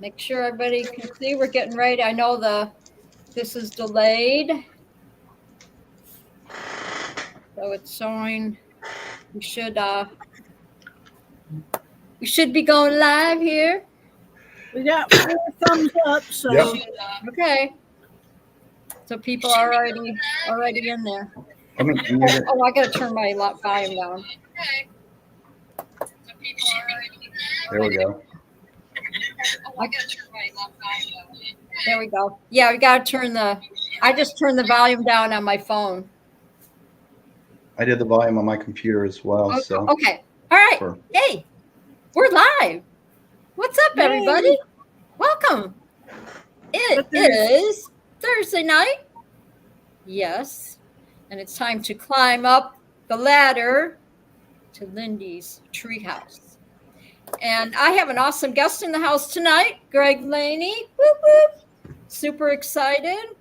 Make sure everybody can see. We're getting ready. I know this is delayed, so it's showing. We should be going live here. We got 4 thumbs up, so Yep. Okay. So people are already in there. I mean, Oh, I gotta turn my volume down. there we go. There we go. Yeah, we gotta turn I just turned the volume down on my phone. I did the volume on my computer as well. Okay. So Okay. All right. Hey, we're live. What's up, everybody? Welcome. It is Thursday night. Yes. And it's time to climb up the ladder to Lindy's Treehouse. And I have an awesome guest in the house tonight, Greg Laney. Whoop, whoop. Super excited.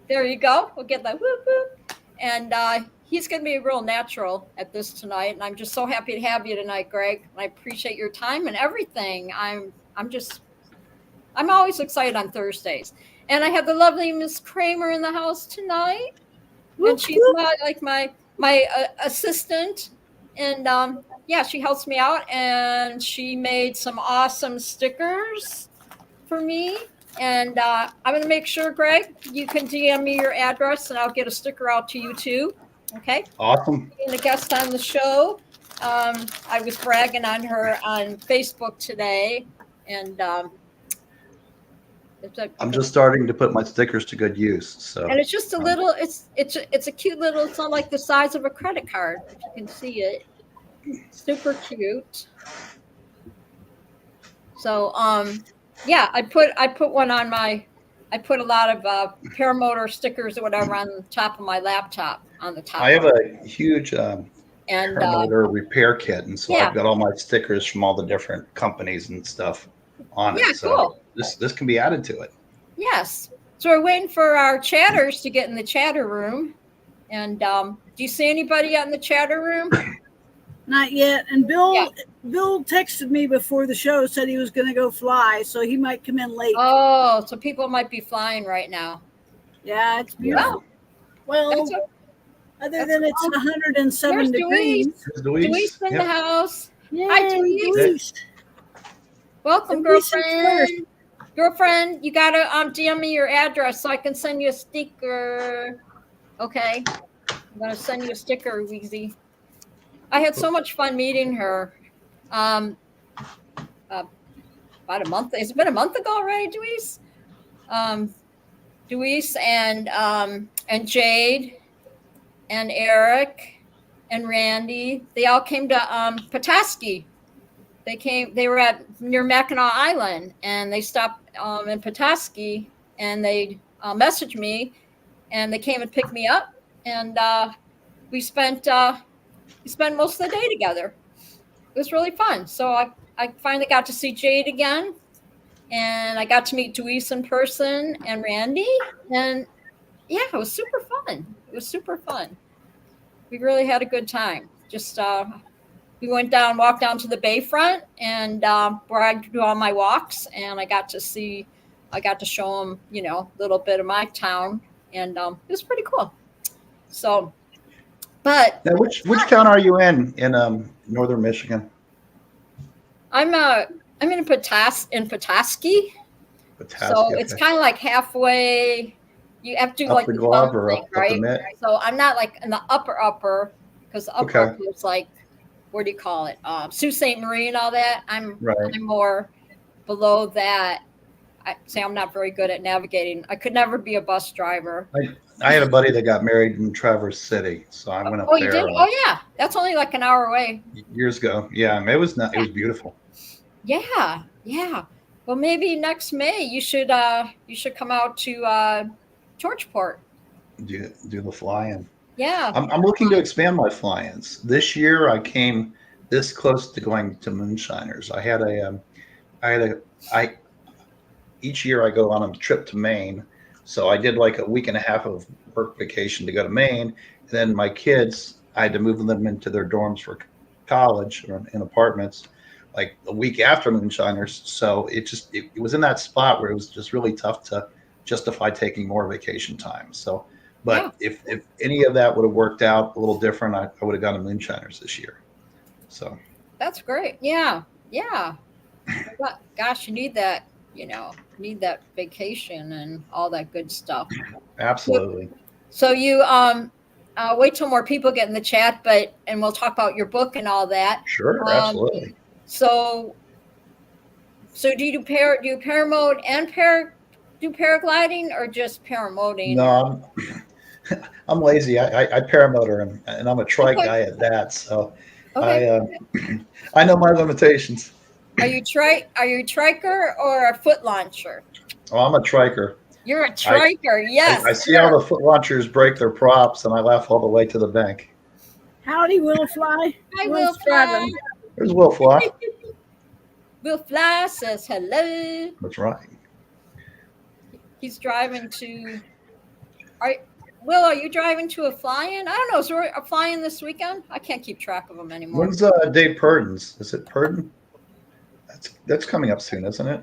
There you go. We'll get that whoop, whoop. And he's going to be real natural at this tonight. And I'm just so happy to have you tonight, Greg. I appreciate your time and everything. I'm always excited on Thursdays. And I have the lovely Miss Kramer in the house tonight. And she's my assistant. And yeah, she helps me out. And she made some awesome stickers for me. And I'm going to make sure, Greg, you can DM me your address and I'll get a sticker out to you too. Okay. Awesome. Being a guest on the show. I was bragging on her on Facebook today. And I'm just starting to put my stickers to good use. So, and it's just a little, it's a cute little, it's not like the size of a credit card, if you can see it. Super cute. So, yeah, I put one on I put a lot of paramotor stickers or whatever on the top of my laptop on the top. I have a huge paramotor repair kit, and so yeah. I've got all my stickers from all the different companies and stuff on it. So cool. This can be added to it. Yes. So we're waiting for our chatters to get in the chatter room. And do you see anybody out in the chatter room? Not yet. And Bill texted me before the show, said he was going to go fly, so he might come in late. Oh, so people might be flying right now. Yeah, it's beautiful. Well, other than it's 107 degrees. Deweese in the house. Yay, hi, Deweese. Welcome, girlfriend. Girlfriend, you got to DM me your address so I can send you a sticker. Okay. I'm going to send you a sticker, Weezy. I had so much fun meeting her. About a month. It's been a month ago already, Deweese. Deweese and Jade and Eric and Randy. They all came to Petoskey. They were near Mackinac Island, and they stopped in Petoskey, and they messaged me, and they came and picked me up, and we spent most of the day together. It was really fun. So I finally got to see Jade again, and I got to meet Deweese in person and Randy, and yeah, it was super fun. It was super fun. We really had a good time. Just we walked down to the bayfront, and where I do all my walks, and I got to show them, a little bit of my town, and it was pretty cool. So, but now, which town are you in northern Michigan? I'm in Petoskey. So it's kind of like halfway. You have to do like the glove or up right? the mitt. So I'm not like in the upper, because the upper is like, what do you call it? Sault Ste. Marie and all that. I'm more below that. I'm not very good at navigating. I could never be a bus driver. I had a buddy that got married in Traverse City, so I went up there. You did? Oh yeah, that's only like an hour away. Years ago, yeah, it was beautiful. Yeah. Well, maybe next May you should come out to Georgeport. Do the fly-in. Yeah. I'm looking to expand my fly-ins. This year I came this close to going to Moonshiners. Each year I go on a trip to Maine. So I did like a week and a half of work vacation to go to Maine. And then my kids, I had to move them into their dorms for college or in apartments. like a week after Moonshiners. So it was in that spot where it was just really tough to justify taking more vacation time. So, but if any of that would have worked out a little different, I would have gone to Moonshiners this year. So that's great. Yeah. Gosh, you need that, need that vacation and all that good stuff. Absolutely. So you wait till more people get in the chat, and we'll talk about your book and all that. Sure, absolutely. So do you do paramode and do paragliding, or just paramoting? No, I'm lazy. I paramotor, and I'm a trike guy at that. So I know my limitations. Are you triker or a foot launcher? Oh, I'm a triker. You're a triker, yes. I see all the foot launchers break their props, and I laugh all the way to the bank. Howdy, Will Fly. Hi, Will Fly. There's Will Fly. Will Fly says hello. That's right. He's driving to. Will, are you driving to a fly-in? I don't know. Is there a fly-in this weekend? I can't keep track of them anymore. When's Dave Purden's? Is it Purden? That's coming up soon, isn't it?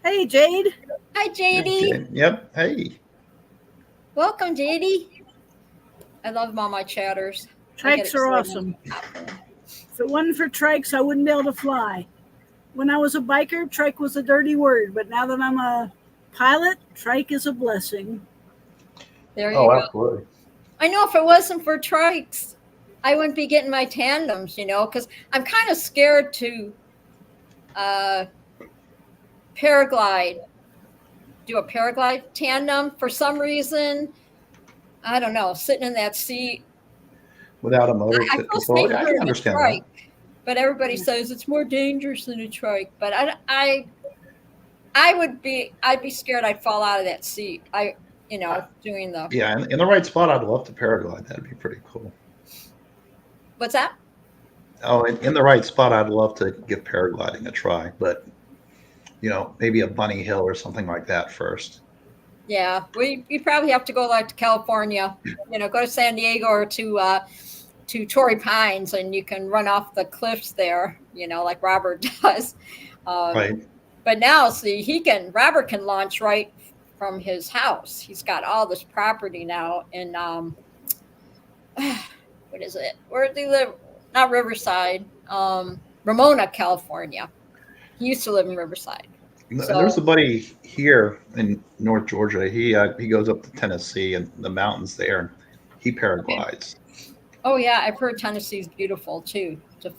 Hey, Jade. Hi, JD. Yep. Hey. Welcome, JD. I love all my chatters. Trikes are awesome. If it wasn't for trikes, I wouldn't be able to fly. When I was a biker, trike was a dirty word, but now that I'm a pilot, trike is a blessing. There you go. Absolutely. I know if it wasn't for trikes, I wouldn't be getting my tandems, because I'm kind of scared to do a paraglide tandem for some reason. I don't know, sitting in that seat without a motor. I can understand that. But everybody says it's more dangerous than a trike. But I'd be scared I'd fall out of that seat. Doing the in the right spot, I'd love to paraglide. That'd be pretty cool. What's that? Oh, in the right spot, I'd love to give paragliding a try, but maybe a bunny hill or something like that first. Yeah, you probably have to go to California, go to San Diego or to Torrey Pines, and you can run off the cliffs there, like Robert does. Right. But now, see, Robert can launch right from his house. He's got all this property now in what is it? Where do you live? Not Riverside, Ramona, California. He used to live in Riverside. There's a buddy here in North Georgia. He goes up to Tennessee and the mountains there. He paraglides. Oh yeah, I've heard Tennessee's beautiful too to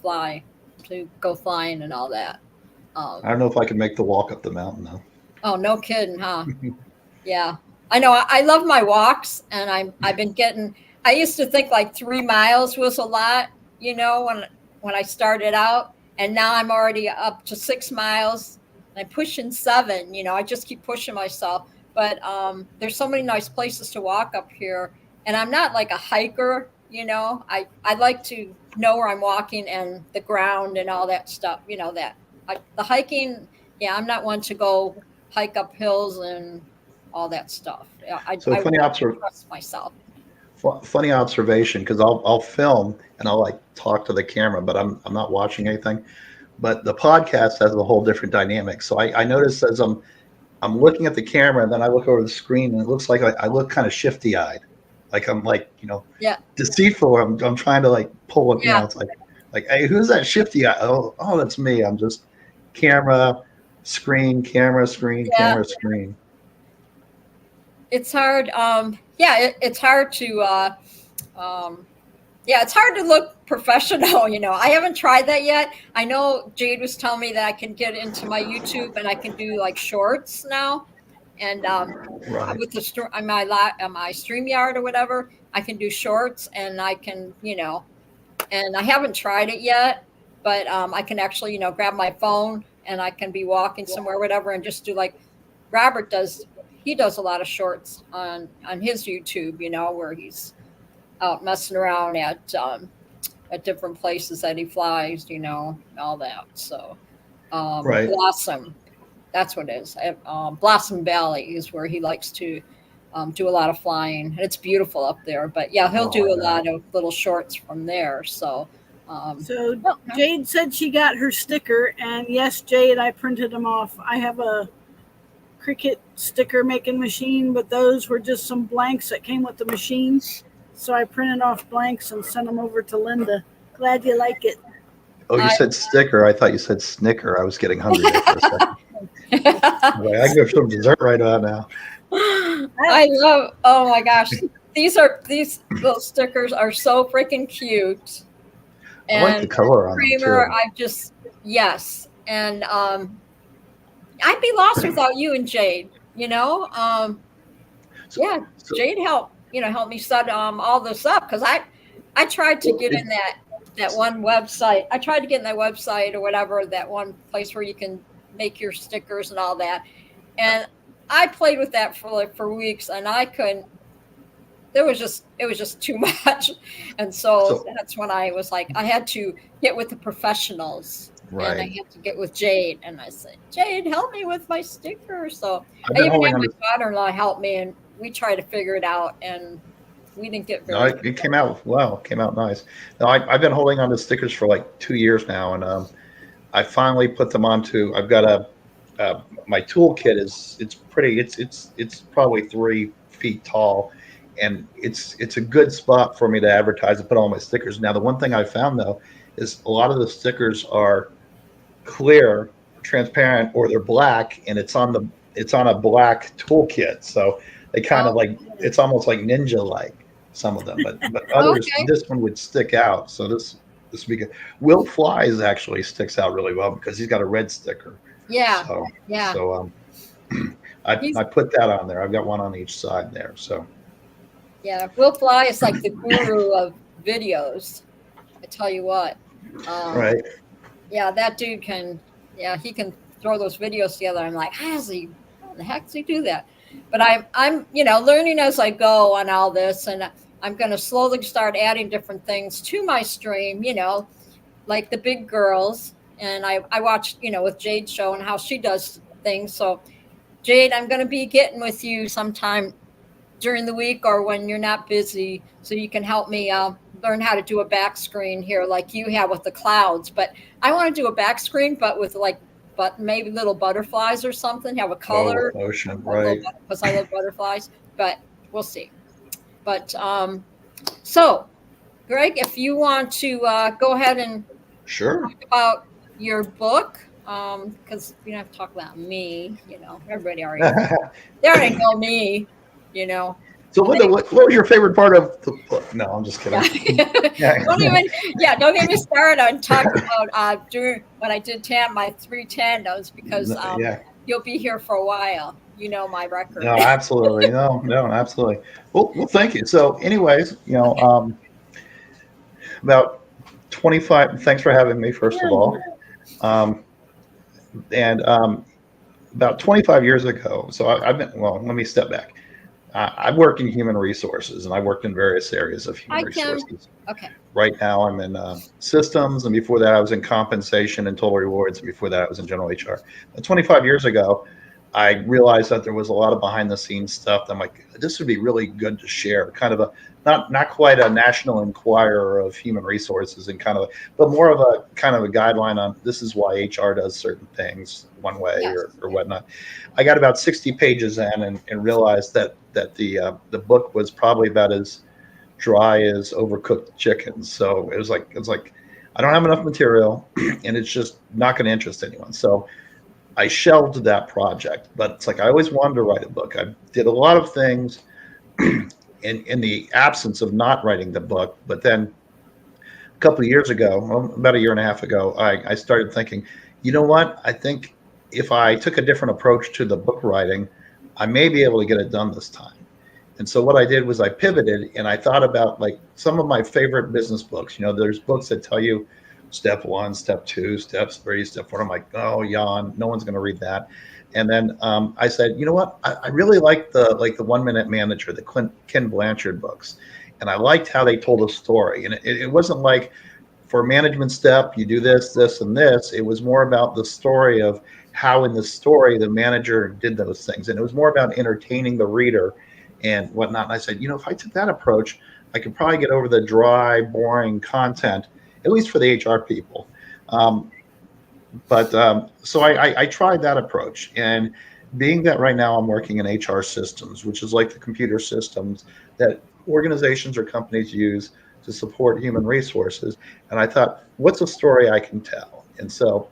go flying and all that. I don't know if I can make the walk up the mountain though. Oh, no kidding, huh? Yeah, I know. I love my walks, and I've been getting. I used to think like 3 miles was a lot, when I started out, and now I'm already up to 6 miles. I'm pushing 7. I just keep pushing myself. But there's so many nice places to walk up here, and I'm not like a hiker. I like to know where I'm walking and the ground and all that stuff. The hiking. Yeah, I'm not one to go hike up hills and all that stuff. I trust myself. Funny observation, because I'll film and I'll talk to the camera, but I'm not watching anything. But the podcast has a whole different dynamic. So I notice as I'm looking at the camera, and then I look over the screen, and it looks like I look kind of shifty-eyed, like I'm deceitful. I'm trying to pull it. It's like hey, who's that shifty-eye? Oh, that's me. I'm just camera, screen, camera, screen, camera, screen. It's hard. It's hard to. It's hard to look professional. I haven't tried that yet. I know Jade was telling me that I can get into my YouTube and I can do shorts now, and with on my StreamYard or whatever, I can do shorts, and I can and I haven't tried it yet, but I can actually grab my phone and I can be walking somewhere, whatever, and just do Robert does. He does a lot of shorts on his YouTube, where he's out messing around at different places that he flies, and all that. So, right. Blossom, that's what it is. Blossom Valley is where he likes to do a lot of flying, and it's beautiful up there. But yeah, he'll do a lot of little shorts from there. So, So okay. Jade said she got her sticker, and yes, Jade, I printed them off. I have a Cricut sticker making machine, but those were just some blanks that came with the machine. So I printed off blanks and sent them over to Linda. Glad you like it. Oh, you said sticker. I thought you said snicker. I was getting hungry there for a second. I can go for some dessert right now. I love. Oh my gosh, these little stickers are so freaking cute. I like the color on them Creamer, too. yes, and I'd be lost without you and Jade. Yeah, Jade helped me set all this up because I tried to get in that one website. I tried to get in that website or whatever, that one place where you can make your stickers and all that, and I played with that for weeks, and I couldn't. It was just too much, and so that's when I was like, I had to get with the professionals, right? And I had to get with Jade, and I said, Jade, help me with my sticker. So I've I been even holding had on my to. daughter-in-law help me, and we tried to figure it out, and we didn't get No, very. it came out well. It came out nice. No, I've been holding on to stickers for like 2 years now, and I finally put them onto. I've got my toolkit it's pretty. It's probably 3 feet tall, and it's a good spot for me to advertise and put all my stickers. Now, the one thing I found though is a lot of the stickers are clear, transparent, or they're black, and it's on a black toolkit. So they kind of like it's almost like ninja like some of them, but others Okay. this one would stick out. So this would be good. Will Flies actually sticks out really well because he's got a red sticker. Yeah. So Yeah. so I put that on there. I've got one on each side there. So Yeah. Will Fly is like the guru of videos. I tell you what. right. Yeah, that dude he can throw those videos together. I'm like, how the heck does he do that? But I'm learning as I go on all this, and I'm going to slowly start adding different things to my stream, like the big girls. And I watch, with Jade's show and how she does things. So Jade, I'm going to be getting with you sometime during the week or when you're not busy, so you can help me learn how to do a back screen here like you have with the clouds. But I want to do a back screen, but with but maybe little butterflies or something, have a color. Ocean, right. Because I love butterflies, but we'll see. But so Greg, if you want to go ahead and Sure. talk about your book, because we don't have to talk about me, everybody they already know me. So what was your favorite part of the book? No, I'm just kidding. Yeah. Don't get me started on talking about during when I did my 3 tandos, because you'll be here for a while. My record. No, absolutely. No, absolutely. Well, thank you. So anyways, about 25, thanks for having me, first of all. And about 25 years ago, so I've been, let me step back. I work in human resources, and I worked in various areas of human resources. Okay. Right now, I'm in systems, and before that, I was in compensation and total rewards, and before that, I was in general HR. But 25 years ago, I realized that there was a lot of behind-the-scenes stuff. I'm like, this would be really good to share. Kind of a not quite a National Enquirer of human resources, and but more of a kind of a guideline on this is why HR does certain things one way or whatnot. I got about 60 pages in and realized that the book was probably about as dry as overcooked chicken. So it was like I don't have enough material, and it's just not going to interest anyone. So I shelved that project. But it's like I always wanted to write a book. I did a lot of things in the absence of not writing the book. But then a couple of years ago, about a year and a half ago, I started thinking, you know what? I think if I took a different approach to the book writing, I may be able to get it done this time. And so what I did was I pivoted, and I thought about like some of my favorite business books. There's books that tell you step 1, step 2, step 3, step 4. I'm like, oh, yawn, no one's going to read that. And then I said, you know what? I really like the 1 Minute Manager, the Ken Blanchard books. And I liked how they told a story. And it wasn't like for management step, you do this, this, and this. It was more about the story of how in the story the manager did those things. And it was more about entertaining the reader and whatnot. And I said, if I took that approach, I could probably get over the dry, boring content at least for the HR people. So I tried that approach, and being that right now I'm working in HR systems, which is like the computer systems that organizations or companies use to support human resources. And I thought, what's a story I can tell? And so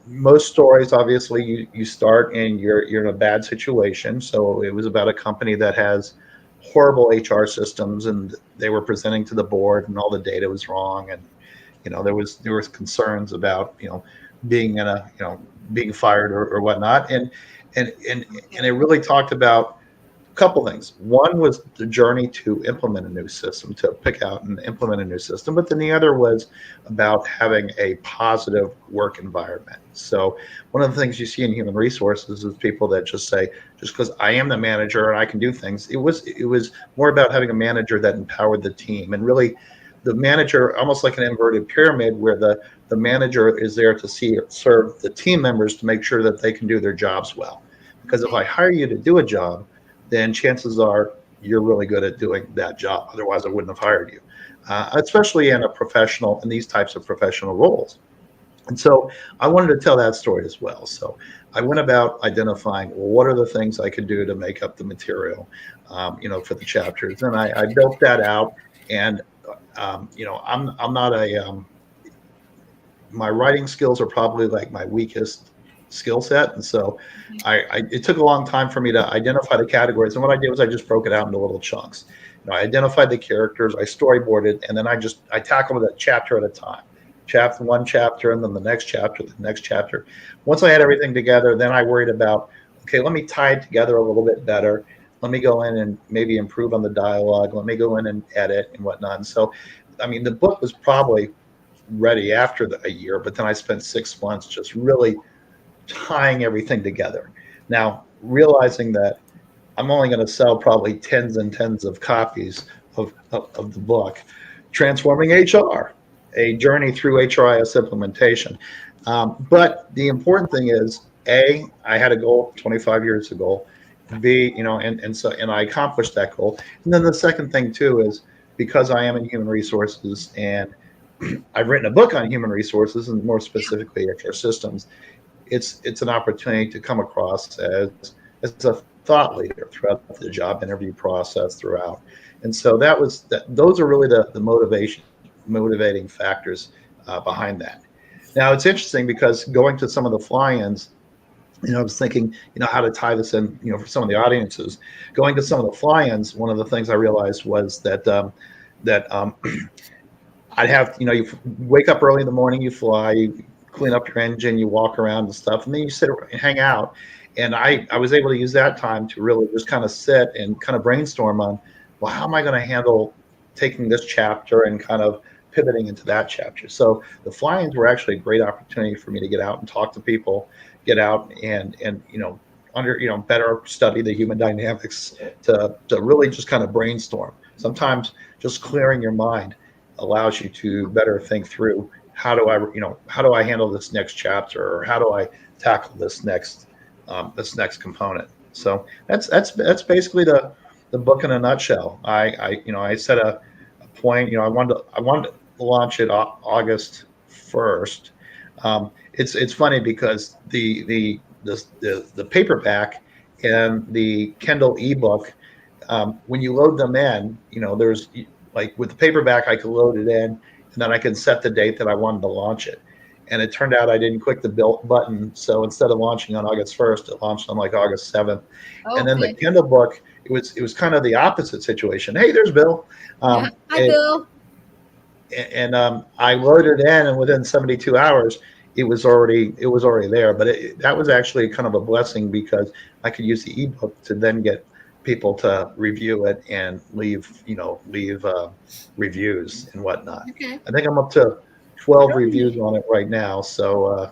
most stories, obviously, you start and you're in a bad situation. So it was about a company that has horrible HR systems, and they were presenting to the board, and all the data was wrong, and there was concerns about being in a being fired or whatnot, and it really talked about a couple things. One was the journey to implement a new system, to pick out and implement a new system, but then the other was about having a positive work environment. So one of the things you see in human resources is people that just say, just because I am the manager and I can do things. It was more about having a manager that empowered the team, and really the manager, almost like an inverted pyramid, where the manager is there to serve the team members to make sure that they can do their jobs well. Because if I hire you to do a job, then chances are you're really good at doing that job. Otherwise, I wouldn't have hired you, especially in these types of professional roles. And so I wanted to tell that story as well. So I went about identifying, well, what are the things I could do to make up the material, for the chapters, and I built that out. And I'm not my writing skills are probably like my weakest skill set, and so it took a long time for me to identify the categories. And what I did was I just broke it out into little chunks. I identified the characters, I storyboarded, and then I tackled it a chapter at a time. One chapter, and then the next chapter. Once I had everything together, then I worried about, okay, let me tie it together a little bit better. Let me go in and maybe improve on the dialogue. Let me go in and edit and whatnot. And so, the book was probably ready after a year, but then I spent 6 months just really tying everything together. Now, realizing that I'm only going to sell probably tens and tens of copies of the book, Transforming HR, a journey through HRIS implementation. But the important thing is, A, I had a goal 25 years ago. B, and I accomplished that goal. And then the second thing too is, because I am in human resources and I've written a book on human resources, and more specifically HR systems, it's an opportunity to come across as a thought leader throughout the job interview process throughout. And so those are really the motivating factors behind that. Now it's interesting because going to some of the fly-ins, I was thinking, how to tie this in, for some of the audiences. Going to some of the fly-ins, one of the things I realized was that I'd have, you wake up early in the morning, you fly, you clean up your engine, you walk around and stuff, and then you sit and hang out. And I was able to use that time to really just kind of sit and kind of brainstorm on, well, how am I going to handle taking this chapter and kind of pivoting into that chapter. So the fly-ins were actually a great opportunity for me to get out and talk to people, get out and better study the human dynamics, to really just kind of brainstorm. Sometimes just clearing your mind allows you to better think through, how do I handle this next chapter, or how do I tackle this next component. So that's basically the book in a nutshell. I set a point. I wanted to launch it August 1st. It's funny because the paperback and the Kindle ebook, when you load them in, there's, like with the paperback, I could load it in, and then I could set the date that I wanted to launch it. And it turned out I didn't click the button, so instead of launching on August 1st, it launched on like August 7th. And then the Kindle book, it was kind of the opposite situation. Hey, there's Bill. Hi, Bill. And I loaded in, and within 72 hours, it was already there. But that was actually kind of a blessing, because I could use the ebook to then get people to review it and leave reviews and whatnot. Okay. I think I'm up to 12 reviews on it right now. So,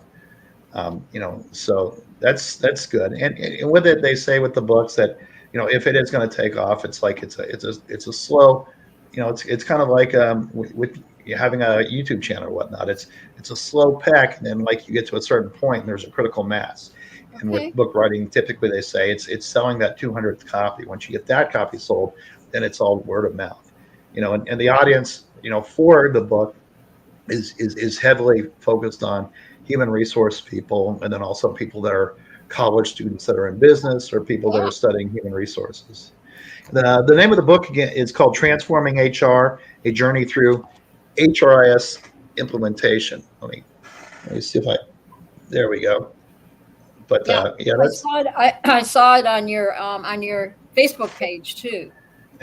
so that's good. And with it, they say with the books that, if it is going to take off, it's like it's a slow, it's kind of like with having a YouTube channel or whatnot. It's a slow peck, and then like you get to a certain point, and there's a critical mass. And with book writing, typically they say it's selling that 200th copy. Once you get that copy sold, then it's all word of mouth. And the audience, for the book, is heavily focused on human resource people, and then also people that are college students that are in business or people that Yeah. are studying human resources. The name of the book again is called Transforming HR: A Journey Through HRIS Implementation. Let me see if I there we go. But Yeah. yeah, I that's saw it. I saw it on your Facebook page too.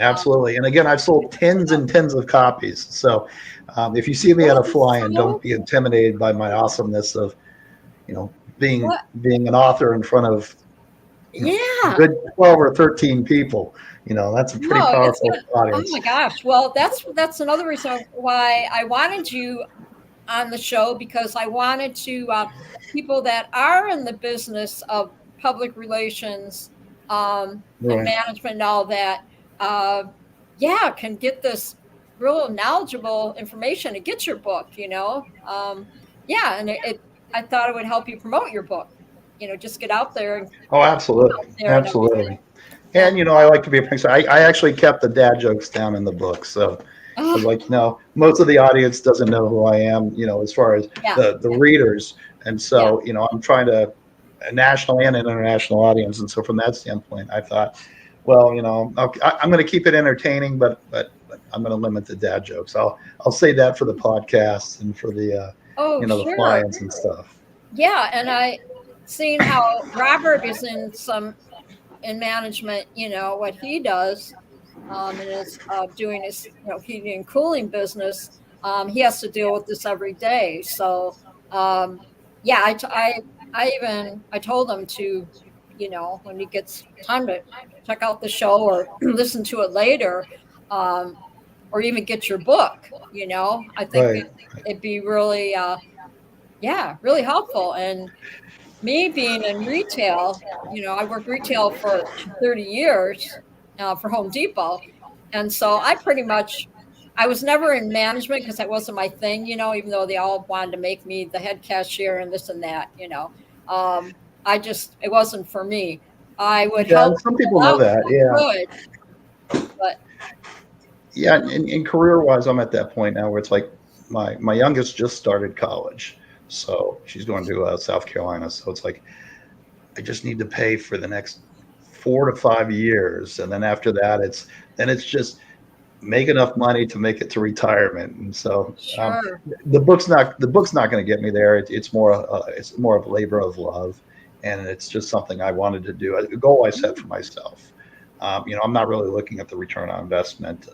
Um, absolutely. And again, I've sold tens and tens of copies. So if you see me at that a is fly-in, don't so be intimidated by my awesomeness of being what an author in front of a yeah. good 12 or 13 people. That's a pretty No, it's powerful good. Oh audience. my gosh. Well, that's another reason why I wanted you on the show, because I wanted to people that are in the business of public relations and Right. management and all that, uh, yeah, can get this real knowledgeable information to get your book. Yeah, and I thought it would help you promote your book. Just get out there and Oh, absolutely. and everything. Absolutely. And And I like to be a prankster. I actually kept the dad jokes down in the book. So I was oh, like, most of the audience doesn't know who I am, as far as yeah, the readers. And yeah, so, I'm trying to a national and an international audience. And so from that standpoint, I thought, well, I'm going to keep it entertaining, but I'm going to limit the dad jokes. I'll say that for the podcasts and for oh, the sure. fly-ins and stuff. Yeah, and I seen how Robert is in management. What he does, and is doing his heating and cooling business. He has to deal with this every day. So yeah, I told him to, when he gets time to check out the show or listen to it later, um, or even get your book. I think Right. it'd be really yeah, really helpful. And me being in retail, I worked retail for 30 years for Home Depot. And so I was never in management because that wasn't my thing, even though they all wanted to make me the head cashier and this and that. It wasn't for me. I would Yeah, help and some people people know out that. if Yeah. I could, but Yeah, and career-wise, I'm at that point now where it's like my youngest just started college, so she's going to South Carolina. So it's like I just need to pay for the next 4 to 5 years, and then after that, it's just make enough money to make it to retirement. And so sure. the book's not going to get me there. It's more of a labor of love, and it's just something I wanted to do, a goal I set for myself. I'm not really looking at the return on investment,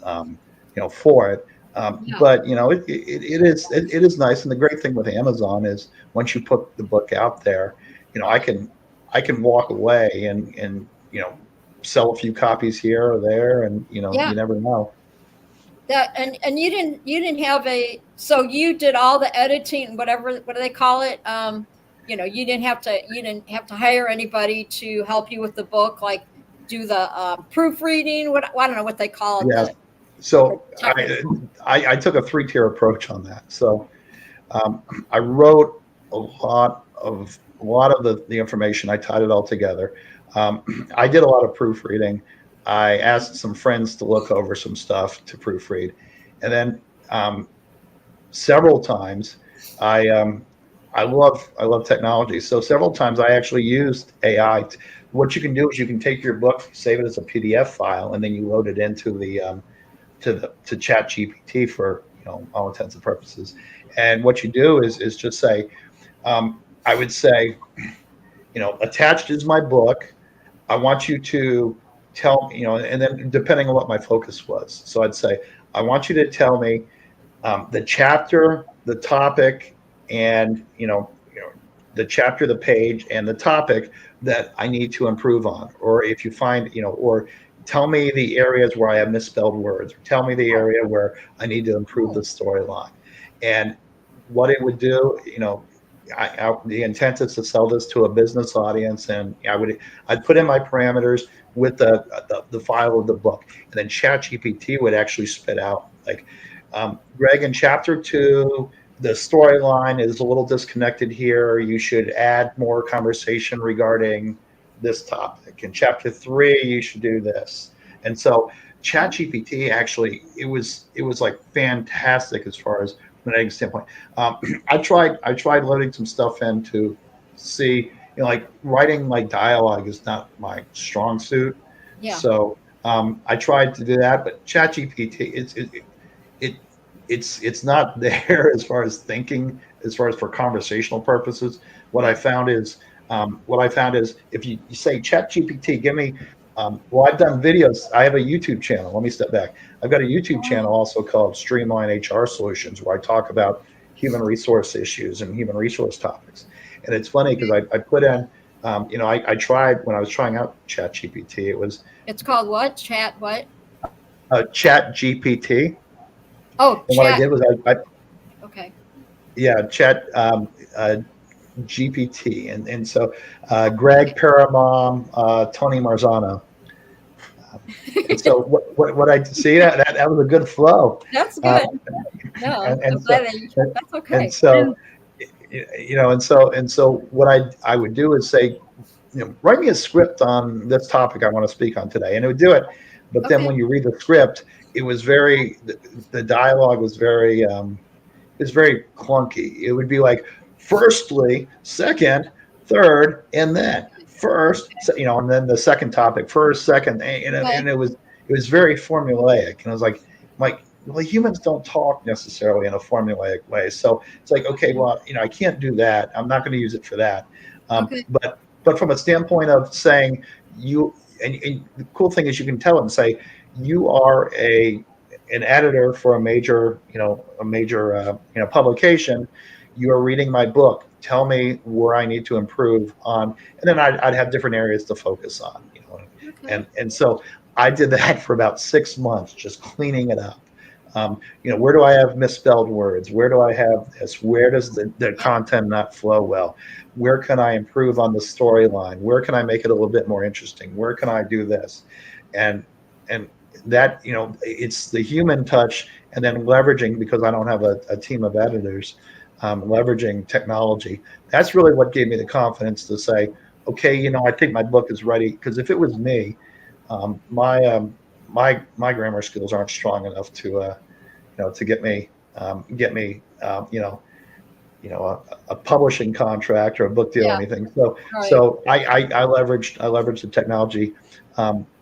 for it. Yeah. But it is nice. And the great thing with Amazon is once you put the book out there, I can walk away and sell a few copies here or there, and Yeah. you never know. That and you didn't have so you did all the editing, whatever, what do they call it? You didn't have to hire anybody to help you with the book, like do the proofreading. I don't know what they call it, Yeah. the So technical. I took a three-tier approach on that. So um, I wrote a lot of the information. I tied it all together. I did a lot of proofreading. I asked some friends to look over some stuff to proofread, and then several times I love technology. So several times I actually used AI. What you can do is you can take your book, save it as a PDF file, and then you load it into the to Chat GPT for all intents and purposes. And what you do is just say, I would say, attached is my book. I want you to tell me, and then depending on what my focus was. So I'd say, I want you to tell me the chapter, the topic, and the chapter, the page, and the topic that I need to improve on. Or if you find, or tell me the areas where I have misspelled words, or tell me the area where I need to improve the storyline. And what it would do, the intent is to sell this to a business audience, and I'd put in my parameters with the file of the book, and then ChatGPT would actually spit out like, Greg, in chapter 2, the storyline is a little disconnected here. You should add more conversation regarding this topic. In chapter 3, you should do this. And so ChatGPT actually, it was like fantastic as far as an editing standpoint. I tried loading some stuff in to see, like writing like dialogue is not my strong suit. Yeah. So I tried to do that, but ChatGPT, it it's not there as far as thinking, as far as for conversational purposes. What I found is if you say ChatGPT, give me. Well, I've done videos. I have a YouTube channel. Let me step back. I've got a YouTube channel also called Streamline HR Solutions, where I talk about human resource issues and human resource topics. And it's funny because I put in, I tried when I was trying out ChatGPT. It's called what? Chat what? ChatGPT. Oh, And what I did was okay. Yeah, Chat GPT, and so Greg Paramom, Tony Marzano. And so what I see that was a good flow. That's good. No, and I'm glad that that's okay. And so, and so what I would do is say, write me a script on this topic I want to speak on today, and it would do it. But then when you read the script, it was the dialogue was very clunky. It would be like, firstly, second, third, and then first, and then the second topic, first, second, and it was very formulaic. And I was like, well, humans don't talk necessarily in a formulaic way. So it's like, okay, well, I can't do that. I'm not going to use it for that. But from a standpoint of saying and the cool thing is you can tell it and say, you are an editor for a major publication. You are reading my book. Tell me where I need to improve on, and then I'd have different areas to focus on. And so I did that for about 6 months, just cleaning it up. Where do I have misspelled words? Where do I have this? Where does the content not flow well? Where can I improve on the storyline? Where can I make it a little bit more interesting? Where can I do this? And that, it's the human touch, and then leveraging, because I don't have a team of editors, leveraging technology. That's really what gave me the confidence to say, okay, I think my book is ready. Because if it was me, my grammar skills aren't strong enough to get me a publishing contract or a book deal or anything. So I leveraged the technology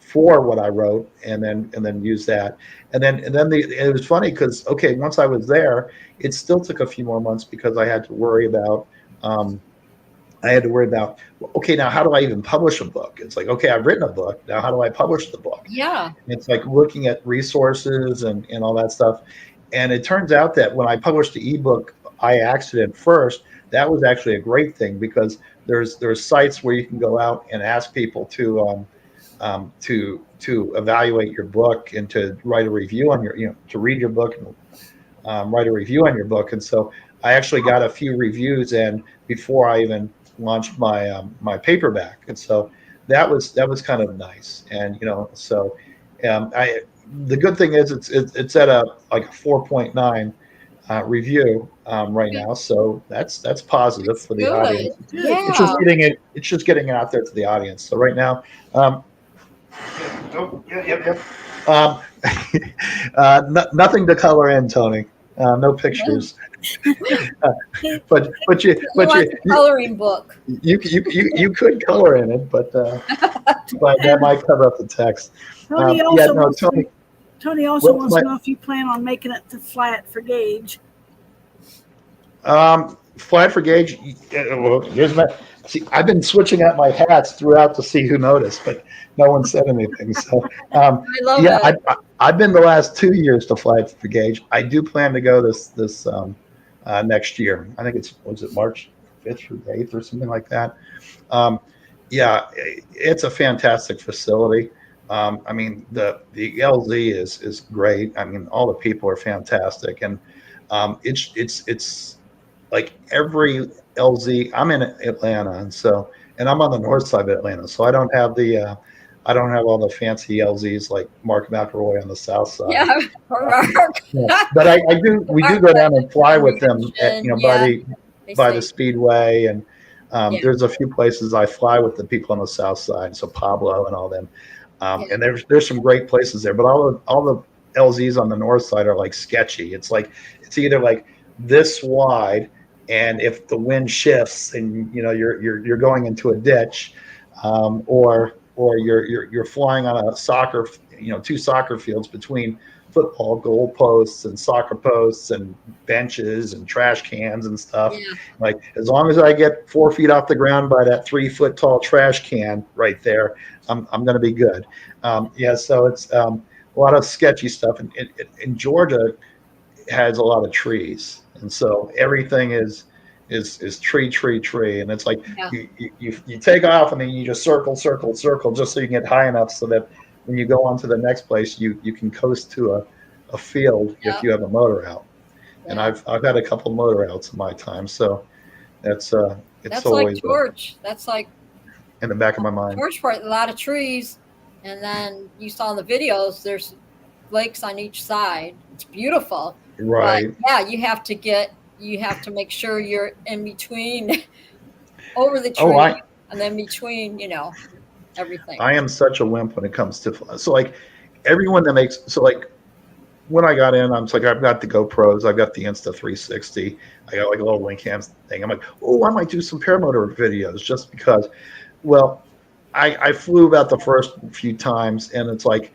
for what I wrote, and then use that. And then it was funny because once I was there, it still took a few more months because I had to worry about now how do I even publish a book? It's like, okay, I've written a book. Now how do I publish the book? Yeah. And it's like looking at resources and all that stuff. And it turns out that when I published the ebook iAccident first, that was actually a great thing, because there's sites where you can go out and ask people to evaluate your book and to write a review on to read your book and write a review on your book. And so I actually got a few reviews in before I even launched my paperback. And so that was kind of nice. And the good thing is it's at a 4.9 review right now, so that's positive for the audience. Yeah. It's just getting it out there to the audience. So right now, nothing to color in, Tony. No pictures. but you coloring book. You could color in it, but that might cover up the text. Tony also wants to know if you plan on making it to flat for Gage. Flat for Gage. Well, I've been switching out my hats throughout to see who noticed, but no one said anything. So I love it. I've been the last 2 years to Flat for Gage. I do plan to go this next year. I think was it March 5th or 8th or something like that. It's a fantastic facility. I mean, the LZ is great. I mean, all the people are fantastic, and it's like every LZ. I'm in Atlanta, and I'm on the north side of Atlanta, so I don't have all the fancy LZs like Mark McElroy on the south side. Yeah, but we do go down and fly with them, by the Speedway, and there's a few places I fly with the people on the south side, so Pablo and all them. And there's some great places there, but all the LZs on the north side are like sketchy. It's either like this wide, and if the wind shifts and you're going into a ditch, or you're flying on a soccer, two soccer fields between football goal posts and soccer posts and benches and trash cans and stuff. Yeah. Like, as long as I get 4 feet off the ground by that 3 foot tall trash can right there, I'm going to be good. Yeah. So it's a lot of sketchy stuff. And in Georgia has a lot of trees, and so everything is tree, and it's like Yeah. you take off and then you just circle just so you can get high enough so that when you go on to the next place you can coast to a field if you have a motor out. And I've had a couple motor outs in my time, so it's always like George. That's like in the back of my mind. George Part, a lot of trees, and then you saw in the videos there's lakes on each side. It's beautiful. Right. But yeah, you have to make sure you're in between over the tree and then between, everything. I am such a wimp when it comes to, so like everyone that makes, so like when I got in, I'm like, I've got the GoPros, I've got the Insta360, I got like a little link cam thing. I'm like, oh, I might do some paramotor videos just because. Well, I flew about the first few times, and it's like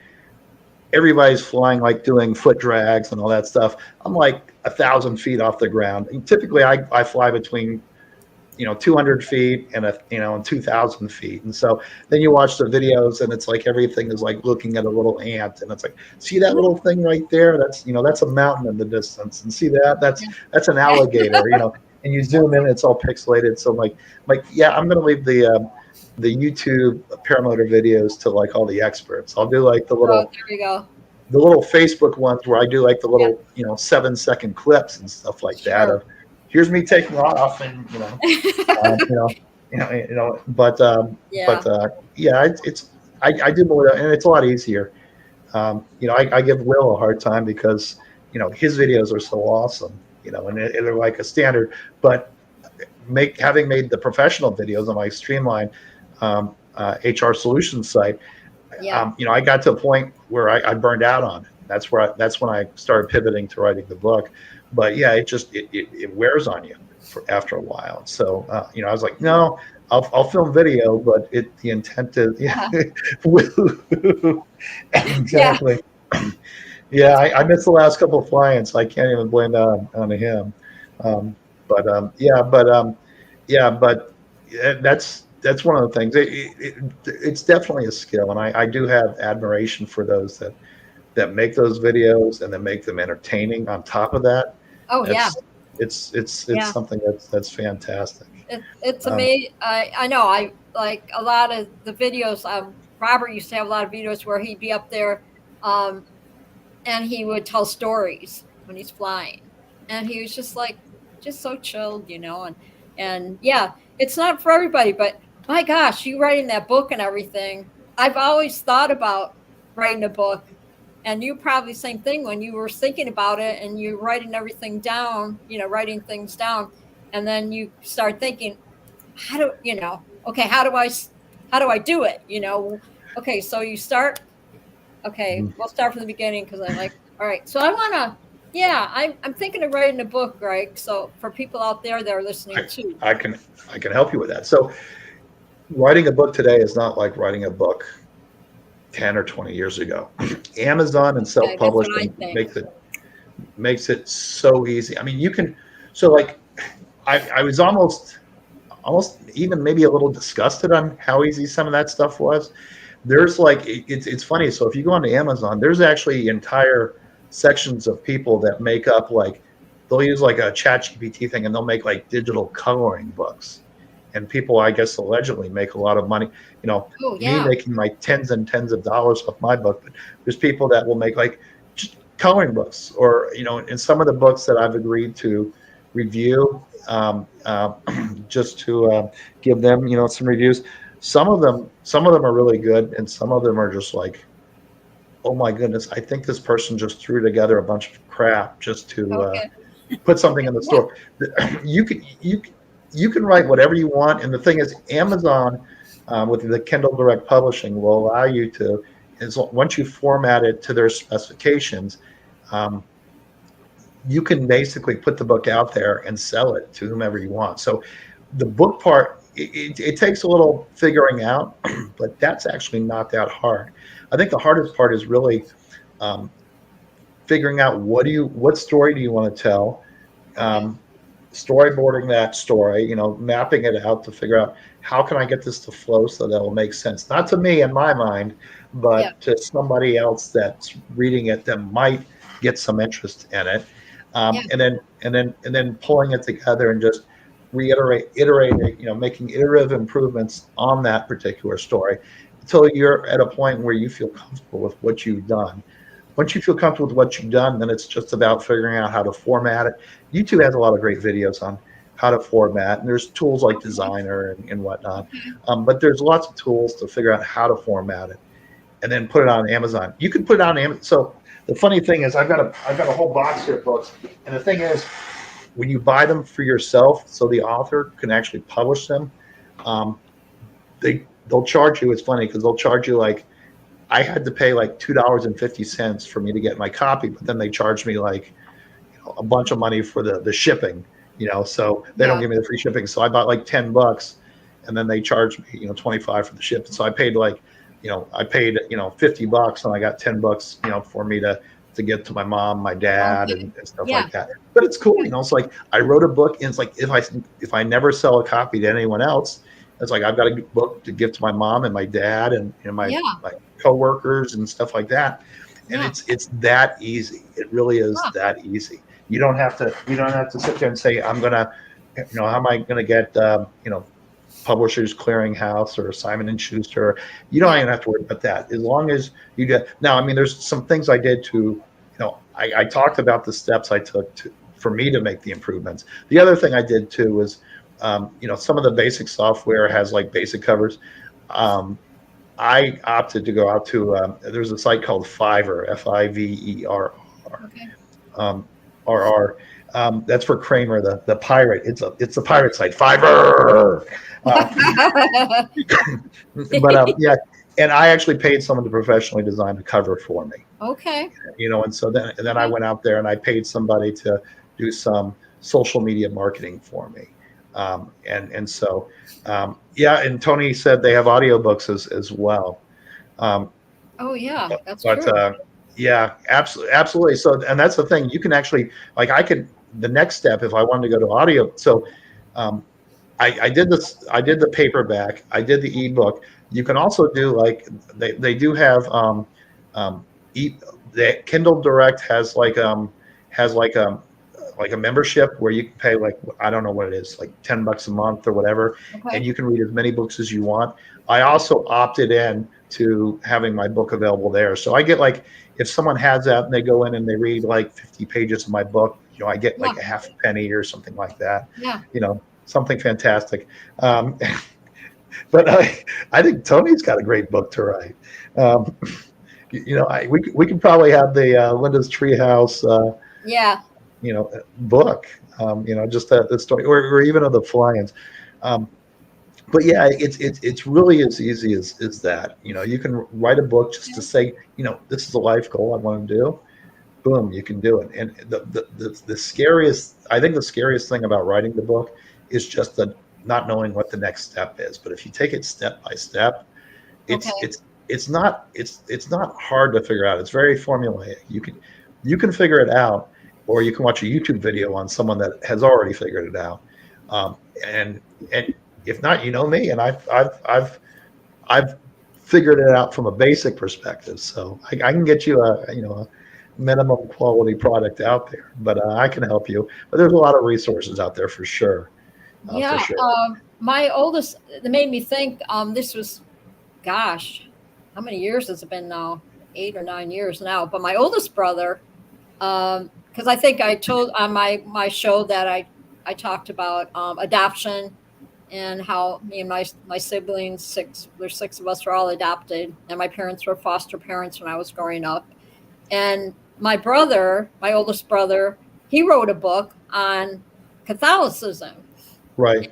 everybody's flying, like doing foot drags and all that stuff. I'm like 1,000 feet off the ground. And typically I fly between 200 feet and and 2,000 feet. And so then you watch the videos, and it's like everything is like looking at a little ant, and it's like, see that little thing right there? That's that's a mountain in the distance, and see that's an alligator, and you zoom in, it's all pixelated. So I'm like, yeah, I'm gonna leave the YouTube paramotor videos to like all the experts. I'll do like the little there you go. The little Facebook ones where I do like the little 7-second clips and stuff like that of, here's me taking off, and but it's I do more, and it's a lot easier. I give Will a hard time because his videos are so awesome, and they're like a standard. But having made the professional videos on my Streamline HR Solutions site, I got to a point where I burned out on it. That's when I started pivoting to writing the book. But yeah, it wears on you after a while. So I was like, no, I'll film video, but the intent is exactly. Yeah, I missed the last couple of fly-ins. I can't even blame that on him. But that's one of the things. It's definitely a skill, and I do have admiration for those that make those videos and then make them entertaining on top of that. Oh, it's something that's fantastic. It's amazing. I know. I like a lot of the videos. Robert used to have a lot of videos where he'd be up there, and he would tell stories when he's flying, and he was just so chilled, and yeah, it's not for everybody, but my gosh, you writing that book and everything. I've always thought about writing a book, and you probably same thing when you were thinking about it and you're writing everything down, writing things down, and then you start thinking, how do I do it? Okay, so you start. Okay, we'll start from the beginning because I'm like, all right. So I want to. Yeah, I'm thinking of writing a book, Greg. So for people out there that are listening too, I can help you with that. So writing a book today is not like writing a book 10 or 20 years ago. Amazon and self-publishing makes it so easy. I mean, you can. So like, I was almost even maybe a little disgusted on how easy some of that stuff was. There's like it's funny. So if you go onto Amazon, there's actually entire sections of people that make up, like, they'll use like a ChatGPT thing, and they'll make like digital coloring books, and people, I guess, allegedly make a lot of money. Me making like tens and tens of dollars off my book, but there's people that will make like just coloring books, or in some of the books that I've agreed to review, just to give them some reviews. Some of them are really good, and some of them are just like, oh my goodness, I think this person just threw together a bunch of crap just to put something in the store. You can write whatever you want, and the thing is, Amazon with the Kindle Direct Publishing will allow you to, once you format it to their specifications, you can basically put the book out there and sell it to whomever you want. So the book part, it takes a little figuring out, but that's actually not that hard. I think the hardest part is really um, figuring out what story do you want to tell, Okay. storyboarding that story, mapping it out to figure out how can I get this to flow so that it'll make sense, not to me in my mind, Yeah. but to somebody else that's reading it that might get some interest in it, Yeah. and then pulling it together and just iterating, making iterative improvements on that particular story until you're at a point where you feel comfortable with what you've done. Once you feel comfortable with what you've done, then it's just about figuring out how to format it. YouTube has a lot of great videos on how to format, and there's tools like Designer and whatnot. Okay. But there's lots of tools to figure out how to format it, and then put it on Amazon. You can put it on Amazon. So the funny thing is, I've got a whole box here of books, and the thing is, when you buy them for yourself, so the author can actually publish them, um, they'll charge you. It's funny because they'll charge you like I had to pay like $2.50 for me to get my copy, but then they charged me like a bunch of money for the shipping, so they don't Yeah. give me the free shipping. So I bought like $10 and then they charged me, 25 for the ship. So I paid $50 and I got $10, for me to get to my mom, my dad, Okay. and stuff Yeah. like that. But it's cool, it's like I wrote a book and it's like if I never sell a copy to anyone else, it's like I've got a book to give to my mom and my dad and my Yeah. coworkers and stuff like that. And Yeah. it's that easy. It really is Huh. that easy. You don't have to sit there and say, I'm gonna, how am I gonna get Publishers Clearinghouse or Simon and Schuster? You don't Yeah. even have to worry about that. As long as you get now, I mean, there's some things I did to, I talked about the steps I took for me to make the improvements. The other thing I did too was, some of the basic software has like basic covers. I opted to go out to there's a site called Fiverr, Fiverr, Okay. um, RR. That's for Kramer, the pirate. It's a pirate site, Fiverr. But yeah, and I actually paid someone to professionally design a cover for me. Okay. And so then I went out there and I paid somebody to do some social media marketing for me. So yeah, and Tony said they have audiobooks as well. Um, Oh yeah, that's but true. yeah, absolutely. So, and that's the thing. You can actually, like, the next step if I wanted to go to audio. So, um, I did this. I did the paperback. I did the ebook. You can also do like they do have um, the Kindle Direct has like a membership where you can pay like I don't know what it is, like $10 a month or whatever, and Okay. you can read as many books as you want. I also opted in to having my book available there, so I get like if someone has that and they go in and they read like 50 pages of my book, I get Yeah. like a half a penny or something like that. Yeah. Something fantastic. Um, but I think Tony's got a great book to write. Um, we could probably have the Linda's Treehouse. Yeah. Book, just the story, or even of the fly-ins. Um, but yeah, it's really as easy as that. You can write a book just to say, this is a life goal I want to do. Boom, you can do it. And the scariest, I think the scariest thing about writing the book is just the not knowing what the next step is. But if you take it step by step, Okay. it's not hard to figure out. It's very formulaic. You can figure it out, or you can watch a YouTube video on someone that has already figured it out. And if not, you know me, and I've figured it out from a basic perspective. So I can get you a minimum quality product out there, but I can help you. But there's a lot of resources out there for sure. Yeah. For sure. My oldest, it made me think. This was, gosh, how many years has it been now? 8 or 9 years now. But my oldest brother, because I think I told on my show that I talked about adoption and how me and my siblings, there's 6 of us, were all adopted, and my parents were foster parents when I was growing up. And my brother, my oldest brother, he wrote a book on Catholicism, Right.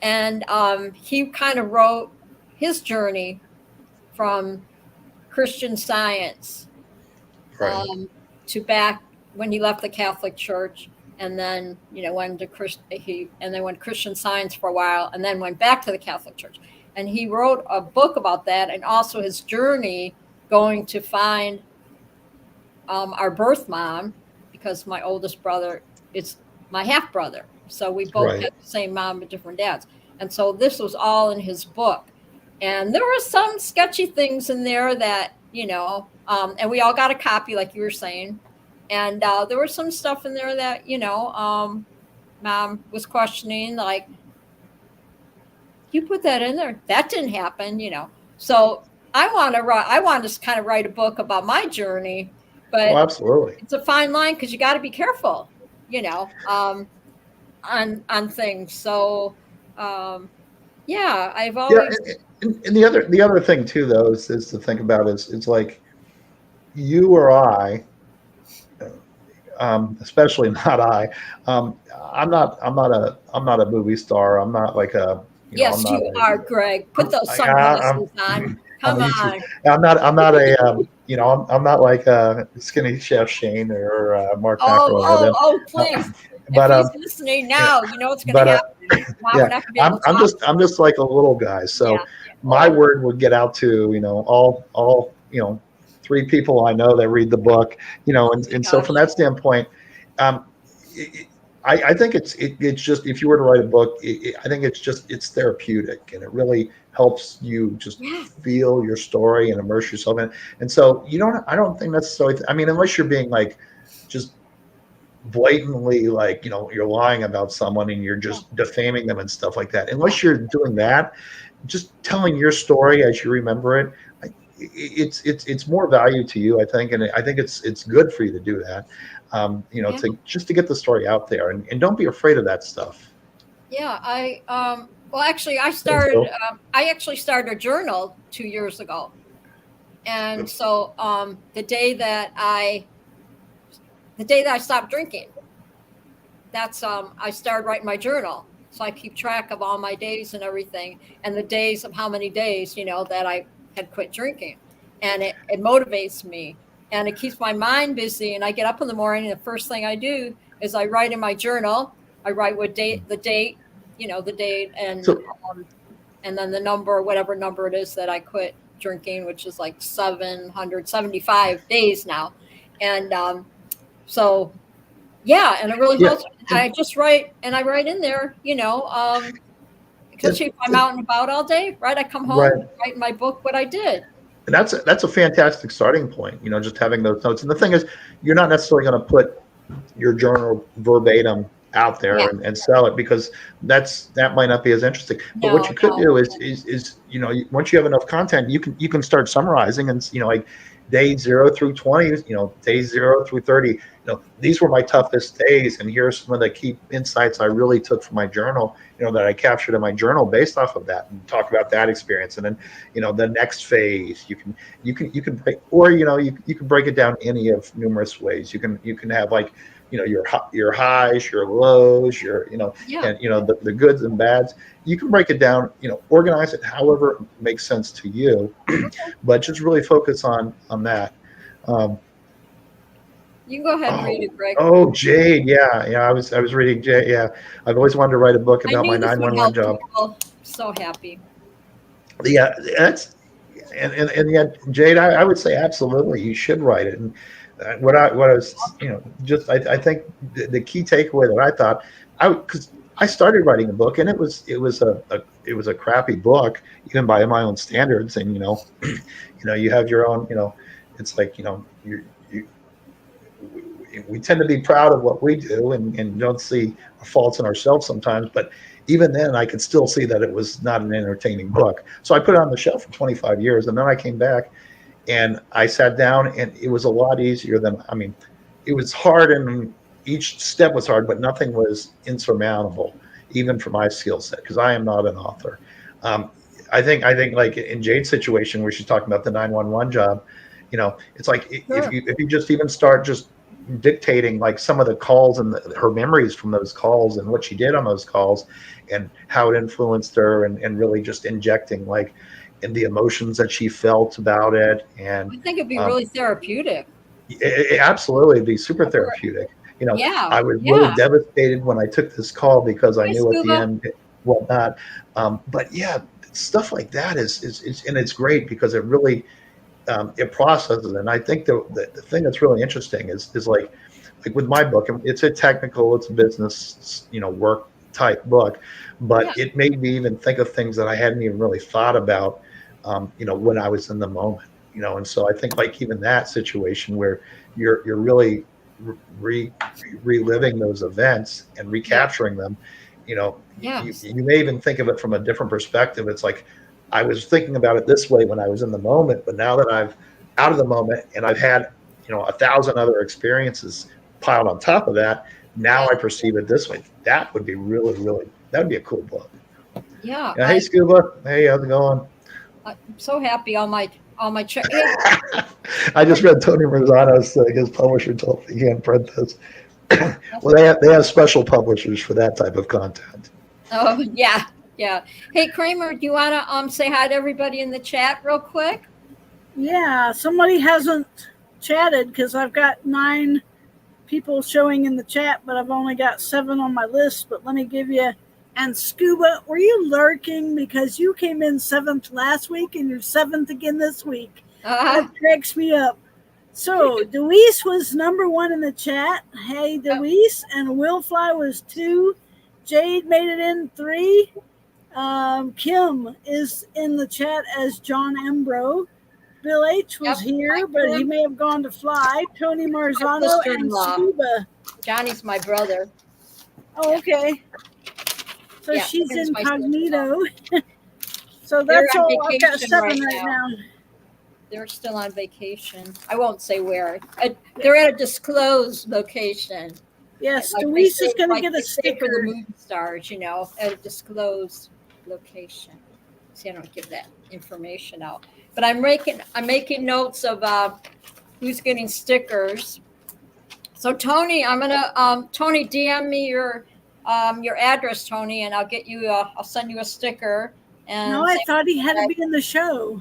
and he kind of wrote his journey from Christian Science Right. to back when he left the Catholic Church, and then went to went Christian Science for a while, and then went back to the Catholic Church. And he wrote a book about that, and also his journey going to find our birth mom, because my oldest brother is my half brother, so we both Right. had the same mom but different dads. And so this was all in his book, and there were some sketchy things in there that and we all got a copy, like you were saying. And there was some stuff in there that mom was questioning, like, you put that in there, that didn't happen. So I want to kind of write a book about my journey, but Oh, absolutely. it's a fine line, because you got to be careful on things. So I've always And the other thing too, though, is to think about is it's like you or I, especially not I. I'm not a movie star. I'm not like a yes, I'm not you are, Greg. Put those I- sunglasses on. Come I'm easy. on. I'm not a I'm not like Skinny Chef Shane or Mark McElroy. Oh, please. But If he's listening now, you know what's going but, to happen. Mom yeah, would have to be able to I'm just like a little guy. So Yeah. my word would get out to all 3 people I know that read the book, and so from that standpoint, I think it's just, if you were to write a book, I think it's therapeutic, and it really helps you just feel your story and immerse yourself in it. And so I don't think necessarily, I mean, unless you're being like just blatantly, like, you're lying about someone and you're just defaming them and stuff like that. Unless you're doing that, just telling your story as you remember it, it's more value to you, I think, and I think it's good for you to do that. To get the story out there, and don't be afraid of that stuff. Yeah, well, actually, I actually started a journal 2 years ago, and so the day that I stopped drinking, that's I started writing my journal, so I keep track of all my days and everything, and the days of how many days that I had quit drinking, and it motivates me, and it keeps my mind busy. And I get up in the morning, and the first thing I do is I write in my journal. I write the date, and So- and then the number, whatever number it is that I quit drinking, which is like 775 days now. And so and it really helps. And I just write, and I write in there, because if I'm out and about all day, right, I come home, write in my book what I did. And that's a fantastic starting point, just having those notes. And the thing is, you're not necessarily going to put your journal verbatim out there and sell it, because that might not be as interesting. But what you could do is once you have enough content, you can start summarizing, and like day 0 through 20, day 0 through 30, these were my toughest days, and here's some of the key insights I really took from my journal, that I captured in my journal based off of that, and talk about that experience. And then the next phase, you can break, or you can break it down any of numerous ways. You can have, like, your highs, your lows, and the goods and bads. You can break it down, organize it however it makes sense to you, but just really focus on that. You can go ahead and read it, Greg. Oh, Jade, yeah. I was reading Jade. Yeah, I've always wanted to write a book about my 911 job. People. So happy. Yeah, that's and yet, Jade, I would say absolutely you should write it. And what I was, I think the key takeaway that I thought, because I started writing a book, and it was a crappy book, even by my own standards. And you have your own, it's like we tend to be proud of what we do, and don't see faults in ourselves sometimes. But even then, I could still see that it was not an entertaining book. So I put it on the shelf for 25 years, and then I came back, and I sat down, and it was a lot easier than, it was hard, and each step was hard, but nothing was insurmountable, even for my skill set, because I am not an author. I think like in Jade's situation, where she's talking about the 911 job, it's like, if you just even start just dictating, like, some of the calls and her memories from those calls, and what she did on those calls, and how it influenced her, and really just injecting, in the emotions that she felt about it. And I think it'd be really therapeutic. Absolutely, it'd be super therapeutic. Yeah, I was really yeah. devastated when I took this call because I Hi, knew at the Scuba. end whatnot. But yeah, stuff like that is and it's great because it really it processes. And I think the thing that's really interesting is like with my book, it's a technical, it's a business, work type book, but Yeah, it made me even think of things that I hadn't even really thought about, when I was in the moment, and so I think like even that situation where you're really re, reliving those events and yeah, recapturing them, yes. you may even think of it from a different perspective. It's like, I was thinking about it this way when I was in the moment, but now that I've out of the moment and I've had, 1,000 other experiences piled on top of that, now Yeah, I perceive it this way. That would be really, really, that would be a cool book. yeah. Yeah, hey Scuba. Hey, how's it going? I'm so happy all my hey, I just read Tony Marzano's his publisher told me he can't print this. Well, they have special publishers for that type of content. oh yeah, yeah. Hey Kramer, do you wanna say hi to everybody in the chat real quick? Yeah, somebody hasn't chatted because I've got 9 people showing in the chat, but I've only got 7 on my list. But let me give you. And Scuba, were you lurking because you came in 7th last week and you're 7th again this week? That cracks me up. So Deweese was number 1 in the chat. Hey Deweese, and Willfly was 2. Jade made it in 3. Kim is in the chat as John Embro. Bill H was Yep, here, hi, but he Kim. may have gone to fly. Tony My Marzano and sister-in-law. Scuba. Johnny's my brother. Oh, okay. So Yeah, she's Kim's my sister-in-law. incognito. So They're that's on all. I've got vacation 7 right now. They're still on vacation. I won't say where. They're at a disclosed location. Yes, Like Deweese is going to get a they stay for the sticker. movie stars, at a disclosed location. See, I don't give that information out. But I'm making notes of who's getting stickers. So Tony, I'm gonna Tony DM me your address, Tony, and I'll send you a sticker. And No, I thought he had to be in the show.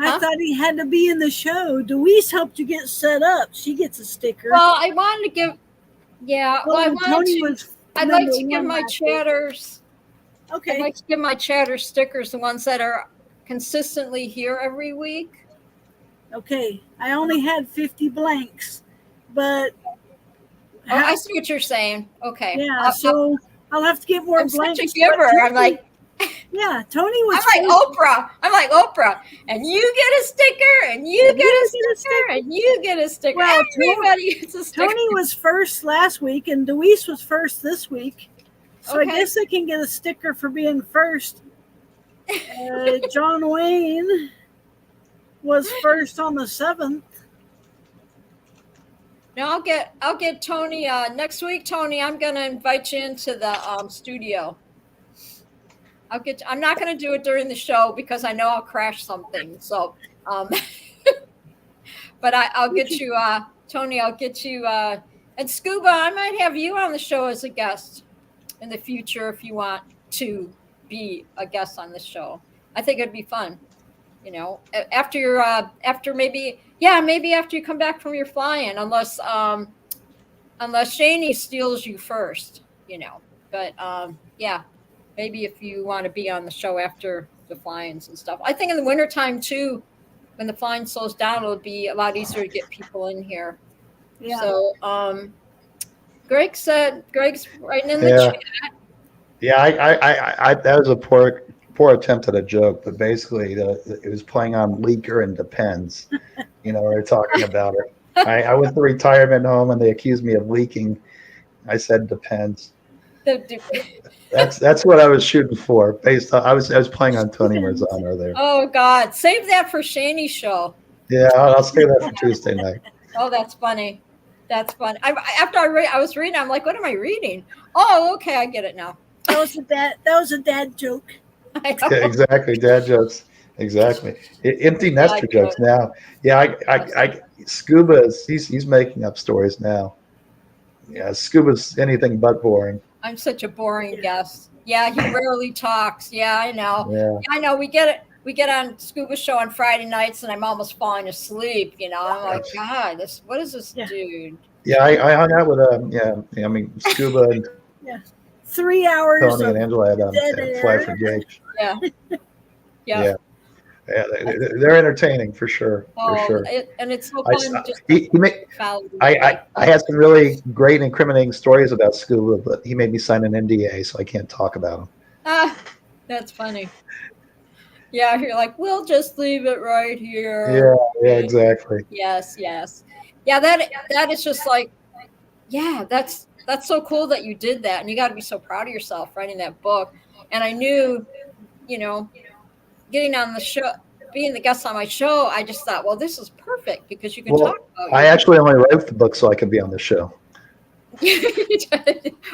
I thought he had to be in the show. Deweese helped you get set up. She gets a sticker. Well, I wanted to give. Yeah, well, I wanted Tony to. was. I'd like to give my chatters. Okay. I'd like to give my chatter stickers, the ones that are consistently here every week. Okay, I only had 50 blanks, but. Oh, I see what you're saying. Okay. Yeah, so I'll have to get more I'm blanks. such a giver. I'm like. Yeah, Tony was. I'm like Oprah, and you get a sticker, and you get a sticker, and you get a sticker. Well, everybody gets a sticker. Tony was first last week, and Deweese was first this week. So Okay. I guess they can get a sticker for being first. John Wayne was first on the 7th. Now I'll get Tony next week. Tony, I'm gonna invite you into the studio. I'm not gonna do it during the show because I know I'll crash something. So, but I'll get you, Tony. I'll get you, and Scuba. I might have you on the show as a guest in the future if you want to be a guest on the show. I think it'd be fun. After maybe after you come back from your flying, unless Shani steals you first, But yeah, maybe if you want to be on the show after the flyings and stuff. I think in the wintertime too, when the flying slows down, it'll be a lot easier to get people in here. Yeah. Yeah. So Greg's writing in the chat. Yeah, I that was a poor attempt at a joke, but basically it was playing on leaker and depends. We're talking about it. I went to retirement home and they accused me of leaking. I said depends. That's what I was shooting for. Based on I was playing on Tony Marzano there. Oh God, save that for Shani's show. Yeah, I'll save that for Tuesday night. Oh, that's funny. That's fun. After I was reading, I'm like, what am I reading? Oh, okay, I get it now. That was a dad joke. Yeah, exactly, dad jokes. Exactly, empty nester jokes now. Yeah, I Scuba he's making up stories now. Yeah, Scuba's anything but boring. I'm such a boring guest. Yeah, he rarely talks. Yeah, I know. Yeah. I know. We get it. we get on Scuba Show on Friday nights, and I'm almost falling asleep. I'm like, God, what is this dude? Yeah, I hung out with I mean, Scuba and 3 hours Tony of and Angela dead at Fly air. for Gage. Yeah. Yeah, they're entertaining for sure. For Oh, sure. and it's so I, fun just he made, follow. I had some really great incriminating stories about Scuba, but he made me sign an NDA, so I can't talk about him. Ah, that's funny. Yeah, you're like, we'll just leave it right here. Yeah, exactly. Yes. Yeah, that is just like, yeah, that's so cool that you did that, and you got to be so proud of yourself writing that book. And I knew, getting on the show, being the guest on my show, I just thought, well, this is perfect because you can talk about. I actually only wrote the book so I could be on the show.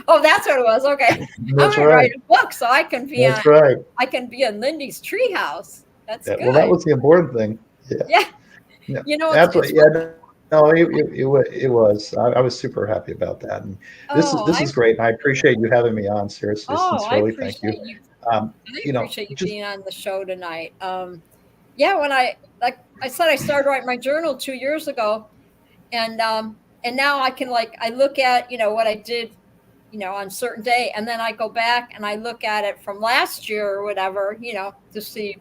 Oh, that's what it was. Okay, That's I'm gonna write a book so I can be That's right. I can be in Lindy's Treehouse. That's good. Well, that was the important thing. Yeah. That's what. Yeah. No, it was. I was super happy about that, and this is great. And I appreciate you having me on. Seriously, sincerely, thank you. I appreciate you being on the show tonight. When I said, I started writing my journal 2 years ago, and now I can I look at what I did, on a certain day, and then I go back and I look at it from last year or whatever, to see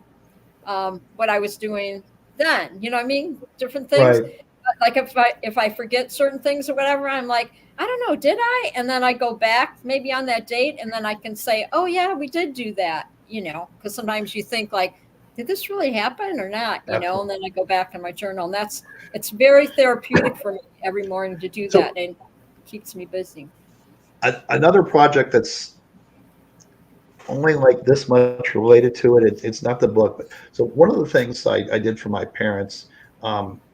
what I was doing then. You know what I mean? Different things. Right. Like if I forget certain things or whatever, I'm like, I don't know, did I? And then I go back maybe on that date, and then I can say, oh yeah, we did do that, because sometimes you think like, did this really happen or not? And then I go back in my journal, and it's very therapeutic for me every morning to do that, and it keeps me busy. Another project that's only like this much related to it. It's not the book, but so one of the things I did for my parents,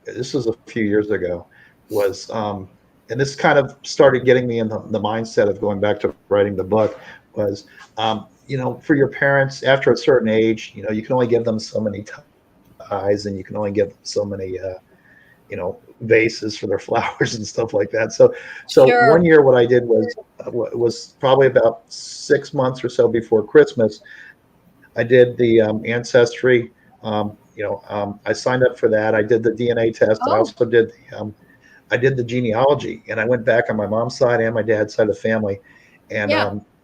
this was a few years ago, was and this kind of started getting me in the mindset of going back to writing the book, was for your parents after a certain age, you can only give them so many ties, and you can only give them so many vases for their flowers and stuff like that. So Sure. One year what I did was probably about 6 months or so before Christmas, I did the ancestry. I signed up for that. I did the DNA test. I also did the genealogy, and I went back on my mom's side and my dad's side of the family, and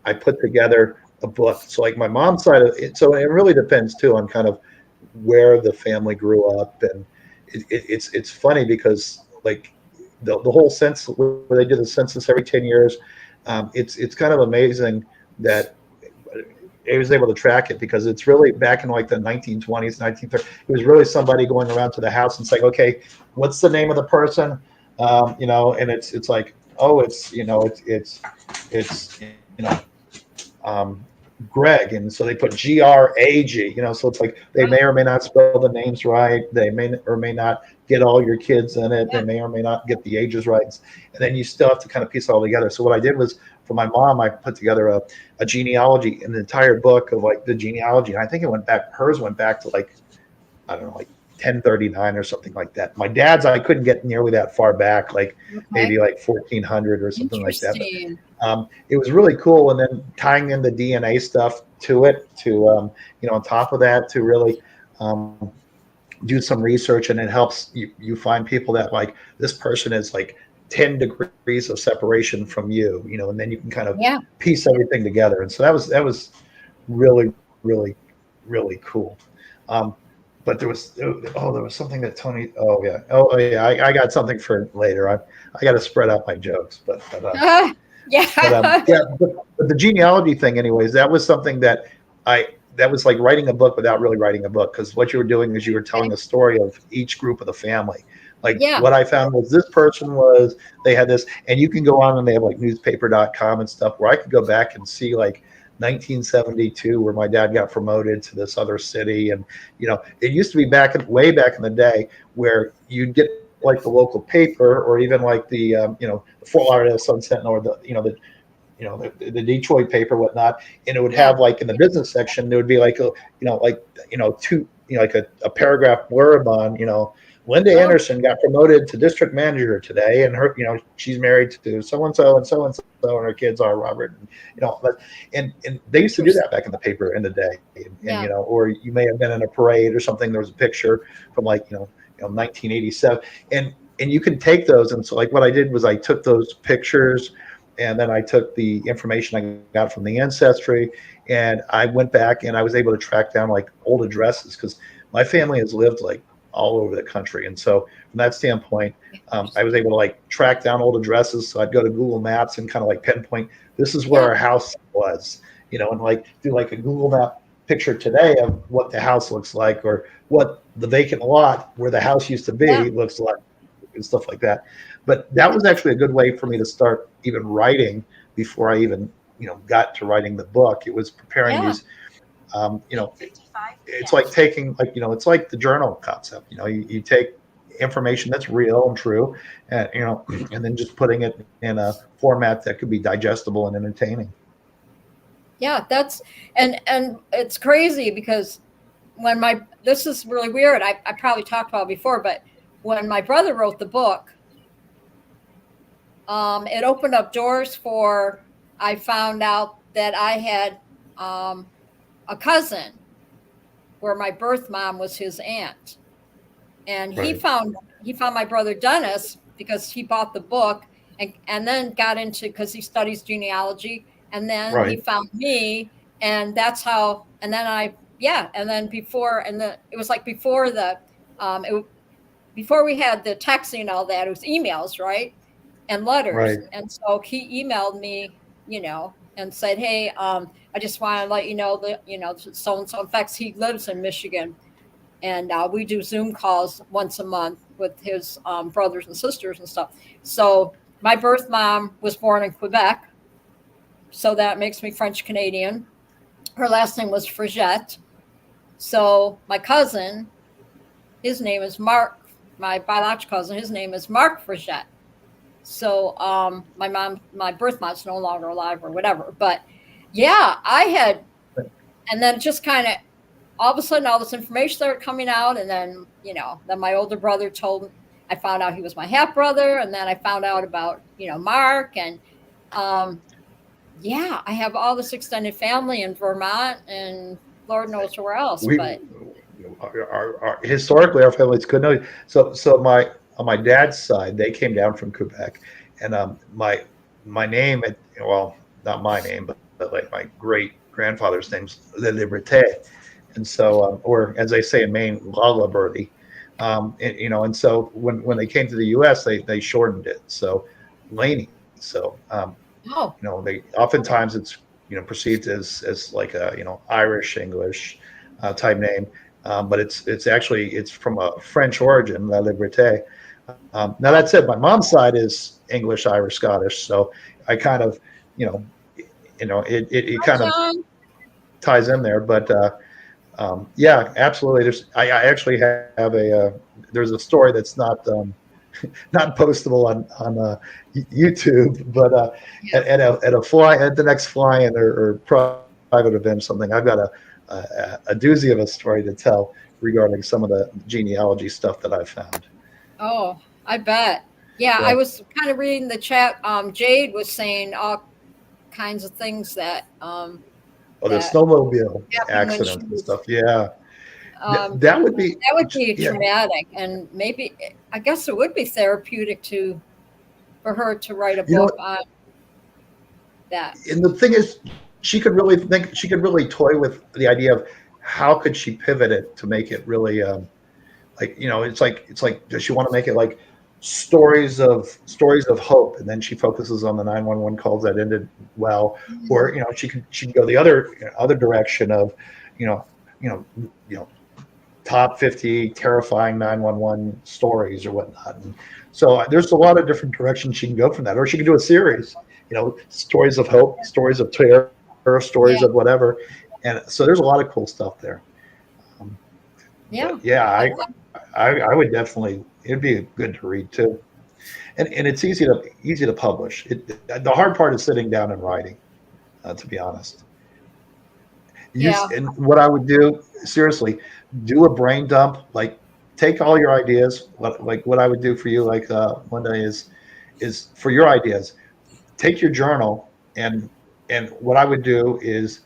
I put together a book. So like my mom's side of it, so it really depends too on kind of where the family grew up, and it's funny because like the whole census, where they do the census every 10 years, it's kind of amazing that I was able to track it, because it's really back in like the 1920s, 1930s. It was really somebody going around to the house and saying, okay, what's the name of the person? And it's like, oh, it's Greg, and so they put Grag, so it's like they may or may not spell the names right. They may or may not get all your kids in it. They may or may not get the ages right, and then you still have to kind of piece it all together. So what I did was, for my mom, I put together a genealogy, an entire book of like the genealogy, and I think hers went back to like, I don't know, like 1039 or something like that. My dad's, I couldn't get nearly that far back, like maybe like 1400 or something like that. But, it was really cool. And then tying in the DNA stuff to it, on top of that, to really do some research, and it helps you find people that like, this person is like 10 degrees of separation from you, and then you can kind of piece everything together. And so that was really, really, really cool. But there was something that Tony. I got something for later. I got to spread out my jokes, but the genealogy thing, anyways, that was something that was like writing a book without really writing a book, because what you were doing is you were telling a story of each group of the family. Like what I found was this person they had this, and you can go on and they have like newspaper.com and stuff where I could go back and see like 1972 where my dad got promoted to this other city. And it used to be way back in the day where you'd get like the local paper, or even like the the Fort Lauderdale Sun Sentinel, or the Detroit paper, whatnot, and it would have like in the business section there would be like a paragraph blurb on Linda Oh. Anderson got promoted to district manager today, and her, she's married to so and so and so and so, and her kids are Robert, and they used to do that back in the paper in the day, Yeah. or you may have been in a parade or something. There was a picture from 1987, and you can take those, and so like what I did was I took those pictures, and then I took the information I got from the ancestry, and I went back and I was able to track down like old addresses because my family has lived like all over the country. And so from that standpoint, I was able to like track down old addresses. So I'd go to Google Maps and kind of like pinpoint, this is where our house was, and like do like a Google Map picture today of what the house looks like, or what the vacant lot where the house used to be looks like, and stuff like that. But that was actually a good way for me to start even writing before I even, got to writing the book. It was preparing these, it's like taking it's like the journal concept. You take information that's real and true, and and then just putting it in a format that could be digestible and entertaining. Yeah, that's and it's crazy because this is really weird. I probably talked about it before, but when my brother wrote the book, it opened up doors for. I found out that I had a cousin where my birth mom was his aunt, and he found my brother Dennis because he bought the book and then got into, because he studies genealogy, and then he found me, and that's how. And then it was like before before we had the texting and all that, it was emails, right, and letters, and so he emailed me, and said, hey, I just want to let you know that, so-and-so. In fact, he lives in Michigan, and we do Zoom calls once a month with his brothers and sisters and stuff. So my birth mom was born in Quebec, so that makes me French Canadian. Her last name was Frigette. So my cousin, his name is Mark, my biological cousin, his name is Mark Frigette. So my birth mom's no longer alive or whatever. But yeah, I had, and then just kind of all of a sudden all this information started coming out. And then, then my older brother I found out he was my half brother. And then I found out about, Mark. And I have all this extended family in Vermont and Lord knows where else. Historically, our family's good. No, so on my dad's side, they came down from Quebec, and my name, well, not my name, but like my great grandfather's name's La Liberté, and so or as they say in Maine, La Liberty, and so when they came to the U.S., they shortened it, so Laney. So they oftentimes it's perceived as like a Irish English type name, but it's actually from a French origin, La Liberté. Now that said, my mom's side is English, Irish, Scottish, so I kind of, it kind of ties in there. But yeah, absolutely. I actually have there's a story that's not postable on YouTube, but at the next fly-in or private event, something, I've got a doozy of a story to tell regarding some of the genealogy stuff that I've found. Oh, I bet. Yeah, I was kind of reading the chat. Jade was saying all kinds of things that. The snowmobile accidents and stuff. Yeah, that would be traumatic, and maybe I guess it would be therapeutic for her to write a book on that. And the thing is, she could really toy with the idea of how could she pivot it to make it really. It's like, does she want to make it like stories of hope, and then she focuses on the 911 calls that ended well, or she can go the other direction of top 50 terrifying 911 stories or whatnot. And so there's a lot of different directions she can go from that, or she can do a series, stories of hope, stories of terror, stories of whatever, and so there's a lot of cool stuff there. I would definitely. It'd be good to read too, and it's easy to publish. The hard part is sitting down and writing, to be honest. And what I would do, seriously, do a brain dump, like take all your ideas. What I would do for you, like Linda, is for your ideas, take your journal and what I would do is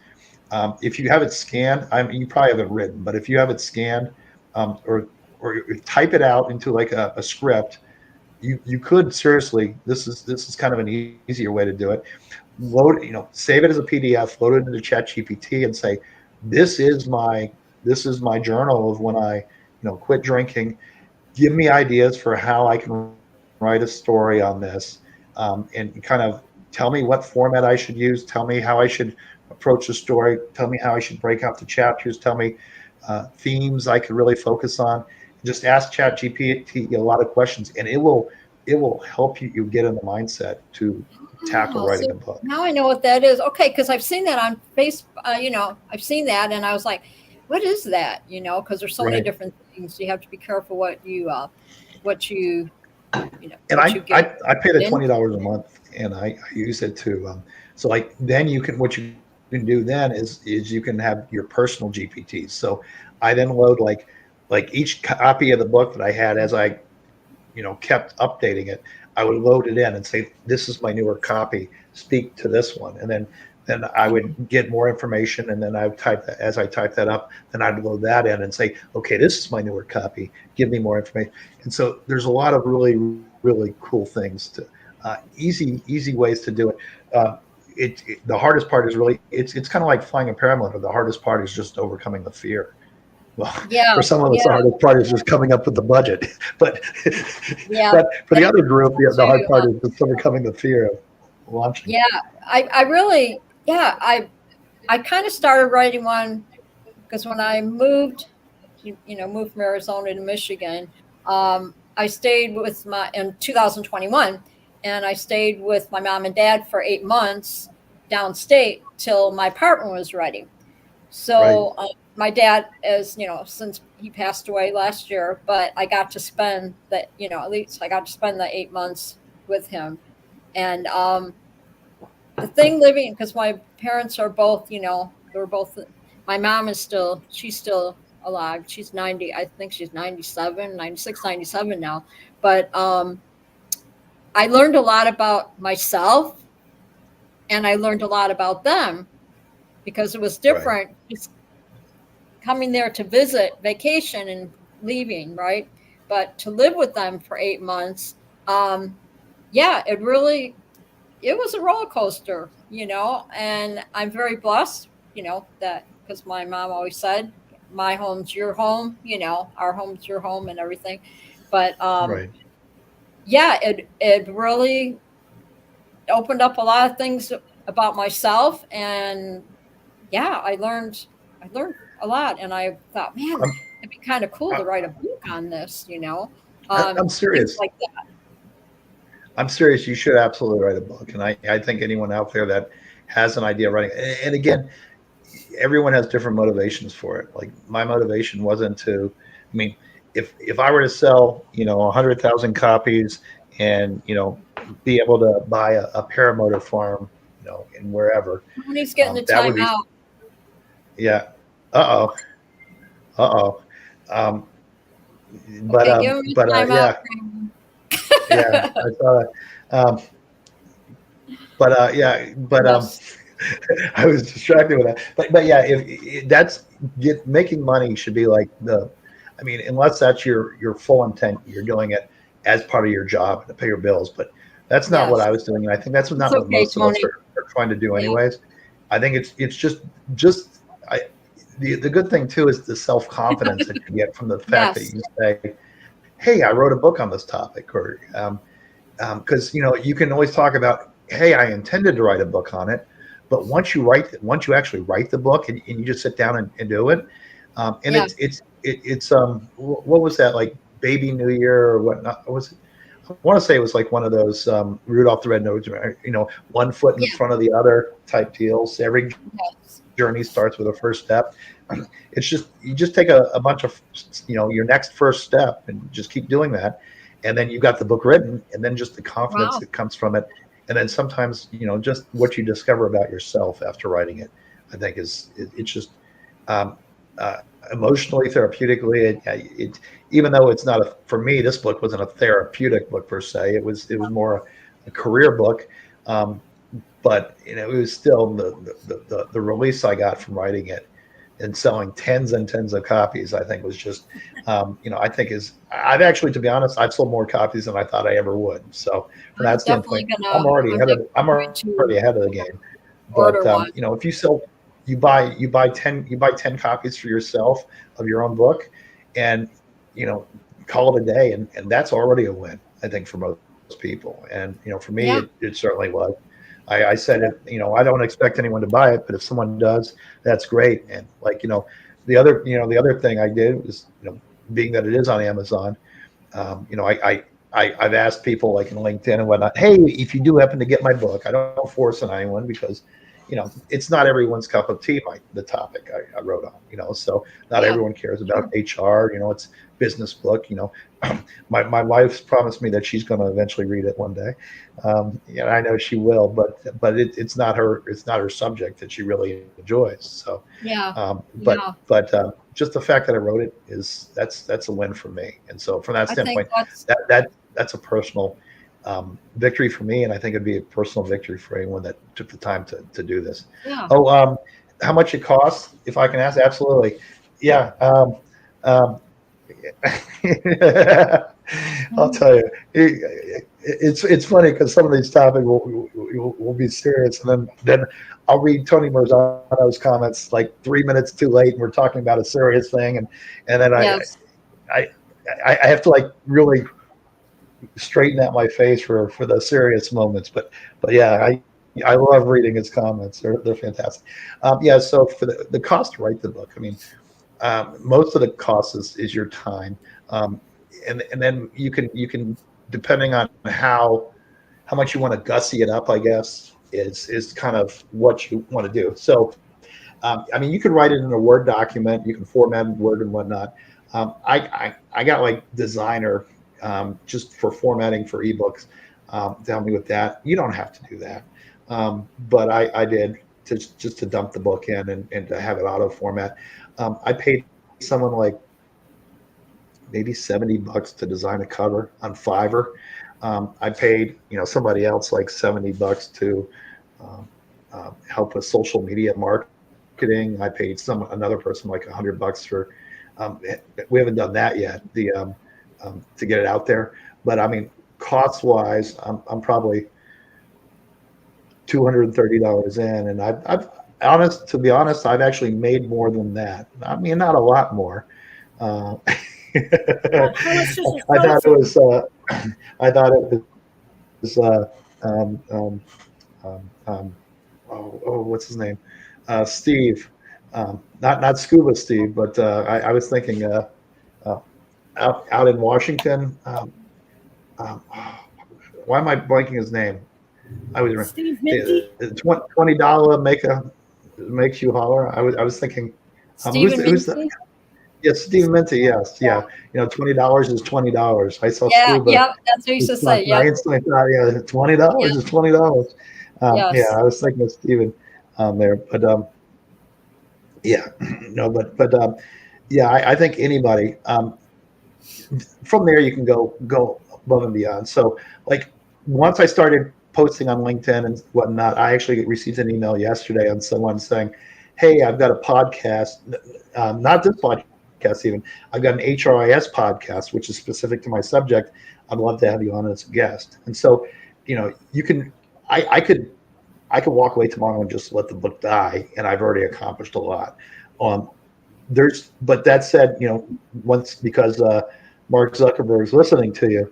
if you have it scanned, I mean, you probably have it written, but if you have it scanned or type it out into like a script, you could seriously. This is kind of an easier way to do it. Save it as a PDF, load it into ChatGPT, and say, this is my journal of when I quit drinking. Give me ideas for how I can write a story on this, and kind of tell me what format I should use. Tell me how I should approach the story. Tell me how I should break out the chapters. Tell me themes I could really focus on. Just ask ChatGPT a lot of questions, and it will help you get in the mindset to tackle writing a book. Now I know what that is. Okay, because I've seen that on Facebook. I've seen that, and I was like, "What is that?" Because there's so many different things. You have to be careful what you And I paid it $20 a month, and I use it to. So like then what you can do then is you can have your personal GPTs. So I then load like each copy of the book that I had as I kept updating it. I would load it in and say, this is my newer copy, speak to this one. And then I would get more information, and then I would as I type that up, then I'd load that in and say, okay, this is my newer copy, give me more information. And so there's a lot of really, really cool things to easy ways to do it. The hardest part is really, it's kind of like flying a paramotor. The hardest part is just overcoming the fear. Well, for some of us, the hardest part is just coming up with the budget. But for the other group, the hard part is just overcoming the fear of launching. Yeah, I kind of started writing one because when I moved from Arizona to Michigan, I stayed in 2021, and I stayed with my mom and dad for 8 months downstate till my partner was ready. So. Right. My dad is, since he passed away last year, but I got to spend at least I got to spend the 8 months with him. And the thing living, because my parents are both, my mom she's still alive. She's 90, I think she's 97, 96, 97 now. But I learned a lot about myself, and I learned a lot about them because it was different. Right. Just coming there to visit, vacation, and leaving, right? But to live with them for 8 months, it was a roller coaster, and I'm very blessed, that because my mom always said, my home's your home, our home's your home and everything. But it really opened up a lot of things about myself, and I learned a lot, and I thought, man, it'd be kind of cool to write a book on this, I'm serious. Like that. I'm serious. You should absolutely write a book, and I think anyone out there that has an idea of writing, and again, everyone has different motivations for it. Like my motivation wasn't to, I mean, if I were to sell 100,000 copies and be able to buy a paramotor farm, in wherever. He's getting the time out. Yeah. Uh-oh. Yeah, I saw that. I was distracted with that. But yeah, if making money should be like unless that's your full intent, you're doing it as part of your job to pay your bills. But that's not what I was doing. And I think that's not what most of us are trying to do anyways. I think it's just the good thing too is the self-confidence that you get from the fact that you say, hey, I wrote a book on this topic, or because you can always talk about, hey, I intended to write a book on it, but once you actually write the book and you just sit down and do it, it's what was that, like Baby New Year or whatnot? What was it? I want to say it was like one of those Rudolph the Red-Nosed, one foot in front of the other type deals. Every journey starts with a first step. It's just, you just take a bunch of, your next first step and just keep doing that. And then you've got the book written, and then just the confidence that comes from it. And then sometimes, just what you discover about yourself after writing it, I think it's just, emotionally, therapeutically, it even though it's not for me, this book wasn't a therapeutic book per se. It was more a career book. Um, but it was still the release I got from writing it and selling tens and tens of copies. I think was just, I think I've actually, to be honest, I've sold more copies than I thought I ever would. So from that standpoint, I'm already ahead of the game. But order one. if you buy 10 copies for yourself of your own book, and call it a day, and that's already a win, I think, for most people. And for me, it certainly was. I said it, I don't expect anyone to buy it, but if someone does, that's great. And the other thing I did was, being that it is on Amazon, I've asked people like in LinkedIn and whatnot, hey, if you do happen to get my book, I don't force on anyone because, it's not everyone's cup of tea, the topic I wrote on, so not everyone cares about HR, it's business book, my wife's promised me that she's going to eventually read it one day. I know she will, but it's not her subject that she really enjoys. So, but just the fact that I wrote it that's a win for me. And so from that standpoint, that's a personal victory for me. And I think it'd be a personal victory for anyone that took the time to do this. Yeah. Oh, how much it costs, if I can ask? Absolutely. Yeah. I'll tell you, it's funny because some of these topics will be serious, and then I'll read Tony Marzano's comments like 3 minutes too late, and we're talking about a serious thing, and then I have to like really straighten out my face for the serious moments, but yeah, I love reading his comments. They're fantastic. So for the cost to write the book, I mean, most of the cost is your time, and then you can depending on how much you want to gussy it up, I guess is kind of what you want to do. So I mean, you can write it in a Word document, you can format in Word and whatnot. I got like Designer just for formatting for ebooks to help me with that. You don't have to do that, but I did just to dump the book in and to have it auto format. I paid someone like maybe $70 to design a cover on Fiverr. I paid somebody else like $70 to help with social media marketing. I paid another person like $100 for. We haven't done that yet. To get it out there, but I mean, cost wise, I'm probably $230 in, and to be honest, I've actually made more than that. I mean, not a lot more. I thought it was what's his name? Steve, not Scuba Steve, but I was thinking out in Washington. Why am I blanking his name? I was Steve Minty. $20 makes you holler. I was thinking, who's that? Yes, Steve Minty. Yes, yeah. $20 is $20. I saw Scuba. Yeah, that's what you used to say. Yeah, I instantly thought, $20 is $20. Yes. Yeah, I was thinking of Steven there, but yeah, I think anybody. From there, you can go above and beyond. So, like, once I started posting on LinkedIn and whatnot, I actually received an email yesterday on someone saying, "Hey, I've got a podcast, not this podcast even. I've got an HRIS podcast, which is specific to my subject. I'd love to have you on as a guest." And so, you can, I could walk away tomorrow and just let the book die, and I've already accomplished a lot. But that said, once because Mark Zuckerberg's listening to you,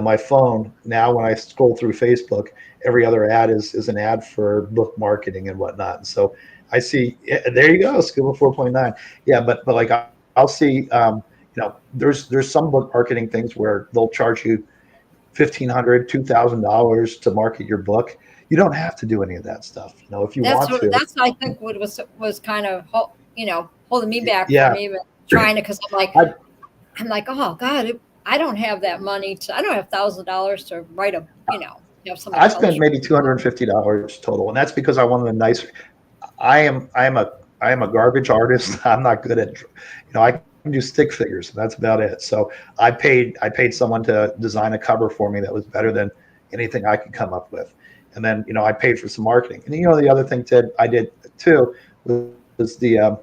my phone now when I scroll through Facebook, every other ad is an ad for book marketing and whatnot. And so I see there you go, Scuba 4.9. Yeah, but like I'll see, there's some book marketing things where they'll charge you $1,500, $2,000 to market your book. You don't have to do any of that stuff. If you want to. That's I think what was kind of holding me back from even trying to, because I'm like, oh God, I don't have that money I don't have $1,000 to write a I spent maybe $250 total, and that's because I wanted a nice. I am a I am a garbage artist. I'm not good at, I can do stick figures, and that's about it. So I paid someone to design a cover for me that was better than anything I could come up with. And then, I paid for some marketing. And the other thing I did too was the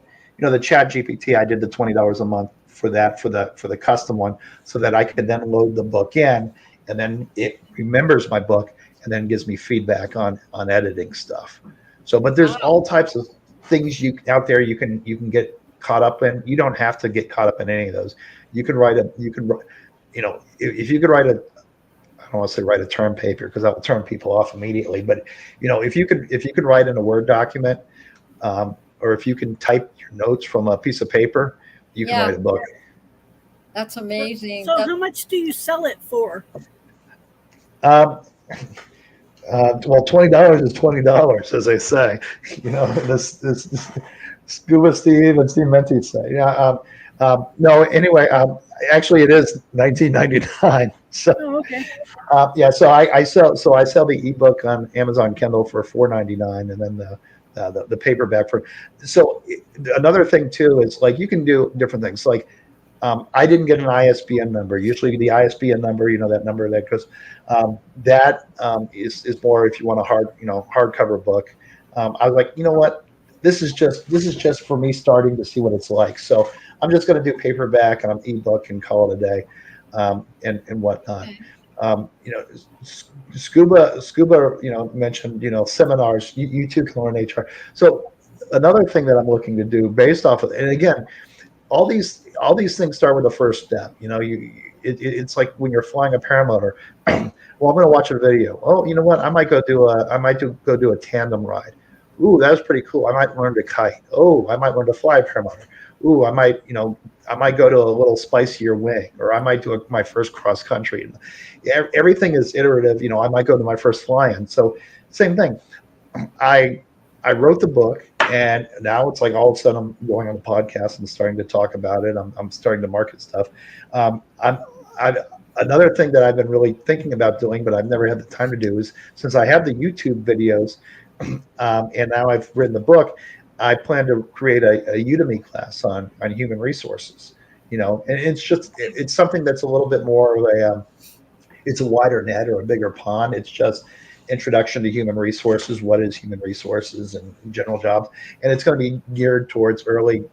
Chat GPT. I did the $20 a month for that for the custom one, so that I could then load the book in, and then it remembers my book and then gives me feedback on editing stuff. So, but there's all types of things out there you can get caught up in. You don't have to get caught up in any of those. You can write if you could write I don't want to say write a term paper, because that will turn people off immediately. But if you could write in a Word document, or if you can type your notes from a piece of paper, you can write a book. That's amazing. So how much do you sell it for? Well, $20 is $20, as they say. This Scuba Steve and Steve Menti say. No, anyway, actually, it is $19.99. So, okay. So I sell the ebook on Amazon Kindle for $4.99, and then the paperback for. So another thing too is, like, you can do different things. Like, I didn't get an ISBN number. Usually the ISBN number, that number that goes, that is more if you want a hardcover book. I was like, you know what? This is just for me starting to see what it's like. So I'm just going to do paperback and ebook and call it a day, and whatnot. Scuba, mentioned, seminars. You too can learn HR. So another thing that I'm looking to do based off of, and again, all these things start with the first step. It's like when you're flying a paramotor. Well, I'm going to watch a video. Oh, you know what? I might go do a tandem ride. Ooh, that was pretty cool. I might learn to kite. Oh, I might learn to fly a paramotor. Ooh, I might go to a little spicier wing, or I might do my first cross country. Everything is iterative. I might go to my first fly-in. So same thing. I wrote the book, and now it's like all of a sudden I'm going on the podcast and starting to talk about it. I'm starting to market stuff. Another thing that I've been really thinking about doing, but I've never had the time to do, is, since I have the YouTube videos, and now I've written the book, I plan to create a Udemy class on human resources. And it's something that's a little bit more of it's a wider net or a bigger pond. It's just introduction to human resources. What is human resources and general jobs? And it's going to be geared towards early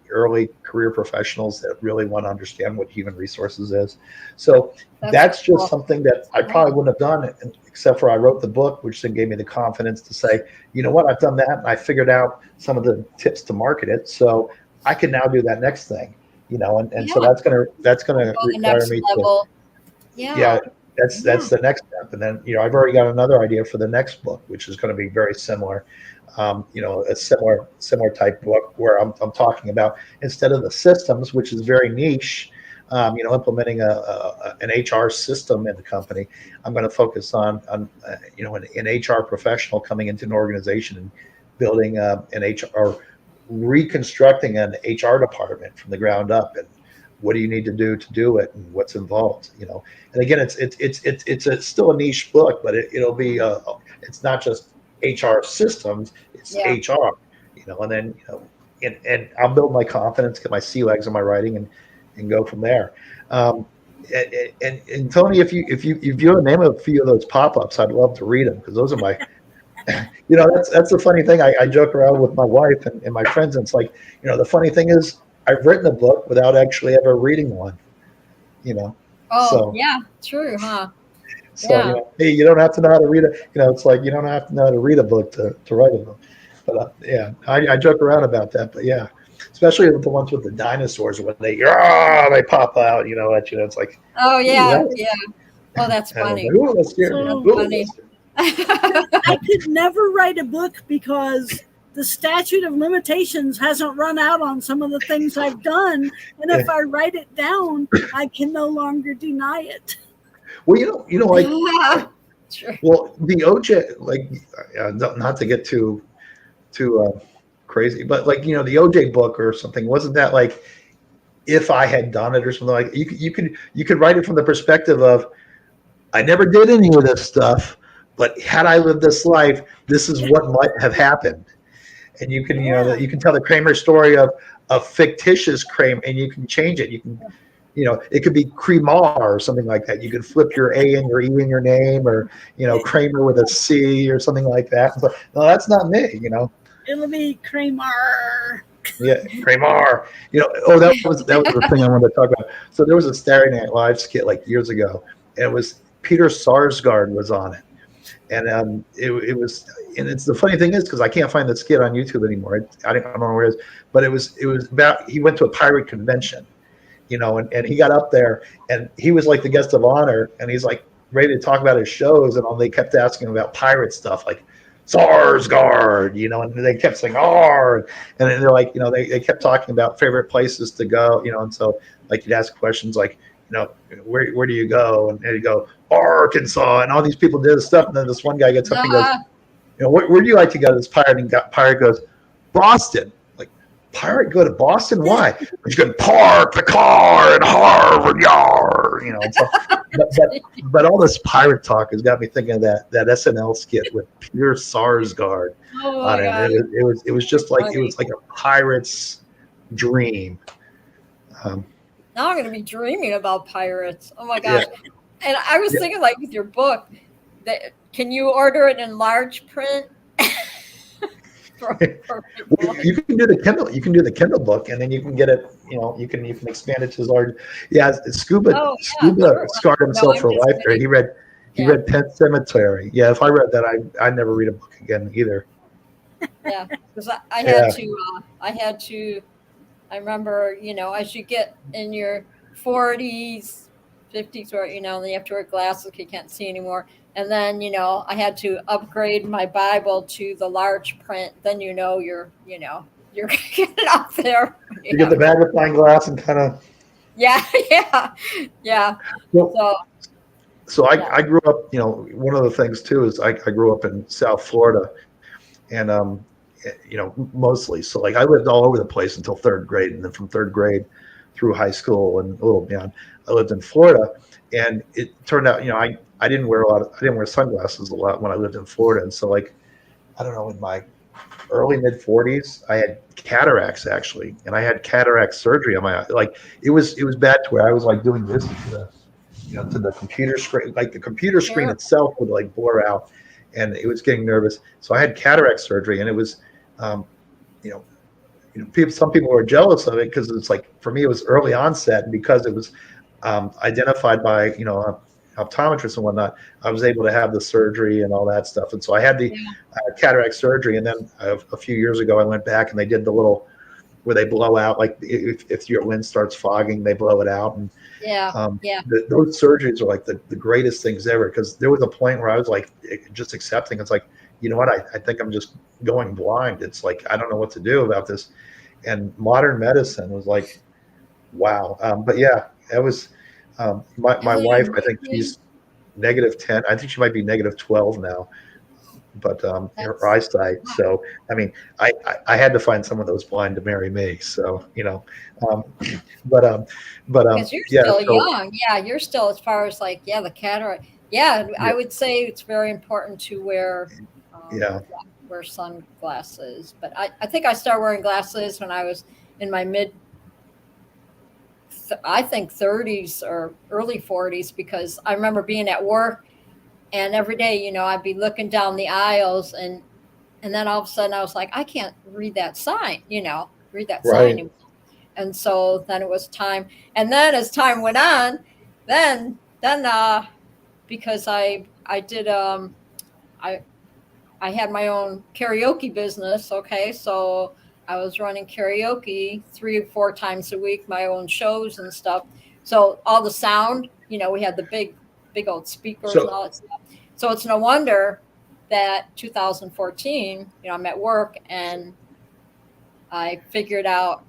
career professionals that really want to understand what human resources is. So that's just cool. Something that I probably wouldn't have done, except for I wrote the book, which then gave me the confidence to say, you know what, I've done that, and I figured out some of the tips to market it. So I can now do that next thing, so that's gonna require me level. That's the next step. And then, I've already got another idea for the next book, which is going to be very similar, a similar type book, where I'm talking about, instead of the systems, which is very niche, implementing an HR system in the company, I'm going to focus on an HR professional coming into an organization and building an HR, reconstructing an HR department from the ground up, and what do you need to do it, and what's involved, And again, it's still a niche book, but it'll be it's not just HR systems, it's HR, and then and I'll build my confidence, get my sea legs on my writing, and go from there. And Tony, if you name a few of those pop-ups, I'd love to read them, because those are my that's the funny thing. I joke around with my wife and my friends, and it's like, the funny thing is, I've written a book without actually ever reading one, Oh, so, yeah, true, huh? So, hey, you don't have to know how to read it. It's like, you don't have to know how to read a book to write a book. But I joke around about that. But yeah, especially with the ones with the dinosaurs, when they pop out, it's like. Oh yeah, yeah. Oh, that's funny. Like, ooh, that's scary. Funny. I could never write a book because the statute of limitations hasn't run out on some of the things I've done. And if I write it down, I can no longer deny it. Well, like, sure. Well, the OJ, like, not to get too crazy, but like, the OJ book or something, wasn't that like, if I had done it or something, like, you could write it from the perspective of, I never did any of this stuff, but had I lived this life, this is what might have happened. and you can, you can tell the Kramer story of a fictitious Kramer, and you can change it. You can, it could be Cremar or something like that. You could flip your A and your E in your name, or, Kramer with a C or something like that. So, no, that's not me, It'll be Kramer. Yeah, Kramer. That was the thing I wanted to talk about. So there was a Saturday Night Live skit like years ago, and it was Peter Sarsgaard was on it, and it was, and it's the funny thing is, because I can't find the skit on YouTube anymore. I don't know where it is, but it was about, he went to a pirate convention, and he got up there, and he was like the guest of honor, and he's like ready to talk about his shows, and all they kept asking him about pirate stuff, like Sarsgaard, and they kept saying "R," and then they're like, they kept talking about favorite places to go, and so like you'd ask questions like, where do you go, and he'd go Arkansas, and all these people did this stuff, and then this one guy gets up and goes, where do you like to go? This pirate goes, Boston. Like, pirate go to Boston? Why? He's going to park the car in Harvard Yard, So, but all this pirate talk has got me thinking of that SNL skit with Peter Sarsgaard on it. It was just like, it was like a pirate's dream. Now I'm going to be dreaming about pirates. Oh my gosh. Yeah. And I was thinking, like, with your book, that can you order it in large print? You can do the Kindle. You can do the Kindle book, and then you can get it. You can expand it to as large. Yeah, Scuba scarred himself for life. There, he read Pet Cemetery. Yeah, if I read that, I'd never read a book again either. Yeah, because I had to. I remember, as you get in your 40s, 50s, or then you have to wear glasses because you can't see anymore. And then, I had to upgrade my Bible to the large print. Then you're getting up there. You get the magnifying glass and kind of. Yeah. So I grew up. One of the things too is I grew up in South Florida, and mostly. So like I lived all over the place until third grade, and then from third grade through high school and a little beyond, I lived in Florida, and it turned out, I didn't wear sunglasses a lot when I lived in Florida. And so like, I don't know, in my early mid 40s, I had cataracts actually. And I had cataract surgery on my eye. Like it was bad to where I was like doing this to the computer screen, like the computer screen itself would like blur out, and it was getting nervous. So I had cataract surgery, and it was, some people were jealous of it because it's like, for me, it was early onset, and because it was identified by, optometrists and whatnot, I was able to have the surgery and all that stuff. And so I had the cataract surgery. And then a few years ago, I went back and they did the little, where they blow out, like if your lens starts fogging, they blow it out. And those surgeries are like the greatest things ever. Because there was a point where I was like, just accepting. It's like, you know what? I think I'm just going blind. It's like, I don't know what to do about this. And modern medicine was like, wow. But yeah, it was, my wife, I think she's -10. I think she might be -12 now, but her eyesight. So, I mean, I had to find someone that was blind to marry me. So, because you're still young. Yeah. You're still, as far as like, the cataract. Yeah. I would say it's very important to wear, wear sunglasses, but I think I started wearing glasses when I was in my I think 30s or early 40s, because I remember being at work and every day, I'd be looking down the aisles and then all of a sudden I was like, I can't read that sign, sign. And so then it was time. And then as time went on, then because I did, I had my own karaoke business. Okay. So I was running karaoke 3 or 4 times a week, my own shows and stuff. So all the sound, we had the big old speakers and all that stuff. So it's no wonder that 2014, I'm at work and I figured out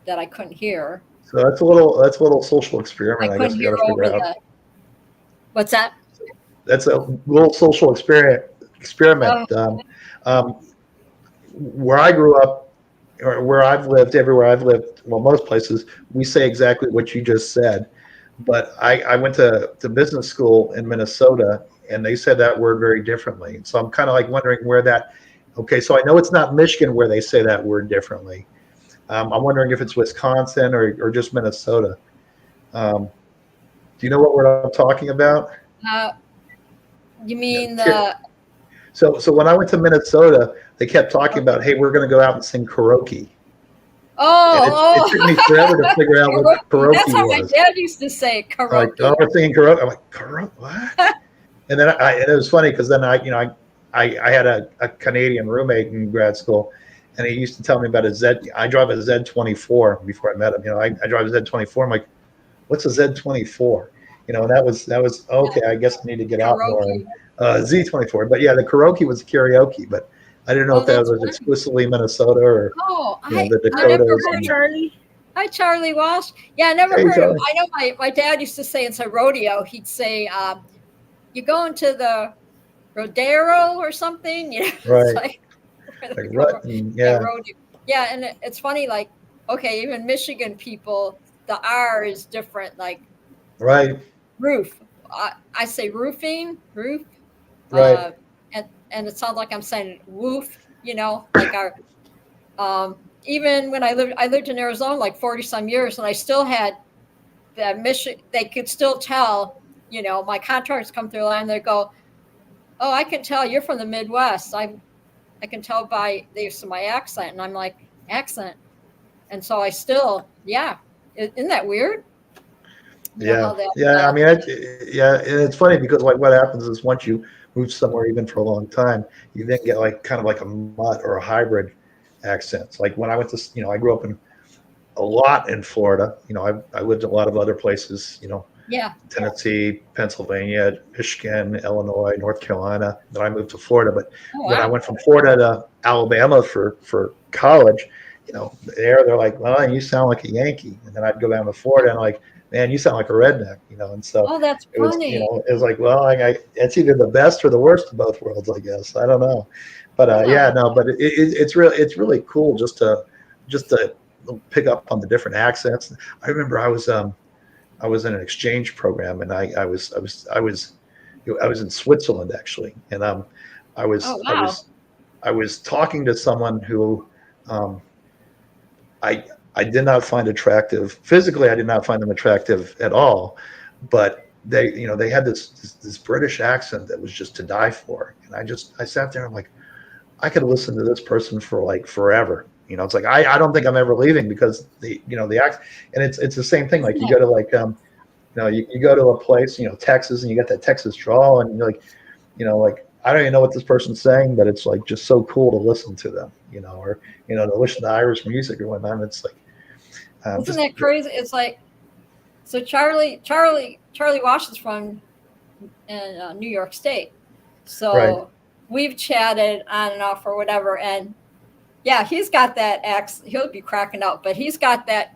that I couldn't hear. So that's a little social experiment. I guess you got to figure out. What's that? That's a little social experiment. Where I grew up, or where I've lived, everywhere I've lived, well, most places, we say exactly what you just said. But I went to business school in Minnesota, and they said that word very differently. So I'm kind of like wondering where that Okay, so I know it's not Michigan where they say that word differently. I'm wondering if it's Wisconsin or just Minnesota. Do you know what word I'm talking about? Uh, you Yeah. mean the? So when I went to Minnesota, they kept talking about, hey, we're going to go out and sing karaoke. And it took me forever to figure out what Karaoke. That's karaoke how my was. dad used to say it, I'm like, karaoke. oh, we're singing karaoke. I'm like, karaoke, what? And then and it was funny because then I had a Canadian roommate in grad school, and he used to tell me about a Z. I drive a Z24 before I met him. I drive a Z24. I'm like, what's a Z24? And that was okay. I guess I need to get out more. And Karaoke. Z24. But yeah, the karaoke was karaoke, but I didn't know Oh, if that that's was funny. exclusively Minnesota or Oh, the I never Dakotas. heard of. Charlie. Hi, Charlie Walsh. Yeah, I never Hey, heard of. Charlie. I know my dad used to say it's a rodeo. He'd say, "You going to the rodeo or something?" It's Right. like where Like they go. rut and Yeah, yeah. rodeo. Yeah, and it's funny. Like, okay, even Michigan people, the R is different. Like Right. roof. I say roofing, roof, Right. uh, and it sounds like I'm saying woof. Like our. Even when I lived in Arizona like 40 some years, and I still had the mission. They could still tell. My contractors come through and they go, "Oh, I can tell you're from the Midwest. I can tell by my accent." And I'm like, accent. And so I still, yeah. Isn't that weird? Yeah. How that, Yeah. I mean, yeah. And it's funny because like what happens is once you move somewhere even for a long time, you then get like kind of like a mutt or a hybrid accents. Like when I went to, I grew up in a lot in Florida. I lived in a lot of other places, yeah. Tennessee, Pennsylvania, Michigan, Illinois, North Carolina. Then I moved to Florida. But Oh, when I wow. went from Florida to Alabama for college, they're like, well, you sound like a Yankee. And then I'd go down to Florida and like, man, you sound like a redneck, And so Oh, that's funny. it was like, well, it's either the best or the worst of both worlds, I guess. I don't know. But Yeah. yeah, no, but it's really cool just to pick up on the different accents. I remember I was in an exchange program, and I was in Switzerland actually, and I Oh, was I wow. was I was talking to someone who um, I I did not find attractive physically. I did not find them attractive at all, but they had this British accent that was just to die for, and I sat there and I'm like, I could listen to this person for like forever. It's like I don't think I'm ever leaving because the act, and it's the same thing. Like you go to like you go to a place, Texas, and you get that Texas drawl, and you're like, like I don't even know what this person's saying, but it's like just so cool to listen to them, or to listen to Irish music or whatnot. It's like Isn't that crazy? It's like, so Charlie Walsh is from New York State. So right, we've chatted on and off or whatever. And yeah, he's got that accent. He'll be cracking up, but he's got that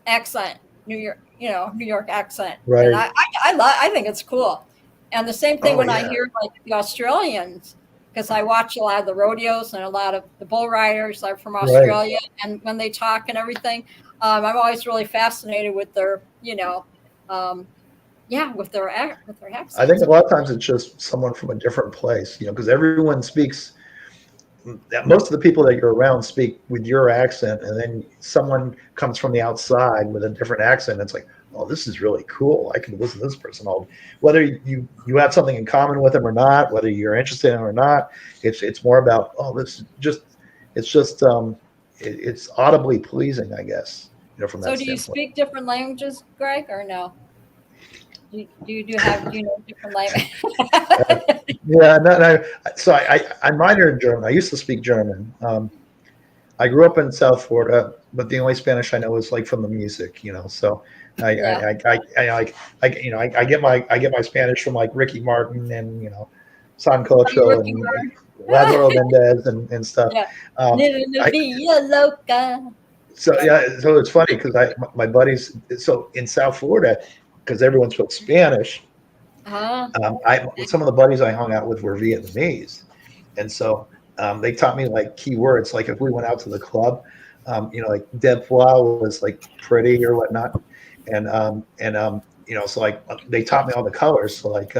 accent, New York accent. And right. I think it's cool. And the same thing Oh when I yeah, hear like the Australians, because I watch a lot of the rodeos and a lot of the bull riders are from right. Australia, and when they talk and everything, I'm always really fascinated with their, with their accents. I think a lot of times it's just someone from a different place, because everyone speaks. Most of the people that you're around speak with your accent, and then someone comes from the outside with a different accent. It's like, oh, this is really cool. I can listen to this person all. Whether you have something in common with them or not, whether you're interested in them or not, it's more about it's audibly pleasing, I guess. From So that do you standpoint. speak different languages, Greg, or no? Do you know different languages? Yeah, no. So I minored in German. I used to speak German. I grew up in South Florida, but the only Spanish I know is like from the music, So Yeah. I get my Spanish from like Ricky Martin and Sancocho Ricky and Martin. Lázaro Mendez and stuff. Yeah. I, Villa Loca. so yeah, so it's funny because my buddies in South Florida because everyone spoke Spanish. Some of the buddies I hung out with were Vietnamese, and so they taught me like key words. Like if we went out to the club, like Depois was like pretty or whatnot, and so like they taught me all the colors. So like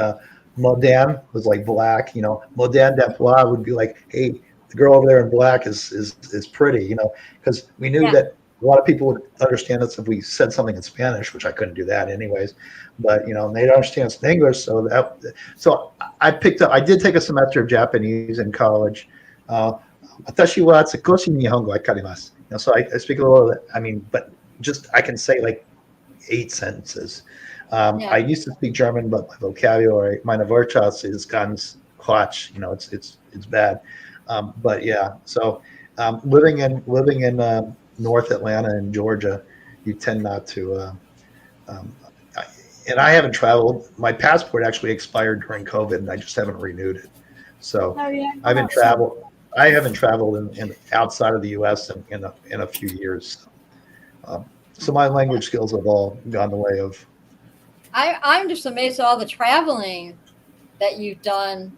modern was like black, modern Depois would be like, hey, the girl over there in black is pretty, because we knew Yeah. that a lot of people would understand us if we said something in Spanish, which I couldn't do that anyways. But they'd understand us in English, so I did take a semester of Japanese in college. Watashi wa tsukoshi nihongo wakarimasu. So I speak a little. But just I can say like 8 sentences. Yeah. I used to speak German, but my vocabulary, meine Wortschatz is ganz Quatsch. It's bad. But yeah, so living in North Atlanta in Georgia, you tend not to. And I haven't traveled. My passport actually expired during COVID, and I just haven't renewed it. So Oh yeah. I haven't traveled. I haven't traveled in outside of the U.S. in a few years. So my language skills have all gone the way of. I'm just amazed at all the traveling that you've done.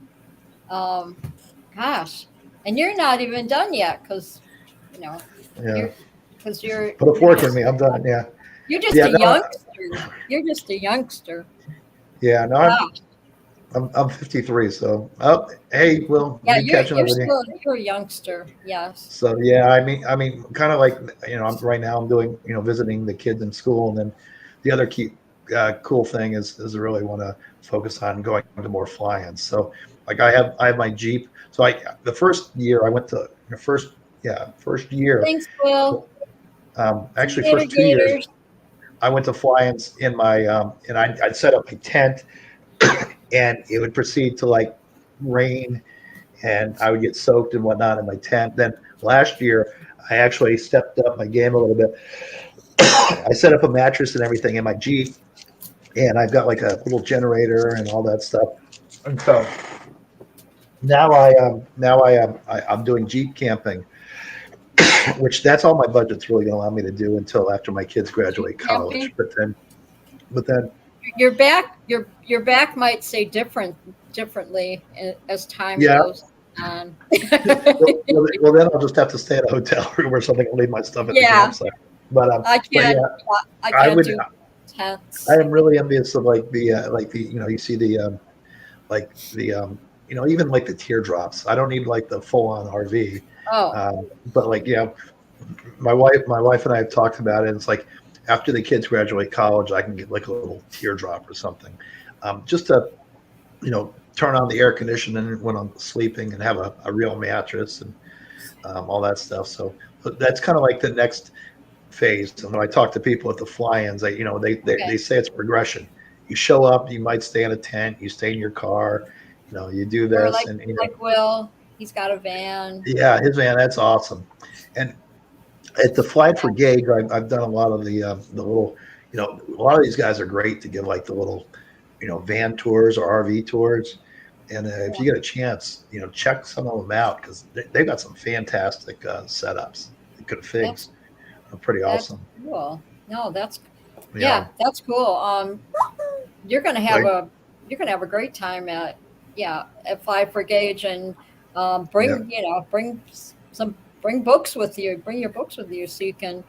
Gosh, and you're not even done yet because Yeah. you're Put a fork in me. I'm done. Yeah. You're just Yeah, a no, youngster. You're just a youngster. Yeah. No, I'm 53. So, hey, Will, Yeah, good catching up with you. you're a youngster. Yes. So yeah, kind of like right now I'm doing visiting the kids in school, and then the other cool thing is I really want to focus on going to more fly-ins. So like I have my Jeep. So the first year I went to first year. Thanks, Will. Actually, first 2 years I went to fly-ins in my and I'd set up my tent, and it would proceed to like rain, and I would get soaked and whatnot in my tent. Then last year, I actually stepped up my game a little bit. I set up a mattress and everything in my Jeep, and I've got like a little generator and all that stuff. And so now I'm doing Jeep camping, which that's all my budget's really going to allow me to do until after my kids graduate college. But then your back might say differently as time goes on. well, then I'll just have to stay at a hotel room or something and leave my stuff at the campsite. But I can't. I can't do tents. I am really envious of like the you see the even like the teardrops. I don't need like the full on RV. But like my wife and I have talked about it. It's like after the kids graduate college, I can get like a little teardrop or something, just to turn on the air conditioning when I'm sleeping and have a real mattress and all that stuff. So that's kind of like the next phase. And when I talk to people at the fly-ins, they say it's progression. You show up, you might stay in a tent, you stay in your car, you do this, or like Will, he's got a van. Yeah, his van, that's awesome. And at the Flight for Gauge, I've done a lot of the little, a lot of these guys are great to give like the little, van tours or RV tours. And if you get a chance, check some of them out because they've got some fantastic setups. The configs are pretty awesome. Cool. No, that's that's cool. You're gonna have a great time at Fly for Gauge, and bring books with you. Bring your books with you so you can,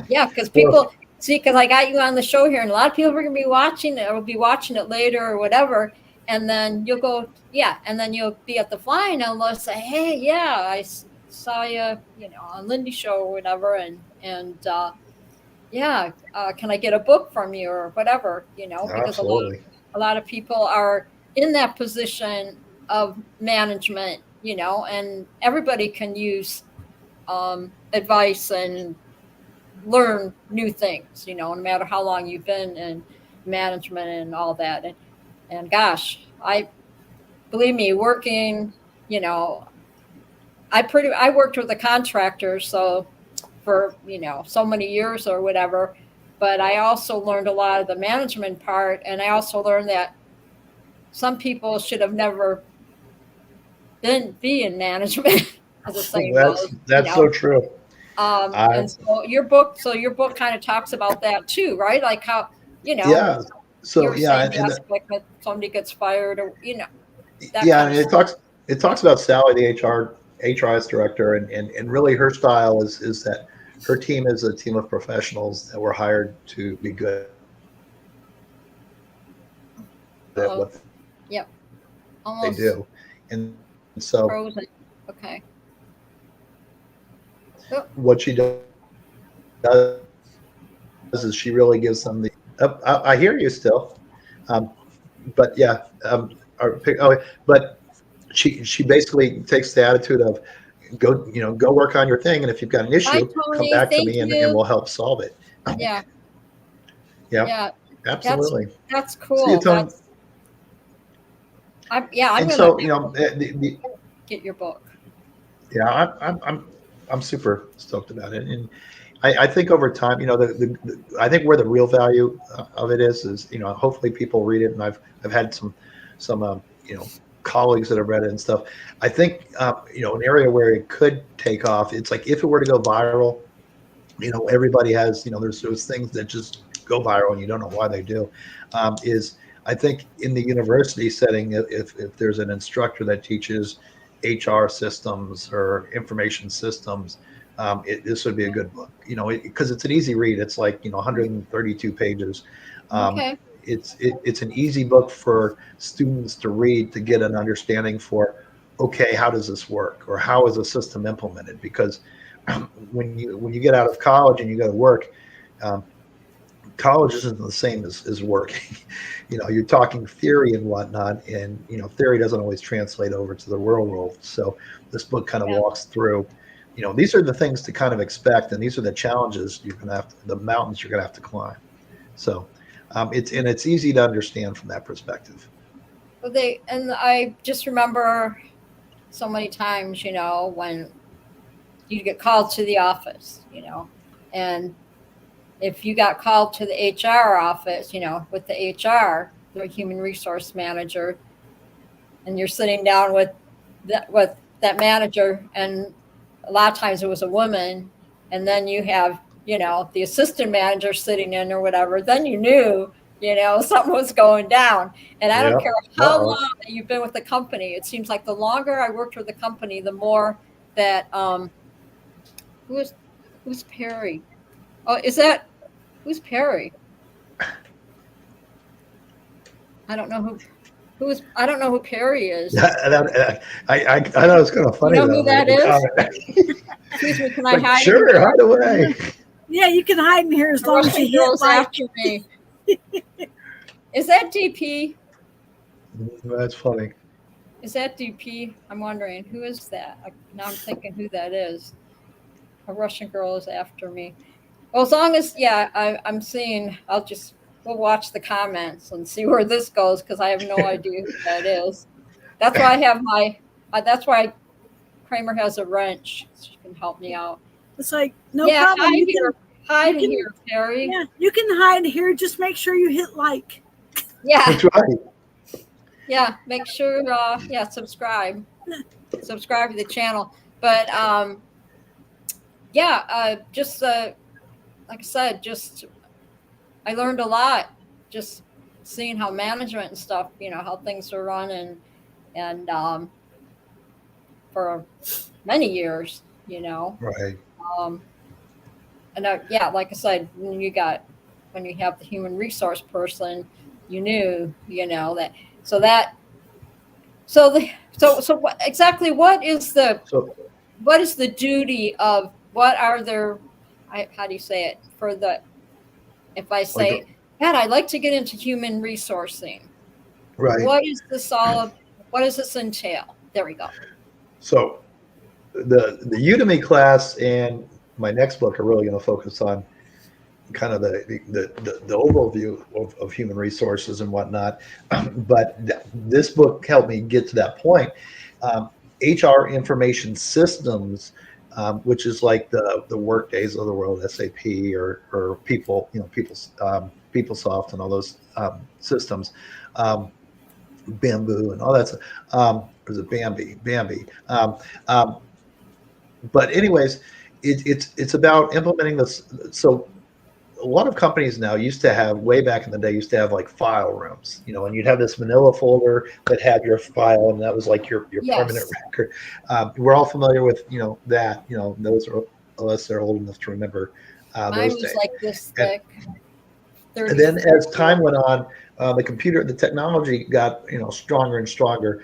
because people. See, because I got you on the show here, and a lot of people are going to be watching it, or will be watching it later or whatever. And then you'll go, and then you'll be at the flying, and they'll say, "Hey, I saw you, on Lindy's show or whatever." And can I get a book from you or whatever? Because Absolutely. a lot of people are in that position of management, and everybody can use advice and learn new things, no matter how long you've been in management and all that. And gosh, believe me, working, I worked with a contractor, so for, so many years or whatever, but I also learned a lot of the management part. And I also learned that some people should have never be in management. As the saying goes, that's so true. And so your book kind of talks about that too, right? Like how, So like when somebody gets fired or, and it talks about Sally, the HRIS director, and really her style is that her team is a team of professionals that were hired to be good at what they do. And so Frozen. Okay. Oh, what she does is she really gives them the. I hear you still, but yeah, but she basically takes the attitude of go work on your thing, and if you've got an hi, issue, come Tony. back to Thank me, and you. we'll help solve it. Yeah. Yeah, Yeah. That's absolutely. that's See you, cool. Tony. I'm And gonna so get your book. yeah, I'm super stoked about it, and I think over time, I think where the real value of it is hopefully people read it, and I've had some colleagues that have read it and stuff. I think an area where it could take off. It's like if it were to go viral, everybody has there's those things that just go viral and you don't know why they do. Is I think in the university setting, if there's an instructor that teaches HR systems or information systems, this would be a good book, because it's an easy read. It's like 132 pages. Um, Okay. it's an easy book for students to read to get an understanding for, okay, how does this work, or how is a system implemented? Because when you get out of college and you go to work, um, college isn't the same as working. You're talking theory and whatnot, and theory doesn't always translate over to the real world. So this book kind of Yeah. walks through. These are the things to kind of expect, and these are the challenges you're going to have to, the mountains you're going to have to climb. So it's easy to understand from that perspective. Well, I just remember so many times, when you get called to the office, and if you got called to the HR office, with the HR, the human resource manager, and you're sitting down with that manager, and a lot of times it was a woman, and then you have the assistant manager sitting in or whatever, then you knew something was going down. And I don't Yeah. care how long that you've been with the company. It seems like the longer I worked with the company, the more that who's Perry? Oh, who's Perry? I don't know I don't know who Perry is. I thought it was kind of funny. You know who that is? Excuse me, can I hide? Sure, hide away. Yeah, you can hide in here as long as you hit like. After me. Is that DP? That's funny. Is that DP? I'm wondering who is that. Now I'm thinking who that is. A Russian girl is after me. Well, as long as I'm seeing. We'll watch the comments and see where this goes, because I have no idea who that is. That's why I have that's why Kramer has a wrench. She can help me out. It's like no problem. Hide here, Perry. Yeah, you can hide here. Just make sure you hit like. Yeah, that's right. Yeah, make sure. Subscribe. Subscribe to the channel. But just like I said, I learned a lot just seeing how management and stuff, how things are run, and for many years, Right. And like I said, when you have the human resource person, you knew, that. So what exactly? What is the duty of? What are their? How do you say it? If I say, Pat, I'd like to get into human resourcing. Right. What is this what does this entail? There we go. So the Udemy class and my next book are really going to focus on kind of the overview of human resources and whatnot. But this book helped me get to that point. HR information systems, which is like the Workdays of the world, SAP or people, PeopleSoft and all those systems, Bamboo and all that stuff. Or is it Bambi? But anyways, it's about implementing this. So a lot of companies now way back in the day, used to have like file rooms, and you'd have this manila folder that had your file, and that was like your permanent record. We're all familiar with, that, those are us that are old enough to remember Mine those was days. like this thick. And then as time went on, the technology got, stronger and stronger.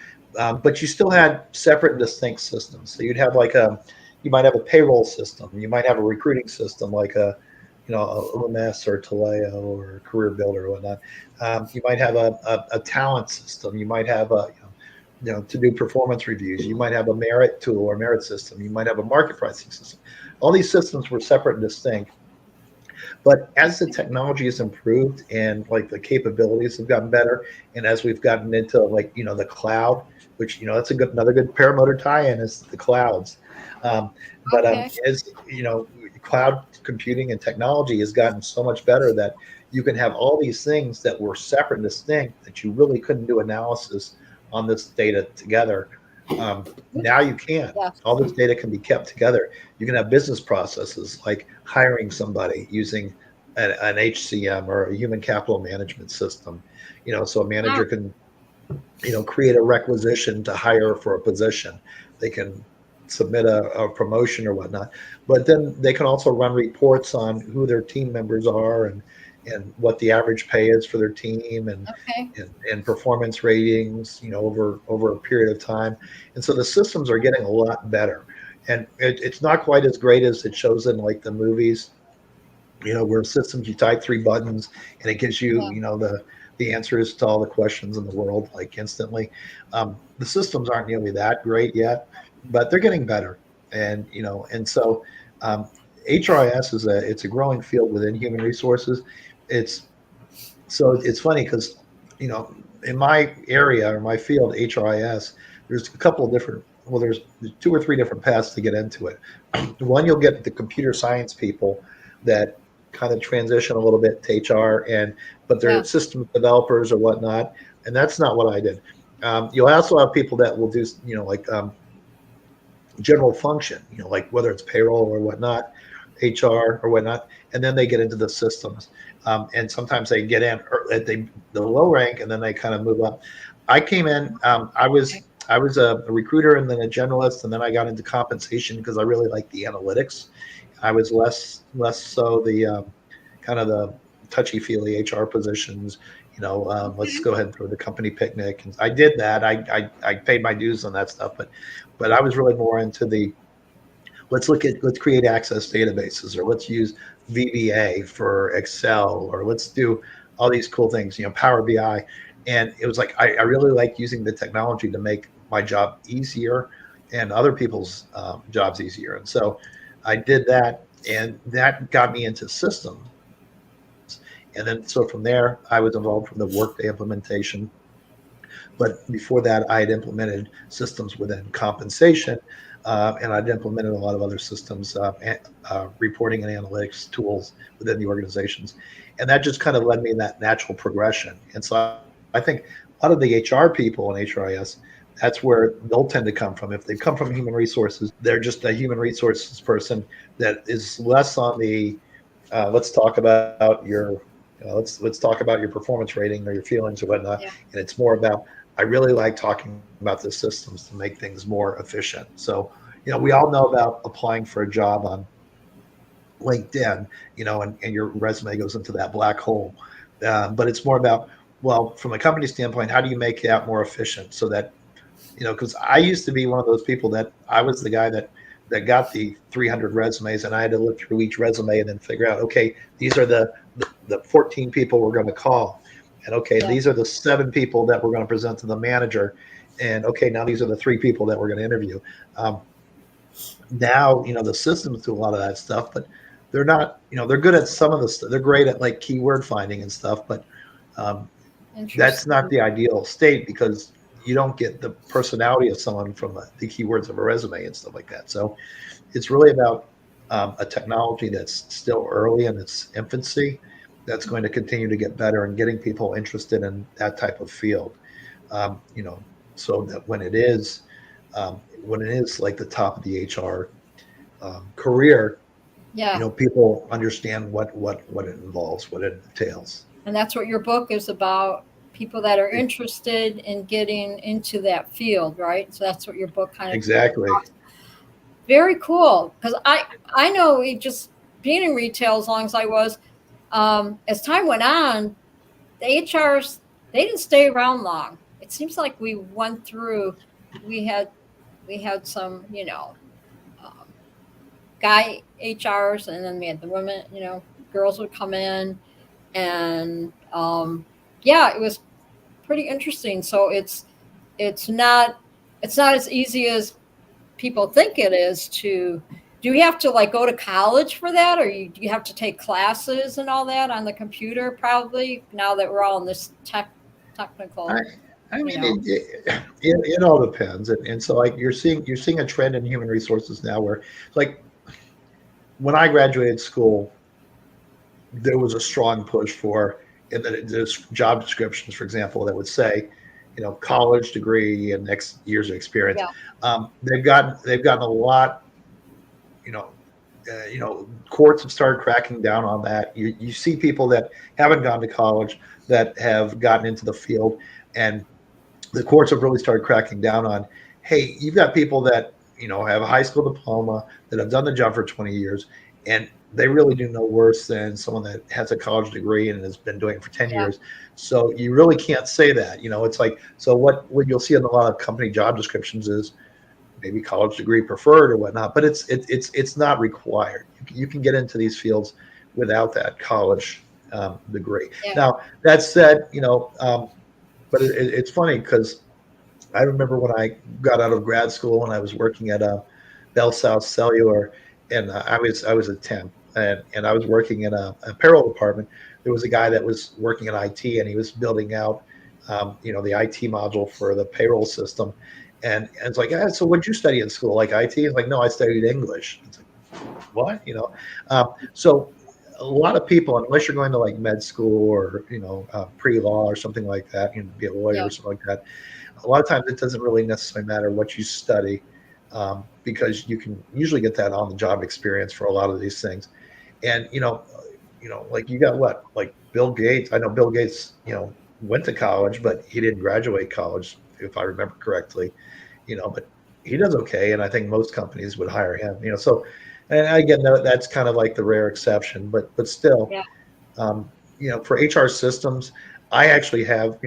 but you still had separate and distinct systems. So you'd have like you might have a payroll system. You might have a recruiting system like a OMS or Taleo or Career Builder or whatnot. You might have a talent system. You might have to do performance reviews. You might have a merit tool or merit system. You might have a market pricing system. All these systems were separate and distinct. But as the technology has improved and like the capabilities have gotten better, and as we've gotten into like the cloud, which that's another good paramotor tie-in is the clouds. But Okay. as cloud computing and technology has gotten so much better that you can have all these things that were separate and distinct that you really couldn't do analysis on this data together. Now you can. Yes. All this data can be kept together. You can have business processes like hiring somebody using an HCM or a human capital management system. So a manager can, create a requisition to hire for a position. They can submit a promotion or whatnot, but then they can also run reports on who their team members are and what the average pay is for their team Okay. and performance ratings, over a period of time. And so the systems are getting a lot better. And it's not quite as great as it shows in like the movies, where systems you type 3 buttons and it gives you, the answers to all the questions in the world like instantly. The systems aren't nearly that great yet, but they're getting better. And so HRIS it's a growing field within human resources. It's funny because in my area or my field HRIS, there's a couple of different. Well, there's 2 or 3 different paths to get into it. One, you'll get the computer science people that kind of transition a little bit to HR, but they're systems developers or whatnot, and that's not what I did. You'll also have people that will do like general function, like whether it's payroll or whatnot, HR or whatnot, and then they get into the systems. And sometimes they get in at the low rank, and then they kind of move up. I came in. I was a recruiter and then a generalist, and then I got into compensation because I really liked the analytics. I was less so the kind of the touchy feely HR positions. Let's go ahead and throw the company picnic. And I did that. I paid my dues on that stuff, but I was really more into the let's create access databases, or let's use VBA for Excel, or let's do all these cool things, Power BI. And it was like, I really like using the technology to make my job easier and other people's jobs easier. And so I did that, and that got me into systems. And then, so from there, I was involved from the Workday implementation. But before that, I had implemented systems within compensation, and I'd implemented a lot of other systems, reporting and analytics tools within the organizations. And that just kind of led me in that natural progression. And so I think a lot of the HR people in HRIS, that's where they'll tend to come from. If they come from human resources, they're just a human resources person that is less on the let's talk about your let's talk about your performance rating or your feelings or whatnot. And it's more about, I really like talking about the systems to make things more efficient. So, we all know about applying for a job on LinkedIn, and your resume goes into that black hole. But it's more about, well, from a company standpoint, how do you make that more efficient so that, because I used to be one of those people that I was the guy that got the 300 resumes, and I had to look through each resume and then figure out, okay, these are the 14 people we're going to call. And okay, these are the 7 people that we're going to present to the manager. And okay, now these are the 3 people that we're going to interview. Now, the systems do a lot of that stuff, but they're not, they're good at some of the stuff. They're great at like keyword finding and stuff, but that's not the ideal state, because you don't get the personality of someone from the keywords of a resume and stuff like that. So it's really about a technology that's still early in its infancy, that's going to continue to get better and getting people interested in that type of field. So that when it is like the top of the HR career, people understand what it involves, what it entails. And that's what your book is about, people that are interested in getting into that field, right? So that's what your book kind of exactly. Very cool. Because I know, just being in retail as long as I was, as time went on, the HRs, they didn't stay around long. It seems like we went through we had some, guy HRs, and then we had the women, girls would come in, and yeah, it was pretty interesting. So it's not as easy as people think it is to. Do you have to like go to college for that, or do you have to take classes and all that on the computer? Probably now that we're all in this technical, I, I you mean, know. it all depends, and so like you're seeing a trend in human resources now where like when I graduated school, there was a strong push for in there's job descriptions, for example, that would say, college degree and X years of experience. Yeah, They've gotten a lot, you know, courts have started cracking down on that. You see people that haven't gone to college that have gotten into the field, and the courts have really started cracking down on, hey, you've got people that have a high school diploma that have done the job for 20 years, and they really do no worse than someone that has a college degree and has been doing it for 10 yeah, years. So you really can't say that. It's like, so what you'll see in a lot of company job descriptions is maybe college degree preferred or whatnot, but it's not required. You can get into these fields without that college degree. yeah, Now that said, but it's funny because I remember when I got out of grad school and I was working at Bell South Cellular, and I was a temp, and I was working in a payroll department. There was a guy that was working in IT, and he was building out, the IT module for the payroll system. And it's like, so what'd you study in school? Like IT? It's like, no, I studied English. It's like, what? So a lot of people, unless you're going to like med school or pre-law or something like that, be a lawyer yeah, or something like that, a lot of times it doesn't really necessarily matter what you study, because you can usually get that on the job experience for a lot of these things. And like you got what, like Bill Gates. I know Bill Gates, went to college, but he didn't graduate college, if I remember correctly. But he does okay, and I think most companies would hire him. So, and again, that's kind of like the rare exception, but still, yeah, for HR systems, I actually have,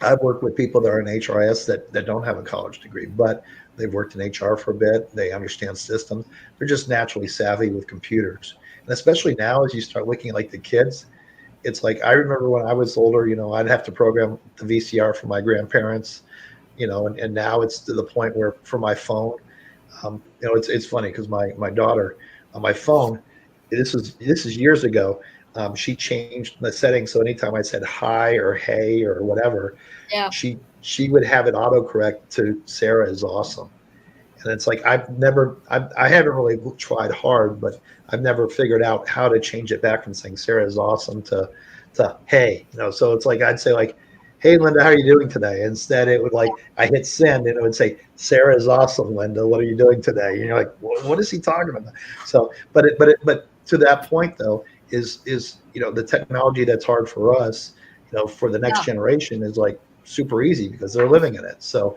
I've worked with people that are in HRS that don't have a college degree, but they've worked in HR for a bit. They understand systems. They're just naturally savvy with computers. And especially now, as you start looking at like the kids, it's like I remember when I was older, I'd have to program the VCR for my grandparents, and now it's to the point where for my phone, it's funny because my daughter on my phone, this is years ago. She changed the settings so anytime I said hi or hey or whatever, yeah, she would have it autocorrect to Sarah is awesome. And it's like I haven't really tried hard, but I've never figured out how to change it back from saying Sarah is awesome to hey. So it's like I'd say like, hey Linda, how are you doing today? Instead it would like I hit send and it would say Sarah is awesome, Linda, what are you doing today? And you're like, what is he talking about? So but to that point though is the technology that's hard for us, for the next yeah, generation is like super easy because they're living in it. So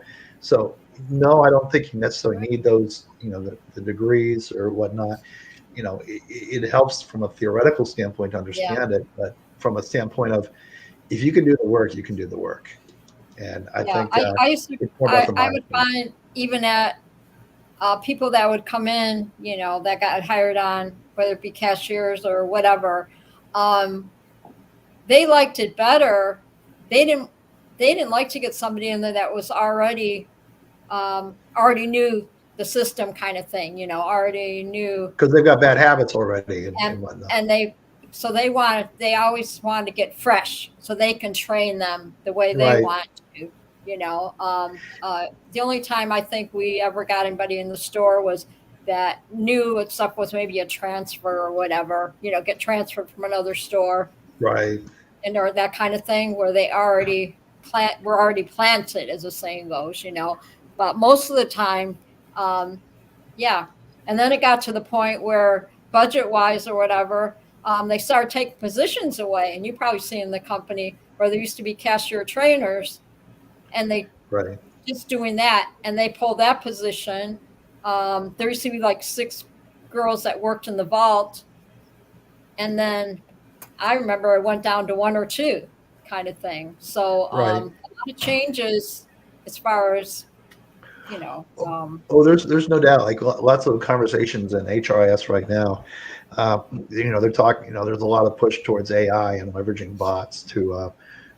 no, I don't think you necessarily need those, the degrees or whatnot. It helps from a theoretical standpoint to yeah, understand it, but from a standpoint of if you can do the work, you can do the work. And I yeah. think I used to, it's more about the I would mindset. find even at people that would come in, that got hired on, whether it be cashiers or whatever, um, they liked it better. They didn't like to get somebody in there that was already knew the system kind of thing, already knew. Because they've got bad habits already and and whatnot. and they always wanted to get fresh so they can train them the way they Right. want to. The only time I think we ever got anybody in the store was that knew what stuff was maybe a transfer or whatever, get transferred from another store, Right. and or that kind of thing where they were already planted, as the saying goes. But most of the time, um, yeah. And then it got to the point where budget wise or whatever, they started taking positions away. And you probably see in the company where there used to be cashier trainers, and they Right. just doing that, and they pulled that position. There used to be like 6 girls that worked in the vault, and then I remember it went down to 1 or 2 kind of thing. So Right. a lot of changes as far as Oh, there's no doubt. Like lots of conversations in HRIS right now. They're talking. There's a lot of push towards AI and leveraging bots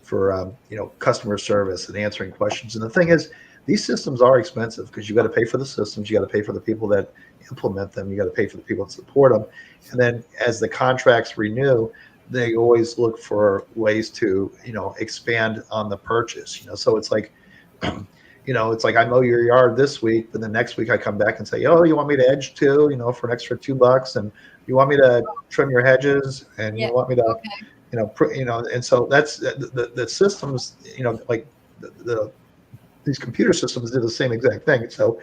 for customer service and answering questions. And the thing is, these systems are expensive because you got to pay for the systems, you got to pay for the people that implement them, you got to pay for the people that support them, and then as the contracts renew, they always look for ways to expand on the purchase. So it's like. It's like I mow your yard this week, but the next week I come back and say, "Oh, you want me to edge too? For an extra $2, and you want me to trim your hedges, and Yeah. you want me to, Okay. and so that's the systems, like these computer systems do the same exact thing. So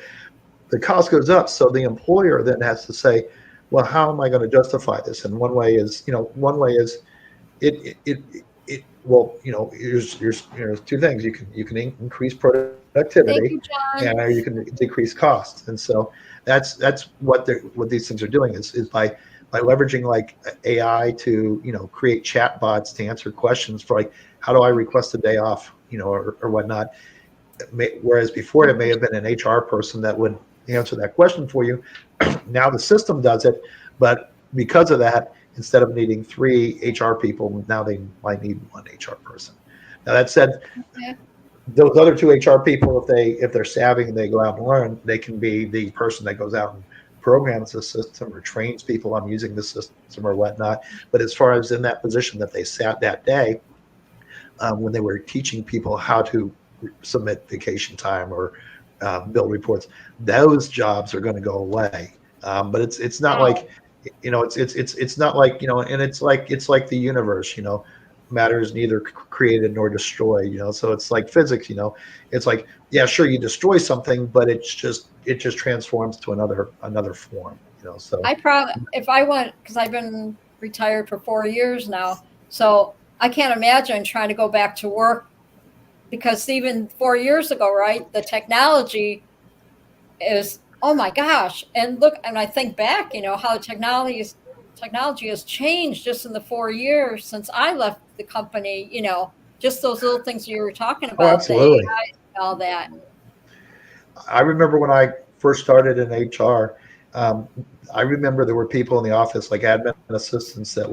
the cost goes up, so the employer then has to say, "Well, how am I going to justify this?" And one way is well, there's two things. You can increase Thank productivity, you, John. and you can decrease costs. And so that's what these things are doing is by leveraging like AI to create chat bots to answer questions for like how do I request a day off, or whatnot. Whereas before it may have been an HR person that would answer that question for you. Now the system does it, but because of that, instead of needing 3 HR people, now they might need 1 HR person. Now that said, Okay. those other 2 HR people, if they're savvy and they go out and learn, they can be the person that goes out and programs the system or trains people on using the system or whatnot. But as far as in that position that they sat that day, when they were teaching people how to submit vacation time or build reports, those jobs are going to go away. But it's not like it's not like and it's like the universe. Matter is neither created nor destroyed. So it's like physics. It's like, yeah, sure, you destroy something, but it just transforms to another form. So I probably, if I went, because I've been retired for 4 years now, so I can't imagine trying to go back to work because even 4 years ago, right, the technology is, oh my gosh. And look, and I think back, how technology has changed just in the 4 years since I left the company, just those little things you were talking oh, about, the absolutely. AI, all that. I remember when I first started in HR. I remember there were people in the office, like admin assistants, that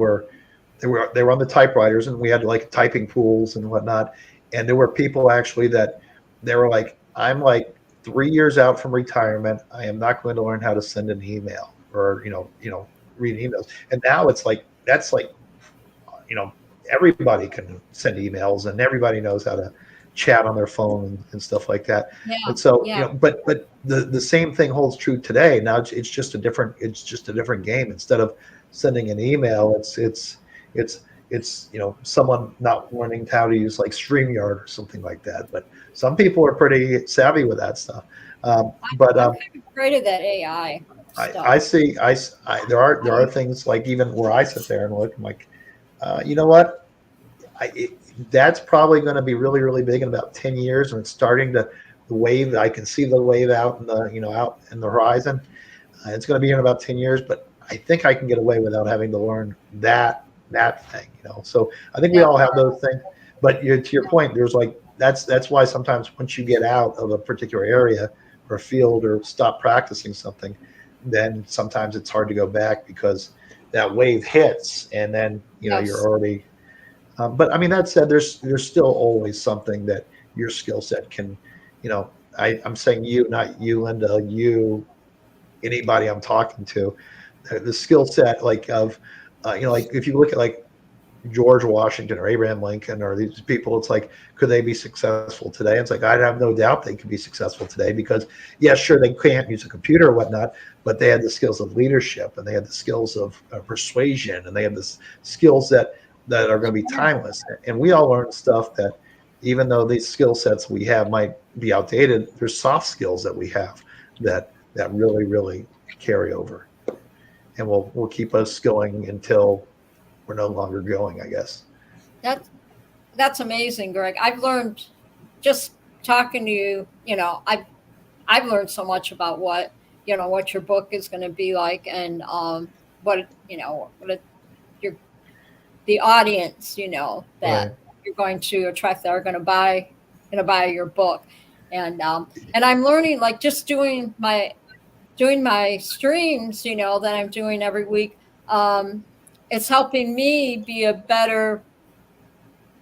they were on the typewriters, and we had like typing pools and whatnot. And there were people actually that they were like, "I'm like 3 years out from retirement. I am not going to learn how to send an email or read emails." And now it's like that's like you know everybody can send emails and everybody knows how to chat on their phone and stuff like that. Yeah. And so Yeah. but the same thing holds true today. Now it's just a different game. Instead of sending an email, it's someone not learning how to use like StreamYard or something like that. But some people are pretty savvy with that stuff. But I'm kind of afraid of that AI I stuff. see there are things like even where I sit there and look, I'm like, you know what? That's probably going to be really, really big in about 10 years, and it's starting to the wave. I can see the wave out in the out in the horizon. It's going to be in about 10 years, but I think I can get away without having to learn that thing. So I think we Yeah. all have those things. But to your point, there's like that's why sometimes once you get out of a particular area or field or stop practicing something, then sometimes it's hard to go back because that wave hits, and then you're Yes. already but I mean, that said, there's still always something that your skill set can, I'm saying you, not you, Linda, you, anybody I'm talking to, the skill set like of, like if you look at like George Washington or Abraham Lincoln or these people, it's like, could they be successful today? It's like, I have no doubt they could be successful today because, yeah, sure, they can't use a computer or whatnot, but they had the skills of leadership and they had the skills of persuasion and they have the skills that are going to be timeless. And we all learn stuff that, even though these skill sets we have might be outdated, there's soft skills that we have that really, really carry over and will keep us going until we're no longer going, I guess. That that's amazing, Greg. I've learned just talking to you, I've learned so much about what your book is going to be like and what your the audience, that Right. you're going to attract that are going to buy your book. And I'm learning, like, just doing my streams, that I'm doing every week. It's helping me be a better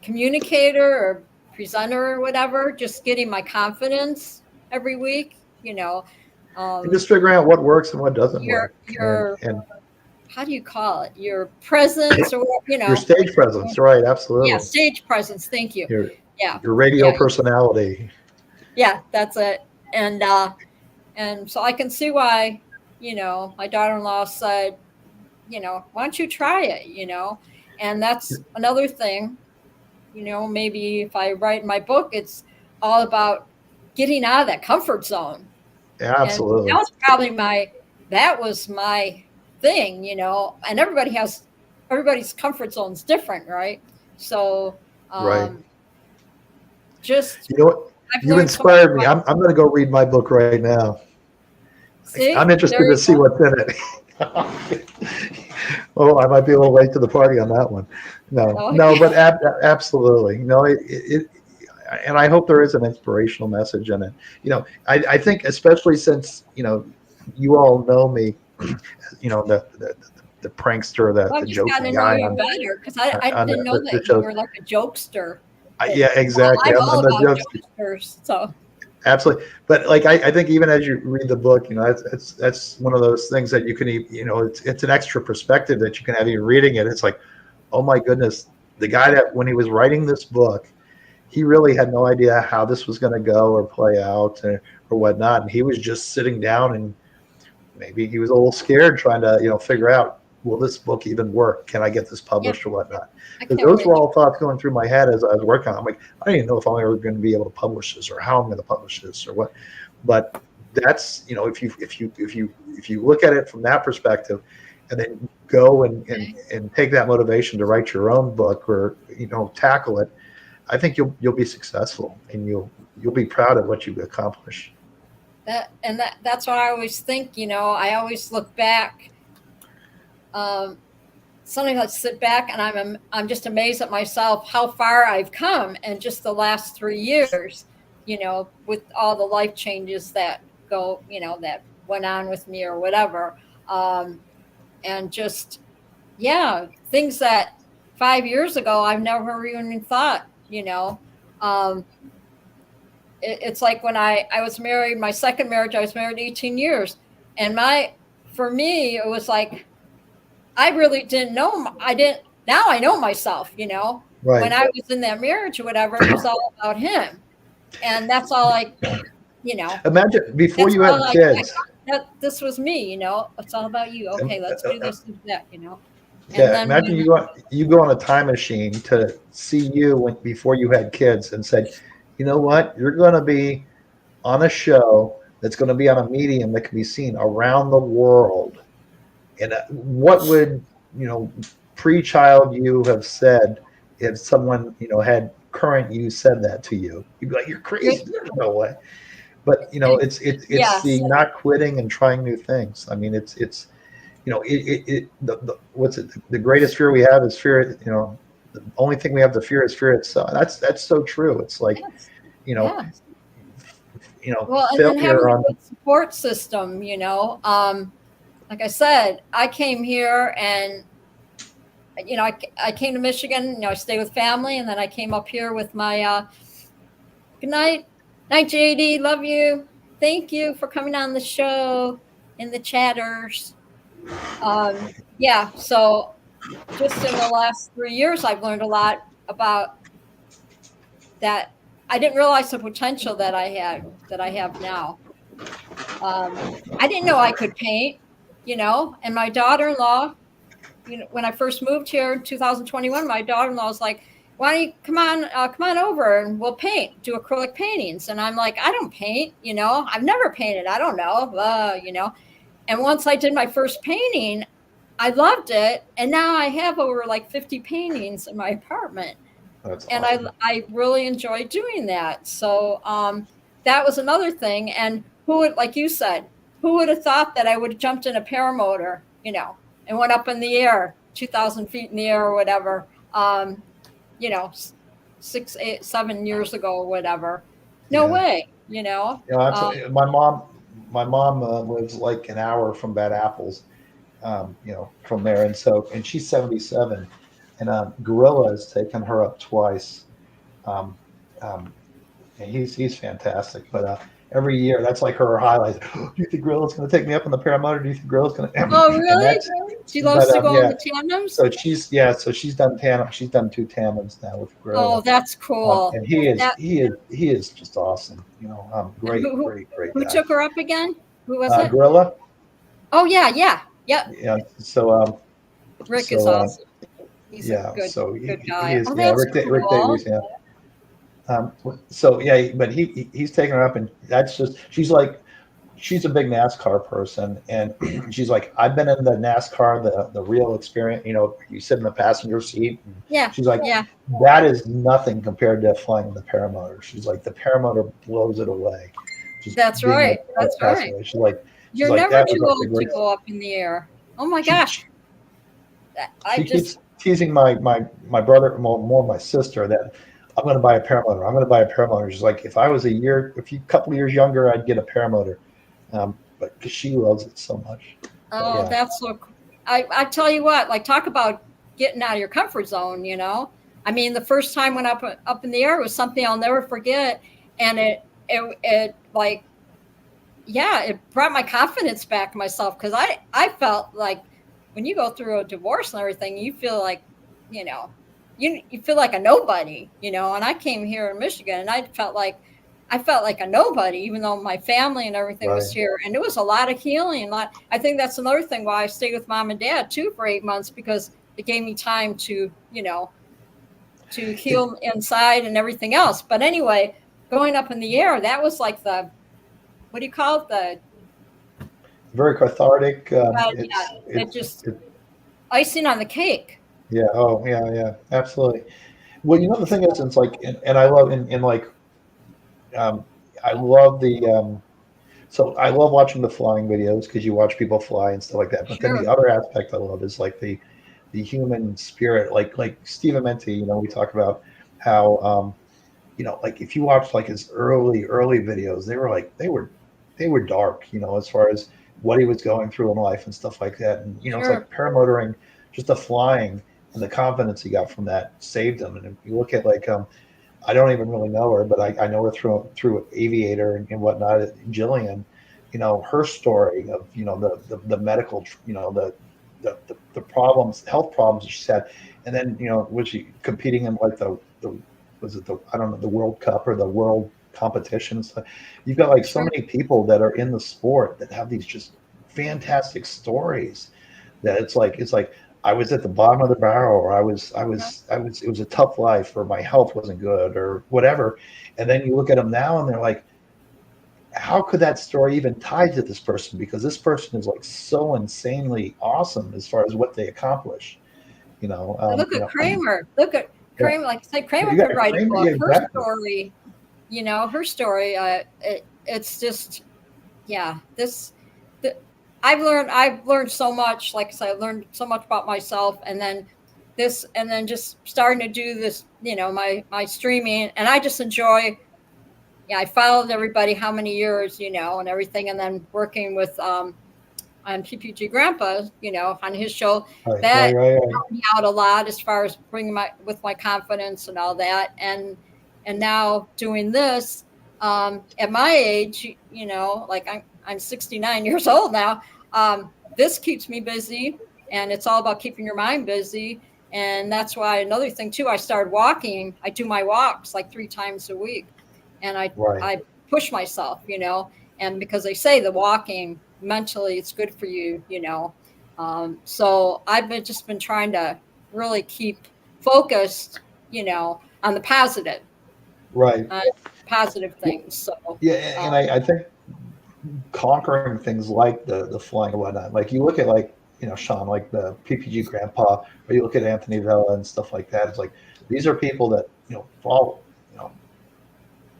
communicator or presenter or whatever, just getting my confidence every week, And just figuring out what works and what doesn't your work, your and how do you call it, your presence, or your stage presence, right? yeah, Absolutely. stage presence, thank you. Your Yeah, your radio personality. yeah, that's it. And so I can see why, my daughter-in-law said, why don't you try it. And that's another thing, maybe if I write my book, it's all about getting out of that comfort zone. Yeah, And absolutely. that was my thing, and everybody's comfort zone's different, right? So, Right. just, You know what? I've You learned so much inspired me. about, I'm going to go read my book right now. see, I'm interested there to you see go. what's in it. Oh, I might be a little late to the party on that one. Oh, No, yeah. but absolutely. And I hope there is an inspirational message in it. I think especially since, you all know me, the prankster, Well, the I've just gotten joking to know guy you better, because I on didn't know the that you shows. were like a jokester. Yeah, exactly. I'm I'm all the about jokes. jokesters. So, Absolutely, but like I think even as you read the book, that's one of those things that you can, it's an extra perspective that you can have even reading it. It's like, oh my goodness, the guy that when he was writing this book, he really had no idea how this was going to go or play out or whatnot, and he was just sitting down and maybe he was a little scared trying to figure out, will this book even work? Can I get this yeah, published or whatnot? I Because can't those wait. were all thoughts going through my head as I was working on it. I'm like, I don't even know if I'm ever going to be able to publish this or how I'm going to publish this or what. But that's, if you look at it from that perspective and then go and take that motivation to write your own book or tackle it, I think you'll be successful and you'll be proud of what you've accomplished. That's what I always think. I always look back. Sometimes I sit back and I'm just amazed at myself how far I've come in just the last 3 years. With all the life changes that that went on with me or whatever, and just things that 5 years ago I've never even thought. It's like when I was married, my second marriage, I was married 18 years. And for me, it was like, I really didn't know. Now I know myself, Right. When I was in that marriage or whatever, it was all about him. And that's all Imagine before you had kids. This was me, it's all about you. Okay, let's do this, do that, And Yeah, imagine you go on a time machine to see you before you had kids and said, you know what, you're going to be on a show that's going to be on a medium that can be seen around the world. And what would pre-child you have said if someone had current you said that to you? You'd be like, you're crazy. There's no way. But it's Yes. the not quitting and trying new things. I mean, it's what's it? The greatest fear we have is fear. The only thing we have to fear is fear itself. That's so true. It's like, Yes. Well, and then having a good support system. Like I said, I came here and I came to Michigan. I stayed with family, and then I came up here with my. Good night, JD. Love you. Thank you for coming on the show in the chatters. So just in the last 3 years, I've learned a lot about that. I didn't realize the potential that I have now. I didn't know I could paint, and my daughter-in-law, when I first moved here in 2021, my daughter-in-law was like, why don't you come on over and we'll do acrylic paintings. And I'm like, I don't paint, I've never painted. I don't know, And once I did my first painting, I loved it. And now I have over like 50 paintings in my apartment. That's and awesome. I really enjoy doing that. So that was another thing. And like you said, who would have thought that I would have jumped in a paramotor, and went up in the air, 2,000 feet in the air or whatever, 6, 8, 7 years ago or whatever. No way, you know. You know, that's my mom lives like an hour from Bad Apples, you know, from there, and she's 77, and Gorilla has taken her up twice. Um, um, and he's fantastic. But every year, that's like her highlight. Do you think Gorilla's going to take me up on the paramotor? Do you think Gorilla's going to? Oh, And really? She loves but to go on yeah. the tandems. So she's done She's done 2 tandems now with Gorilla. Oh, that's cool. And That, he is just awesome. You know, great who guy. took her up again? Who was it? Gorilla. Oh yeah, yep. Yeah. So Rick is awesome. He's a good guy. he is. Oh, Yeah, that's Rick cool. Davies. Yeah. So yeah, but he's taking her up, and that's just she's a big NASCAR person, and she's like, I've been in the NASCAR, the real experience. You know, you sit in the passenger seat. And Yeah. She's like, yeah. That is nothing compared to flying the paramotor. She's like, the paramotor blows it away. That's right. That's right. She's like, you're never too old to go up in the air. Oh my gosh. She keeps teasing my brother, more my sister, that I'm going to buy a paramotor. I'm going to buy a paramotor. She's like, if I was a couple years younger, I'd get a paramotor. But because she loves it so much. Oh, yeah. That's so cool. I tell you what, like, talk about getting out of your comfort zone, you know? I mean, the first time when up in the air was something I'll never forget. And it like, yeah, it brought my confidence back myself. Cause I felt like when you go through a divorce and everything, you feel like, you know, you feel like a nobody, you know, and I came here in Michigan and I felt like a nobody, even though my family and everything was here. And it was a lot of healing. I think that's another thing why I stayed with mom and dad too for 8 months, because it gave me time to, you know, to heal inside and everything else. But anyway, going up in the air, that was like what do you call it? Very cathartic. It's just icing on the cake. Yeah. Oh, yeah. Absolutely. Well, you know, the thing is, it's like, and I love I love so I love watching the flying videos because you watch people fly and stuff like that. But then the other aspect I love is like the human spirit, like Stephen Menti. You know, we talk about how you know, like if you watch like his early videos, they were dark, you know, as far as what he was going through in life and stuff like that. And you know, it's like paramotoring, just the flying and the confidence he got from that saved him. And if you look at like I don't even really know her, but I know her through Aviator and whatnot. Jillian, you know, her story of, you know, the medical, you know, the problems, health problems she's had, and then, you know, was she competing in like the World Cup or the world competitions? You've got like so many people that are in the sport that have these just fantastic stories that it's like I was at the bottom of the barrel, or it was a tough life, or my health wasn't good, or whatever. And then you look at them now and they're like, how could that story even tie to this person? Because this person is like so insanely awesome as far as what they accomplish, you know. Look at Kramer. Look at Kramer. Like I said, Kramer could write a book. Her story, you know, it's just, yeah, I've learned so much. Like I said, I've learned so much about myself, and then just starting to do this, you know, my streaming, and I just enjoy. Yeah, I followed everybody how many years, you know, and everything, and then working with on PPG Grandpa, you know, on his show, that helped me out a lot as far as bringing my confidence and all that, and now doing this at my age, you know, like I'm 69 years old now. This keeps me busy, and it's all about keeping your mind busy. And that's why another thing too, I started walking. I do my walks like 3 times a week, and I push myself, you know, and because they say the walking mentally, it's good for you, you know. So I've just been trying to really keep focused, you know, on the positive. Positive things. So yeah, and I think conquering things like the flying and whatnot, like you look at like, you know, Sean, like the PPG Grandpa, or you look at Anthony Vella and stuff like that. It's like these are people that, you know, for all, you know,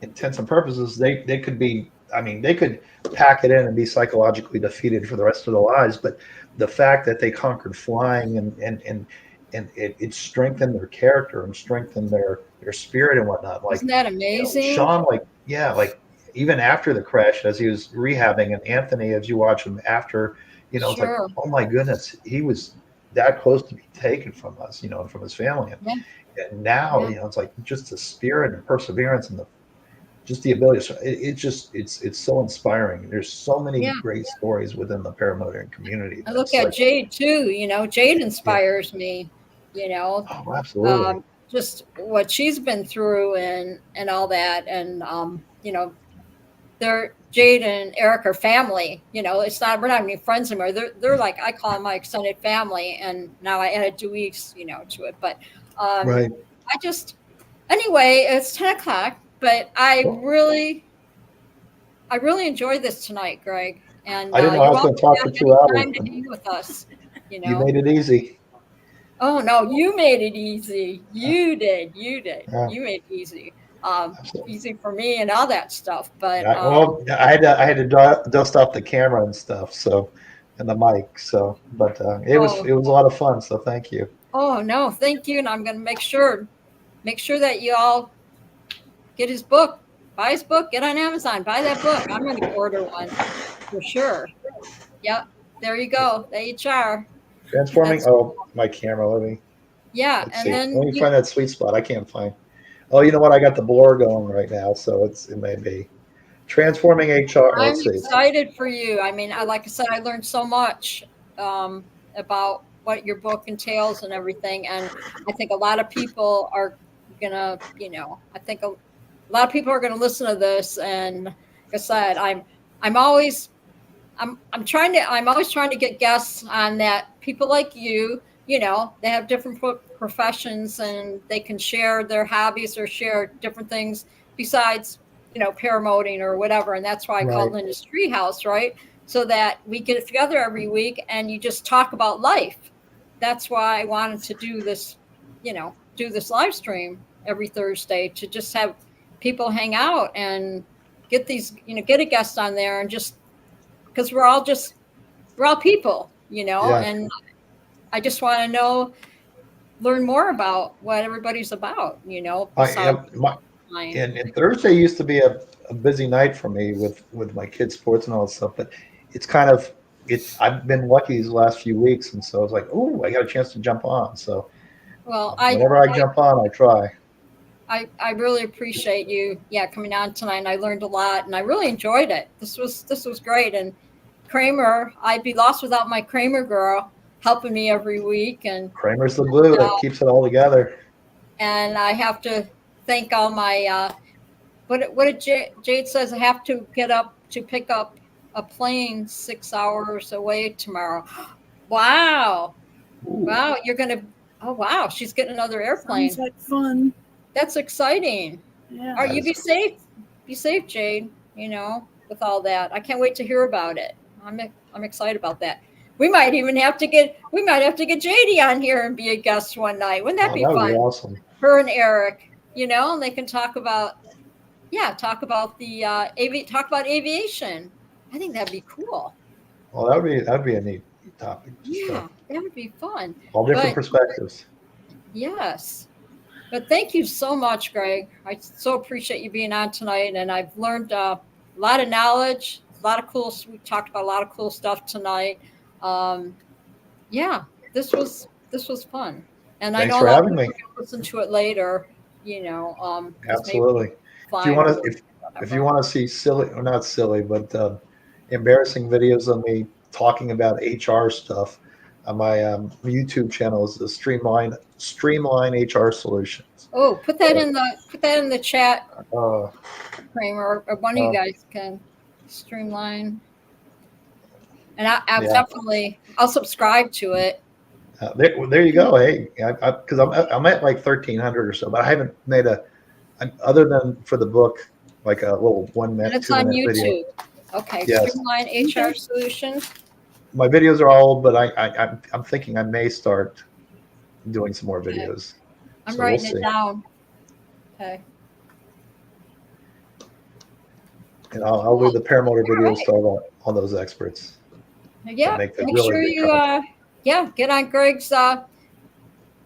intents and purposes, they could be. I mean, they could pack it in and be psychologically defeated for the rest of their lives. But the fact that they conquered flying and it strengthened their character and strengthened their spirit and whatnot. Like, isn't that amazing? You know, Sean, like, yeah, like even after the crash, as he was rehabbing, and Anthony, as you watch him after, it's like, Sure. oh my goodness, he was that close to be taken from us, and from his family. Yeah. And now, Yeah. it's like just the spirit and perseverance and just the ability. So it's so inspiring. There's so many Yeah. great stories within the paramotoring community. I look That's at like, Jade too, Jade yeah. inspires me, you know, Oh, absolutely. just what she's been through and all that. And, they're Jade and Eric are family, it's not, we're not any friends anymore. They're like, I call them my extended family. And now I added Dewey's, to it. But, Right. anyway, it's 10 o'clock, but I Well, really enjoyed this tonight, Greg. And I didn't know I you're was going welcome to talk for back 2 hours. anytime to hang with us, You made it easy. Oh no, you made it easy. You did. Yeah. You made it easy. Absolutely. Easy for me and all that stuff. But I had to dust off the camera and stuff, so, and the mic. So, but it was a lot of fun. So thank you. Oh no, thank you. And I'm going to make sure that you all get his book, buy his book, get on Amazon, buy that book. I'm going to order one for sure. Yep. There you go. The HR. Transforming. My camera. Let me. Yeah, Let's and see. then Let me find that sweet spot. I can't find. Oh, you know what? I got the blur going right now, so it may be transforming HR. I'm Let's see. excited for you. I mean, like I said, I learned so much about what your book entails and everything, and I think a lot of people are gonna, I think a lot of people are gonna listen to this. And like I said, I'm always trying to get guests on that. People like you, they have different professions and they can share their hobbies or share different things besides, paramoting or whatever. And that's why I called Lindy's Treehouse, right? So that we get together every week and you just talk about life. That's why I wanted to do this, do this live stream every Thursday, to just have people hang out and get these, get a guest on there, and just because we're all people, Yeah. and I just want to learn more about what everybody's about, And Thursday used to be a busy night for me with my kids' sports and all that stuff, but it's kind of I've been lucky these last few weeks, and so I was like, oh, I got a chance to jump on. So, well, whenever I jump on, I try. I really appreciate you, coming on tonight. And I learned a lot, and I really enjoyed it. This was great. And Kramer, I'd be lost without my Kramer girl helping me every week. And Kramer's the glue that keeps it all together. And I have to thank all my what did Jade says, I have to get up to pick up a plane 6 hours away tomorrow. Wow. Ooh. Wow, you're gonna wow, she's getting another airplane. Sounds like fun. That's exciting. Yeah. Are you be safe? Be safe, Jade, with all that. I can't wait to hear about it. I'm excited about that. We might have to get JD on here and be a guest one night. Wouldn't that be fun? That would be awesome. Her and Eric, and they can talk about talk about aviation. I think that'd be cool. Well, that'd be a neat topic. Yeah, that would be fun. All different perspectives. Yes. But thank you so much, Greg. I so appreciate you being on tonight, and I've learned a lot of knowledge, a lot of cool. We talked about a lot of cool stuff tonight. This was fun, and Thanks I know for a lot having of me. people can listen to it later. Absolutely. If you want to see silly, or not silly, but embarrassing videos of me talking about HR stuff, my YouTube channel is the Streamline HR Solutions. Oh, put that in the chat, Kramer, or one of you guys can. Streamline, and I'll subscribe to it. There you go. Hey, because I'm at like 1,300 or so, but I haven't made other than for the book, like a little 1 minute. And it's on YouTube. Video. Okay, yes. Streamline HR Solutions. My videos are all old, but I'm thinking I may start doing some more videos. I'm writing it down. Okay. And I'll leave the paramotor videos to all those experts. Yeah, make sure you get on Greg's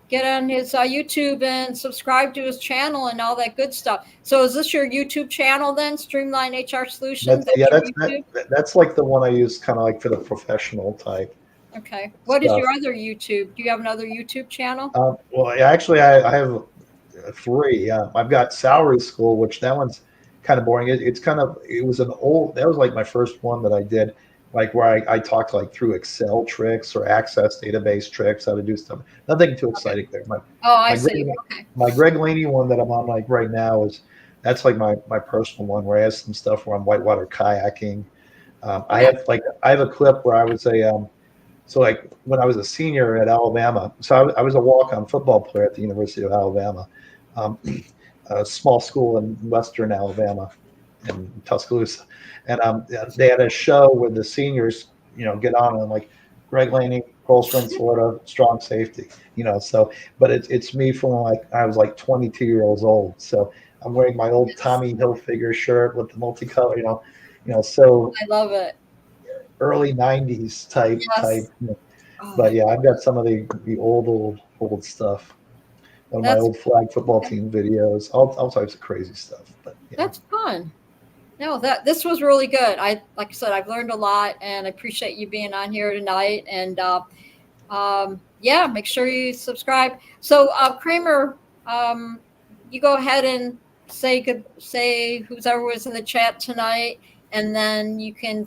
get on his YouTube and subscribe to his channel and all that good stuff. So is this your YouTube channel then, Streamline HR Solutions? That's like the one I use kind of like for the professional type. Okay. What is stuff. your other YouTube? Do you have another YouTube channel? Well, actually, I have 3. I've got Salary School, which that one's kind of boring. It was an old, that was like my first one that I did, like where I talked like through Excel tricks or Access database tricks, how to do stuff. Nothing too exciting there. I see. Okay. My Greg Laney one that I'm on like right now that's like my personal one where I have some stuff where I'm whitewater kayaking. I have a clip where I was so like when I was a senior at Alabama, so I was a walk-on football player at the University of Alabama, a small school in Western Alabama, in Tuscaloosa, and they had a show where the seniors, get on and like Greg Laney, Colesman, Florida, strong safety, So, but it's me from like I was like 22 years old, so I'm wearing my old Tommy Hilfiger shirt with the multicolor, So I love it. Early 90s type. Oh, but yeah, I've got some of the old stuff. One of my old flag football team videos, all types of crazy stuff. But that's fun. No, this was really good. Like I said, I've learned a lot, and I appreciate you being on here tonight. And make sure you subscribe. So Kramer, you go ahead and say whoever was in the chat tonight, and then you can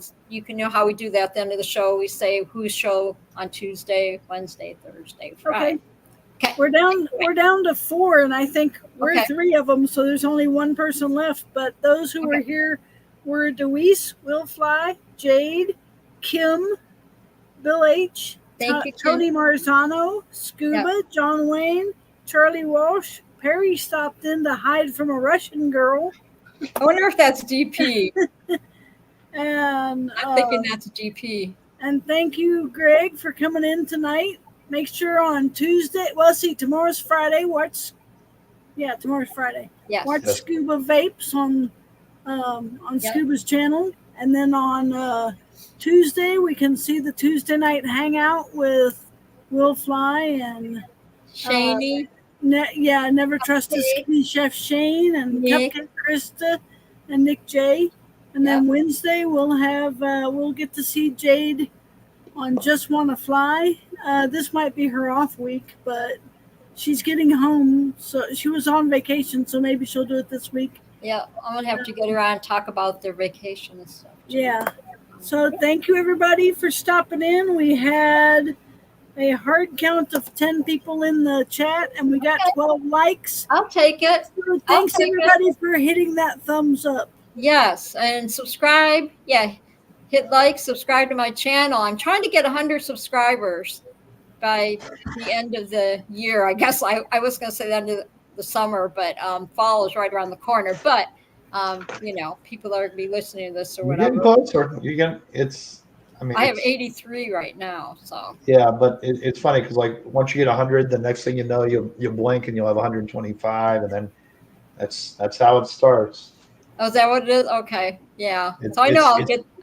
know how we do that at the end of the show. We say whose show on Tuesday, Wednesday, Thursday, Friday. Okay. We're down to 4, and I think we're 3 of them, so there's only one person left. But those who were here were Deweese, Will Fly, Jade, Kim, Bill H, Tony Marzano, Scuba, John Wayne, Charlie Walsh. Perry stopped in to hide from a Russian girl. I wonder if that's DP. And I'm thinking that's DP. And thank you, Greg, for coming in tonight. Make sure on Tuesday. Well, see, tomorrow's Friday. Tomorrow's Friday. Yes. Watch Scuba Vapes on Scuba's channel, and then on Tuesday we can see the Tuesday night hangout with Will Fly and Shaney. Never Trust a Skinny Chef Shane and Nick. Cupcake Krista and Nick J. And then Wednesday we'll get to see Jade on Just Wanna Fly. This might be her off week, but she's getting home. So she was on vacation, so maybe she'll do it this week. Yeah, I'm gonna have to get her on and talk about their vacation and stuff. Yeah. So thank you everybody for stopping in. We had a hard count of 10 people in the chat, and we got 12 likes. I'll take it. So thanks everybody for hitting that thumbs up. Yes, and subscribe. Yeah, hit like, subscribe to my channel. I'm trying to get 100 subscribers by the end of the year. I guess I was going to say the end of the summer, but fall is right around the corner. But people are going to be listening to this or whatever. You're getting closer. I have 83 right now. So yeah, but it's funny because like once you get 100, the next thing you know, you blink and you'll have 125, and then that's how it starts. Oh, is that what it is? Okay, yeah. So I know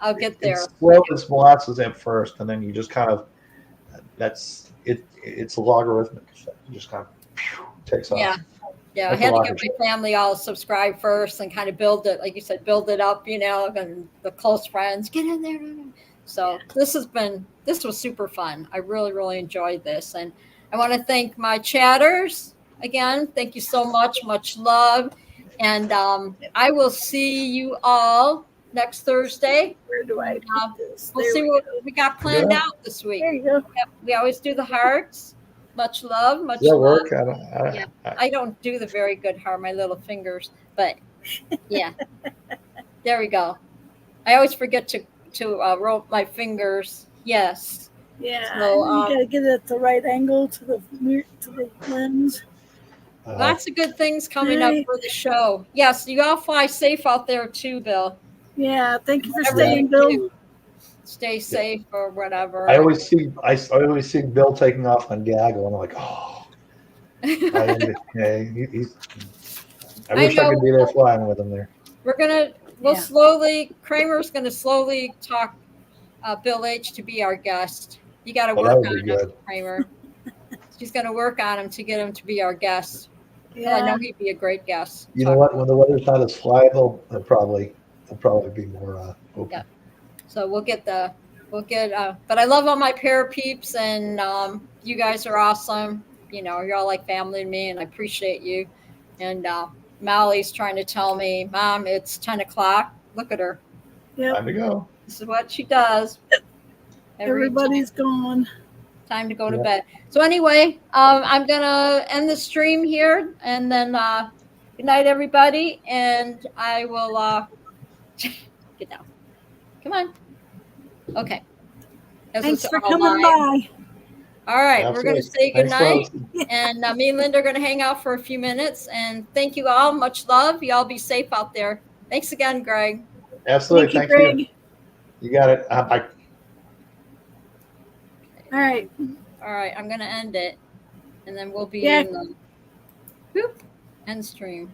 I'll get there. It's slow as molasses at first, and then you just kind of it's logarithmic. It just kind of takes off. Yeah. I had to get my family all subscribed first and kind of build it, like you said, build it up. And the close friends get in there. So this was super fun. I really, really enjoyed this, and I want to thank my chatters again. Thank you so much. Much love. And I will see you all next Thursday. Where do I put this? We'll see what we got planned out this week. There you go. Yep, we always do the hearts. Much love. Much love. Work. I don't do the very good heart, my little fingers, but yeah. There we go. I always forget to roll my fingers. Yes. Yeah. So, you got to get it at the right angle to the lens. Lots of good things coming up for the show. Yes, you all fly safe out there too, Bill. Yeah, thank you for staying, Bill. Stay safe or whatever. I always see Bill taking off on Gaggle, and I'm like, oh. I wish I could be there flying with him there. Kramer's gonna slowly talk Bill H to be our guest. You got to work on it, Kramer. she's going to work on him to get him to be our guest. Well, I know he'd be a great guest. You know what? When the weather's not as fly, they'll probably be more open. Yeah. So but I love all my pair peeps, and you guys are awesome. You know, you're all like family to me, and I appreciate you. And Mally's trying to tell me, Mom, it's 10 o'clock. Look at her. Yep. Time to go. This is what she does. Everybody's gone. Time to go to bed. So anyway, I'm gonna end the stream here, and then good night, everybody. And I will get down. Come on. Okay. Thanks for coming by. All right, we're going to say good night. Thanks, And me and Linda are going to hang out for a few minutes. And thank you all. Much love. Y'all be safe out there. Thanks again, Greg. Absolutely. Thank you, Greg. You got it. Bye. All right. All right, I'm going to end it. And then we'll be in the end stream.